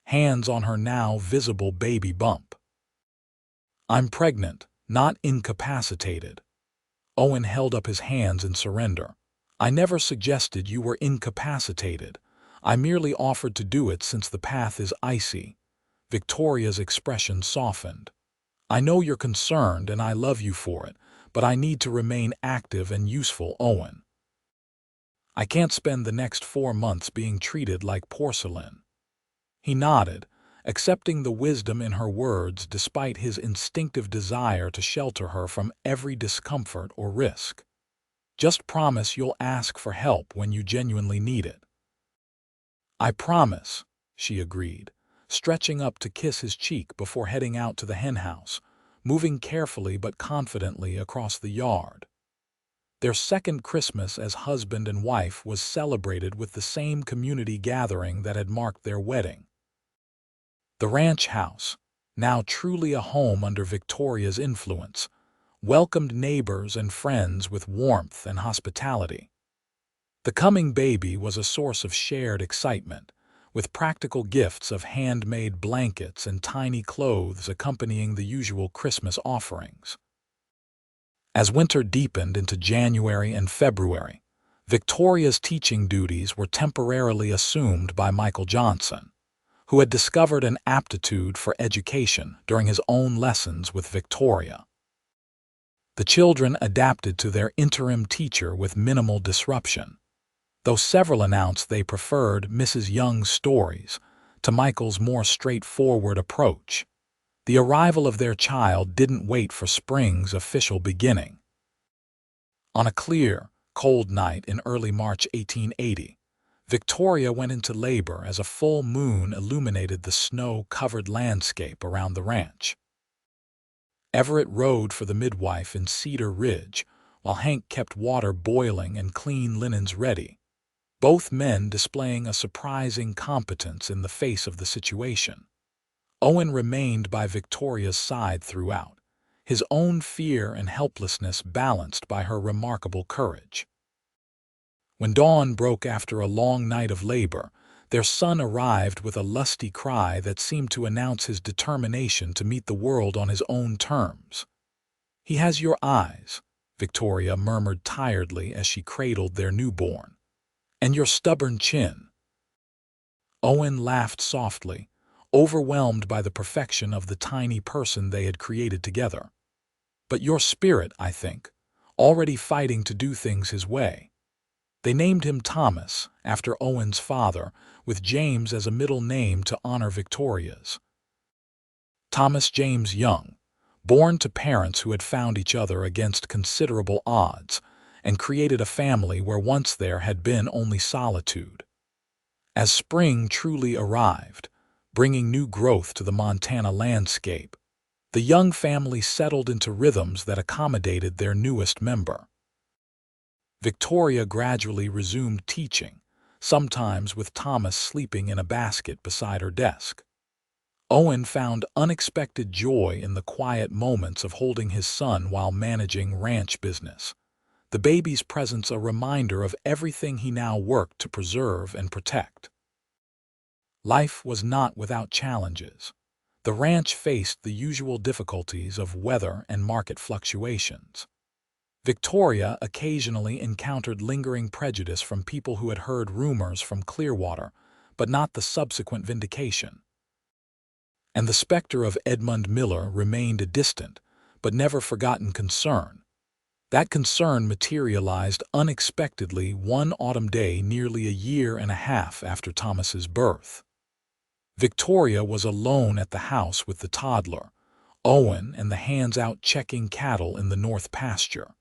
hands on her now visible baby bump. "I'm pregnant, not incapacitated." Owen held up his hands in surrender. "I never suggested you were incapacitated. I merely offered to do it since the path is icy." Victoria's expression softened. "I know you're concerned and I love you for it, but I need to remain active and useful, Owen. I can't spend the next 4 months being treated like porcelain." He nodded, accepting the wisdom in her words despite his instinctive desire to shelter her from every discomfort or risk. "Just promise you'll ask for help when you genuinely need it." "I promise," she agreed, stretching up to kiss his cheek before heading out to the henhouse, moving carefully but confidently across the yard. Their second Christmas as husband and wife was celebrated with the same community gathering that had marked their wedding. The ranch house, now truly a home under Victoria's influence, welcomed neighbors and friends with warmth and hospitality. The coming baby was a source of shared excitement, with practical gifts of handmade blankets and tiny clothes accompanying the usual Christmas offerings. As winter deepened into January and February, Victoria's teaching duties were temporarily assumed by Michael Johnson, who had discovered an aptitude for education during his own lessons with Victoria. The children adapted to their interim teacher with minimal disruption, though several announced they preferred Mrs. Young's stories to Michael's more straightforward approach. The arrival of their child didn't wait for spring's official beginning. On a clear, cold night in early March 1880, Victoria went into labor as a full moon illuminated the snow-covered landscape around the ranch. Everett rode for the midwife in Cedar Ridge, while Hank kept water boiling and clean linens ready, both men displaying a surprising competence in the face of the situation. Owen remained by Victoria's side throughout, his own fear and helplessness balanced by her remarkable courage. When dawn broke after a long night of labor, Their son arrived with a lusty cry that seemed to announce his determination to meet the world on his own terms. "He has your eyes," Victoria murmured tiredly as she cradled their newborn. "And your stubborn chin." Owen laughed softly, overwhelmed by the perfection of the tiny person they had created together. "But your spirit, I think, already fighting to do things his way." They named him Thomas, after Owen's father, with James as a middle name to honor Victoria's. Thomas James Young, born to parents who had found each other against considerable odds, and created a family where once there had been only solitude. As spring truly arrived, bringing new growth to the Montana landscape, the Young family settled into rhythms that accommodated their newest member. Victoria gradually resumed teaching, sometimes with Thomas sleeping in a basket beside her desk. Owen found unexpected joy in the quiet moments of holding his son while managing ranch business, the baby's presence a reminder of everything he now worked to preserve and protect. Life was not without challenges. The ranch faced the usual difficulties of weather and market fluctuations. Victoria occasionally encountered lingering prejudice from people who had heard rumors from Clearwater, but not the subsequent vindication. And the specter of Edmund Miller remained a distant, but never forgotten concern. That concern materialized unexpectedly one autumn day nearly a year and a half after Thomas's birth. Victoria was alone at the house with the toddler, Owen and the hands out checking cattle in the north pasture.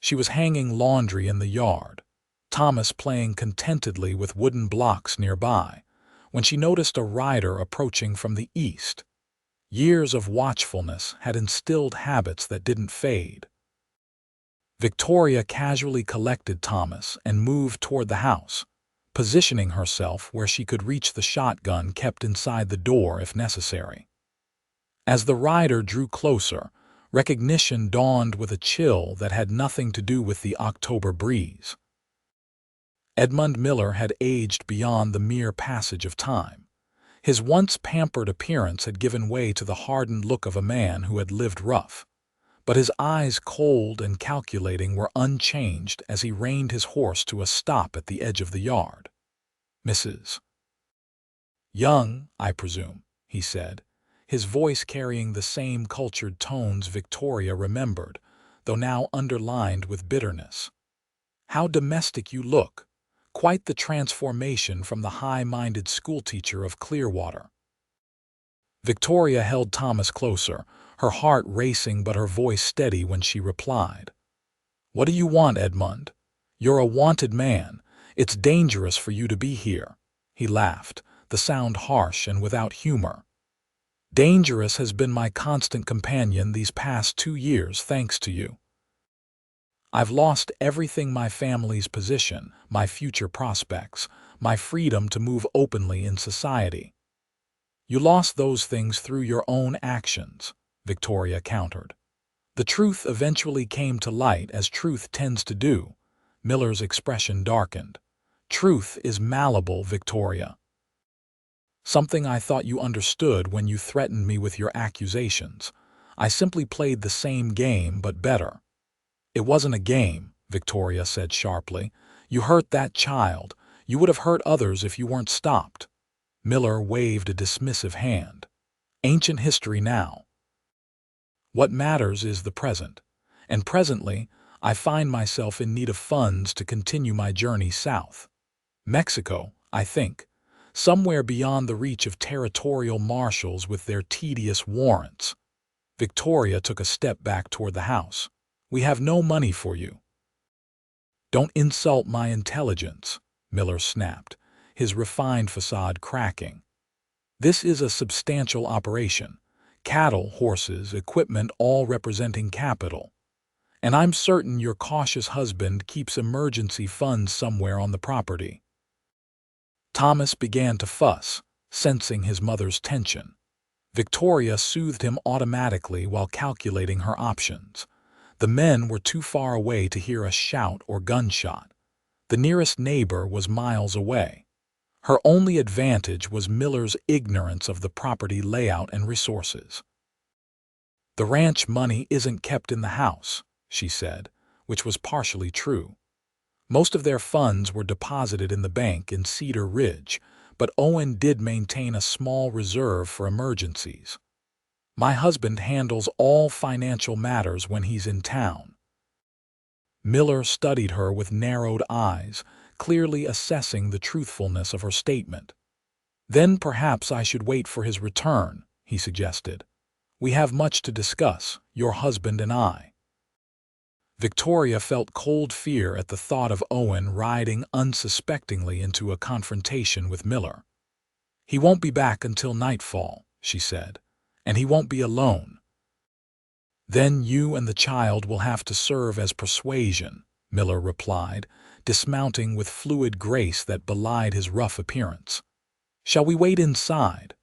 She was hanging laundry in the yard, Thomas playing contentedly with wooden blocks nearby, when she noticed a rider approaching from the east. Years of watchfulness had instilled habits that didn't fade. Victoria casually collected Thomas and moved toward the house, positioning herself where she could reach the shotgun kept inside the door if necessary. As the rider drew closer, recognition dawned with a chill that had nothing to do with the October breeze. Edmund Miller had aged beyond the mere passage of time. His once pampered appearance had given way to the hardened look of a man who had lived rough, but his eyes, cold and calculating, were unchanged as he reined his horse to a stop at the edge of the yard. "Mrs. Young, I presume," he said, his voice carrying the same cultured tones Victoria remembered, though now underlined with bitterness. "How domestic you look! Quite the transformation from the high-minded schoolteacher of Clearwater." Victoria held Thomas closer, her heart racing but her voice steady when she replied. "What do you want, Edmund? You're a wanted man. It's dangerous for you to be here." He laughed, the sound harsh and without humor. "Dangerous has been my constant companion these past 2 years, thanks to you. I've lost everything: my family's position, my future prospects, my freedom to move openly in society." "You lost those things through your own actions," Victoria countered. "The truth eventually came to light, as truth tends to do." Miller's expression darkened. "Truth is malleable, Victoria. Something I thought you understood when you threatened me with your accusations. I simply played the same game, but better." "It wasn't a game," Victoria said sharply. "You hurt that child. You would have hurt others if you weren't stopped." Miller waved a dismissive hand. "Ancient history now. What matters is the present. And presently, I find myself in need of funds to continue my journey south. Mexico, I think. Somewhere beyond the reach of territorial marshals with their tedious warrants." Victoria took a step back toward the house. "We have no money for you." "Don't insult my intelligence," Miller snapped, his refined facade cracking. "This is a substantial operation. Cattle, horses, equipment, all representing capital. And I'm certain your cautious husband keeps emergency funds somewhere on the property." Thomas began to fuss, sensing his mother's tension. Victoria soothed him automatically while calculating her options. The men were too far away to hear a shout or gunshot. The nearest neighbor was miles away. Her only advantage was Miller's ignorance of the property layout and resources. "The ranch money isn't kept in the house," she said, which was partially true. Most of their funds were deposited in the bank in Cedar Ridge, but Owen did maintain a small reserve for emergencies. "My husband handles all financial matters when he's in town." Miller studied her with narrowed eyes, clearly assessing the truthfulness of her statement. "Then perhaps I should wait for his return," he suggested. "We have much to discuss, your husband and I." Victoria felt cold fear at the thought of Owen riding unsuspectingly into a confrontation with Miller. "He won't be back until nightfall," she said, "and he won't be alone." "Then you and the child will have to serve as persuasion," Miller replied, dismounting with fluid grace that belied his rough appearance. "Shall we wait inside?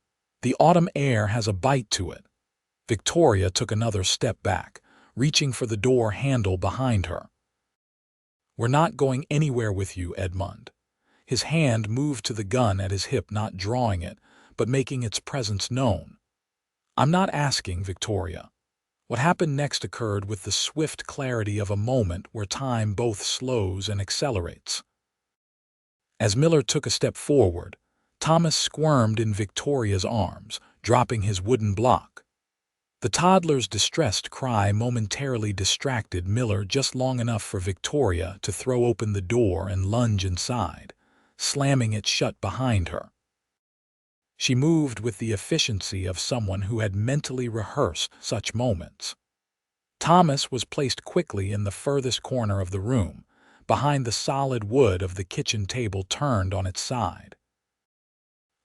The autumn air has a bite to it." Victoria took another step back, reaching for the door handle behind her. "We're not going anywhere with you, Edmund." His hand moved to the gun at his hip, not drawing it, but making its presence known. "I'm not asking, Victoria." What happened next occurred with the swift clarity of a moment where time both slows and accelerates. As Miller took a step forward, Thomas squirmed in Victoria's arms, dropping his wooden block. The toddler's distressed cry momentarily distracted Miller just long enough for Victoria to throw open the door and lunge inside, slamming it shut behind her. She moved with the efficiency of someone who had mentally rehearsed such moments. Thomas was placed quickly in the furthest corner of the room, behind the solid wood of the kitchen table turned on its side.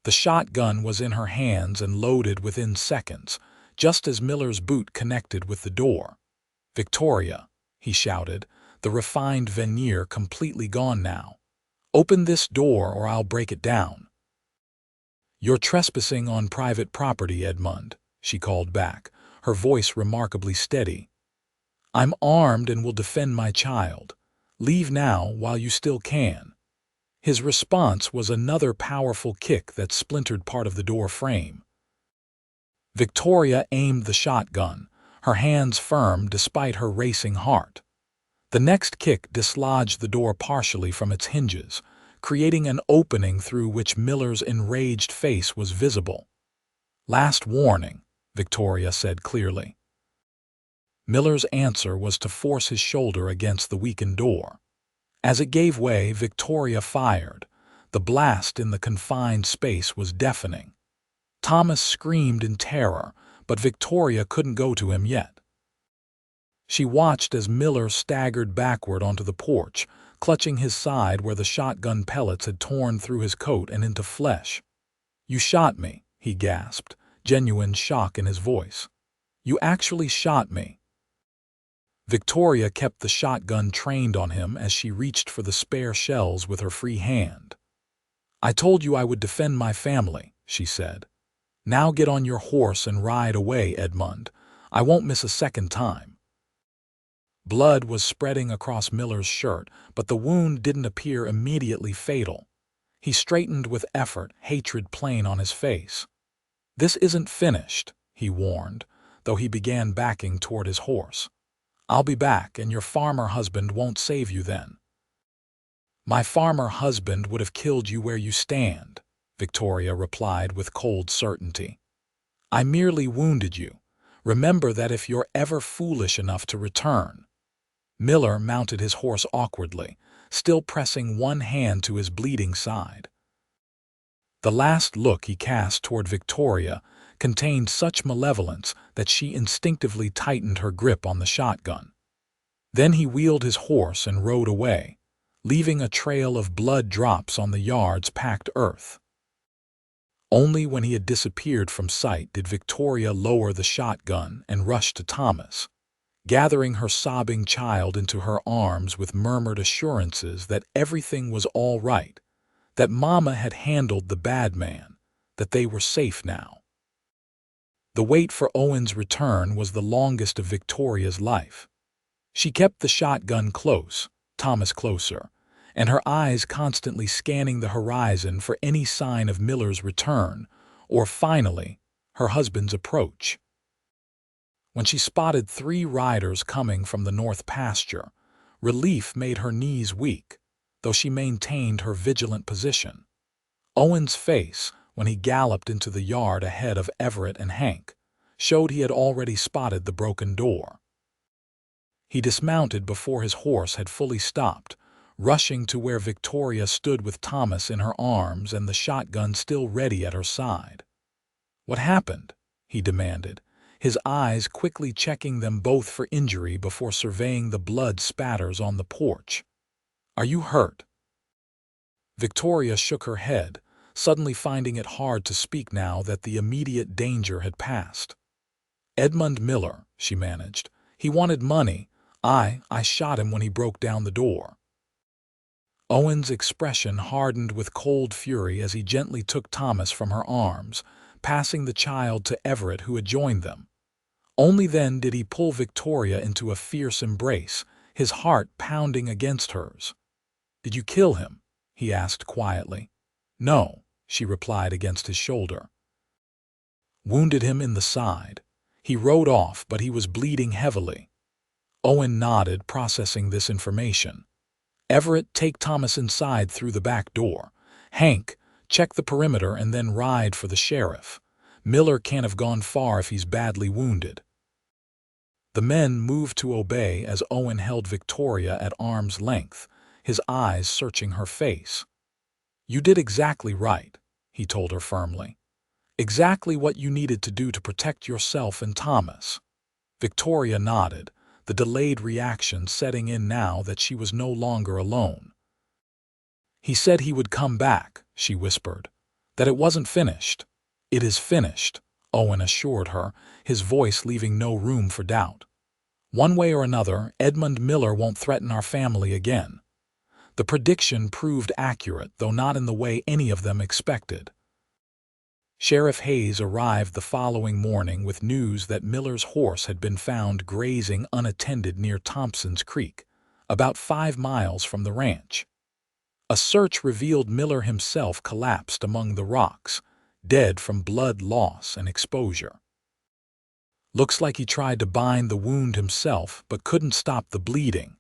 The shotgun was in her hands and loaded within seconds, just as Miller's boot connected with the door. "Victoria," he shouted, the refined veneer completely gone now. "Open this door or I'll break it down." "You're trespassing on private property, Edmund," she called back, her voice remarkably steady. "I'm armed and will defend my child. Leave now while you still can." His response was another powerful kick that splintered part of the door frame. Victoria aimed the shotgun, her hands firm despite her racing heart. The next kick dislodged the door partially from its hinges, creating an opening through which Miller's enraged face was visible. "Last warning," Victoria said clearly. Miller's answer was to force his shoulder against the weakened door. As it gave way, Victoria fired. The blast in the confined space was deafening. Thomas screamed in terror, but Victoria couldn't go to him yet. She watched as Miller staggered backward onto the porch, clutching his side where the shotgun pellets had torn through his coat and into flesh. "You shot me," he gasped, genuine shock in his voice. "You actually shot me." Victoria kept the shotgun trained on him as she reached for the spare shells with her free hand. "I told you I would defend my family," she said. "Now get on your horse and ride away, Edmund. I won't miss a second time." Blood was spreading across Miller's shirt, but the wound didn't appear immediately fatal. He straightened with effort, hatred plain on his face. "This isn't finished," he warned, though he began backing toward his horse. "I'll be back, and your farmer husband won't save you then." "My farmer husband would have killed you where you stand," Victoria replied with cold certainty. "I merely wounded you. Remember that if you're ever foolish enough to return." Miller mounted his horse awkwardly, still pressing one hand to his bleeding side. The last look he cast toward Victoria contained such malevolence that she instinctively tightened her grip on the shotgun. Then he wheeled his horse and rode away, leaving a trail of blood drops on the yard's packed earth. Only when he had disappeared from sight did Victoria lower the shotgun and rush to Thomas, gathering her sobbing child into her arms with murmured assurances that everything was all right, that Mama had handled the bad man, that they were safe now. The wait for Owen's return was the longest of Victoria's life. She kept the shotgun close, Thomas closer, and her eyes constantly scanning the horizon for any sign of Miller's return, or finally, her husband's approach. When she spotted 3 riders coming from the north pasture, relief made her knees weak, though she maintained her vigilant position. Owen's face, when he galloped into the yard ahead of Everett and Hank, showed he had already spotted the broken door. He dismounted before his horse had fully stopped, rushing to where Victoria stood with Thomas in her arms and the shotgun still ready at her side. "What happened?" he demanded, his eyes quickly checking them both for injury before surveying the blood spatters on the porch. "Are you hurt?" Victoria shook her head, suddenly finding it hard to speak now that the immediate danger had passed. "Edmund Miller," she managed. "He wanted money. I shot him when he broke down the door." Owen's expression hardened with cold fury as he gently took Thomas from her arms, passing the child to Everett, who had joined them. Only then did he pull Victoria into a fierce embrace, his heart pounding against hers. "Did you kill him?" he asked quietly. "No," she replied against his shoulder. "Wounded him in the side. He rode off, but he was bleeding heavily." Owen nodded, processing this information. "Everett, take Thomas inside through the back door. Hank, check the perimeter and then ride for the sheriff. Miller can't have gone far if he's badly wounded." The men moved to obey as Owen held Victoria at arm's length, his eyes searching her face. "You did exactly right," he told her firmly. "Exactly what you needed to do to protect yourself and Thomas." Victoria nodded, the delayed reaction setting in now that she was no longer alone. "He said he would come back," she whispered. "That it wasn't finished." "It is finished," Owen assured her, his voice leaving no room for doubt. "One way or another, Edmund Miller won't threaten our family again." The prediction proved accurate, though not in the way any of them expected. Sheriff Hayes arrived the following morning with news that Miller's horse had been found grazing unattended near Thompson's Creek, about 5 miles from the ranch. A search revealed Miller himself collapsed among the rocks, dead from blood loss and exposure. "Looks like he tried to bind the wound himself, but couldn't stop the bleeding,"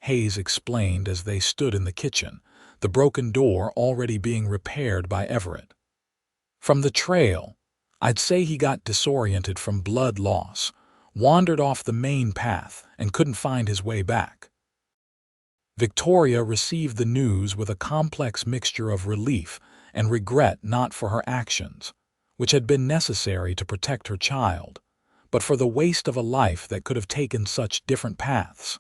Hayes explained as they stood in the kitchen, the broken door already being repaired by Everett. "From the trail, I'd say he got disoriented from blood loss, wandered off the main path, and couldn't find his way back." Victoria received the news with a complex mixture of relief and regret, not for her actions, which had been necessary to protect her child, but for the waste of a life that could have taken such different paths.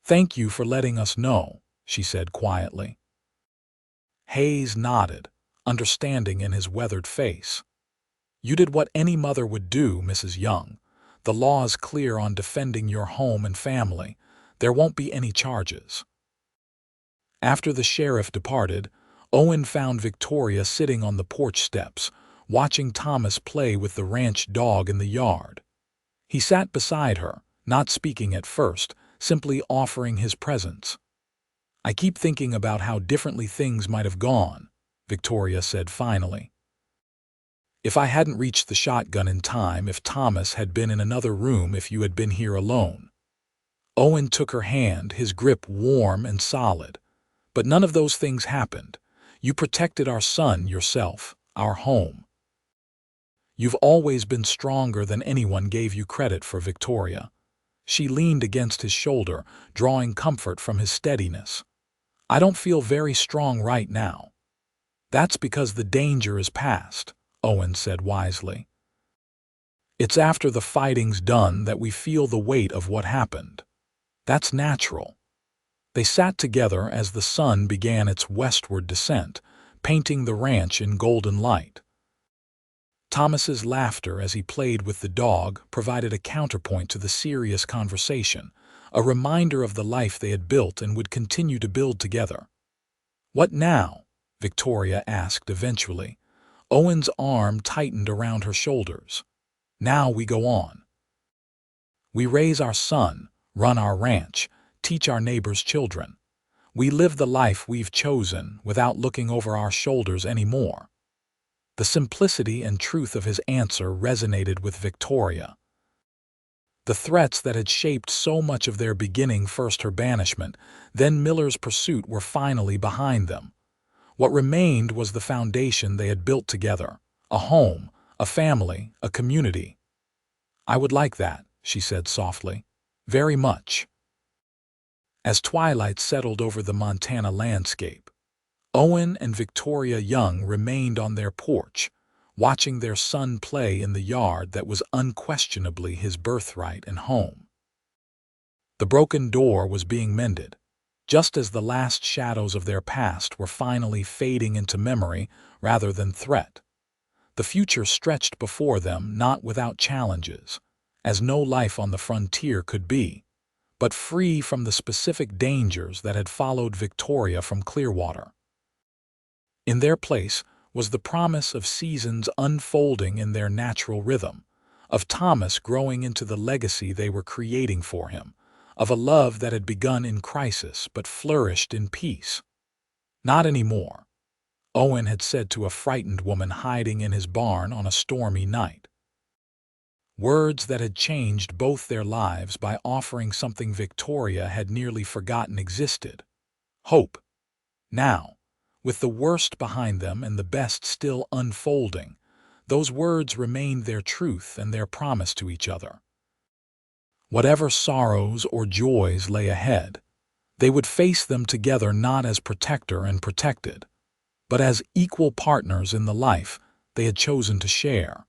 "Thank you for letting us know," she said quietly. Hayes nodded, understanding in his weathered face. "You did what any mother would do, Mrs. Young. The law is clear on defending your home and family. There won't be any charges." After the sheriff departed, Owen found Victoria sitting on the porch steps, watching Thomas play with the ranch dog in the yard. He sat beside her, not speaking at first, simply offering his presence. "I keep thinking about how differently things might have gone," Victoria said finally. "If I hadn't reached the shotgun in time, if Thomas had been in another room, if you had been here alone." Owen took her hand, his grip warm and solid. "But none of those things happened. You protected our son, yourself, our home. You've always been stronger than anyone gave you credit for, Victoria." She leaned against his shoulder, drawing comfort from his steadiness. "I don't feel very strong right now." "That's because the danger is past," Owen said wisely. "It's after the fighting's done that we feel the weight of what happened. That's natural." They sat together as the sun began its westward descent, painting the ranch in golden light. Thomas's laughter as he played with the dog provided a counterpoint to the serious conversation, a reminder of the life they had built and would continue to build together. "What now?" Victoria asked eventually. Owen's arm tightened around her shoulders. "Now we go on. We raise our son, run our ranch, teach our neighbors' children. We live the life we've chosen without looking over our shoulders anymore. The simplicity and truth of his answer resonated with Victoria. The threats that had shaped so much of their beginning, first her banishment, then Miller's pursuit, were finally behind them. What remained was the foundation they had built together, a home, a family, a community. "I would like that," she said softly. "Very much." As twilight settled over the Montana landscape, Owen and Victoria Young remained on their porch, watching their son play in the yard that was unquestionably his birthright and home. The broken door was being mended, just as the last shadows of their past were finally fading into memory rather than threat. The future stretched before them, not without challenges, as no life on the frontier could be, but free from the specific dangers that had followed Victoria from Clearwater. In their place was the promise of seasons unfolding in their natural rhythm, of Thomas growing into the legacy they were creating for him, of a love that had begun in crisis but flourished in peace. "Not anymore," Owen had said to a frightened woman hiding in his barn on a stormy night. Words that had changed both their lives by offering something Victoria had nearly forgotten existed: hope. Now, with the worst behind them and the best still unfolding, those words remained their truth and their promise to each other. Whatever sorrows or joys lay ahead, they would face them together, not as protector and protected, but as equal partners in the life they had chosen to share.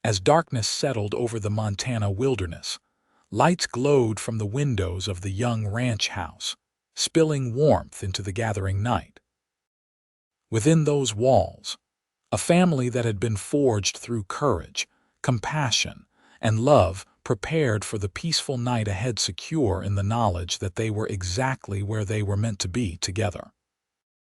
As darkness settled over the Montana wilderness, lights glowed from the windows of the Young ranch house, spilling warmth into the gathering night. Within those walls, a family that had been forged through courage, compassion, and love prepared for the peaceful night ahead, secure in the knowledge that they were exactly where they were meant to be together.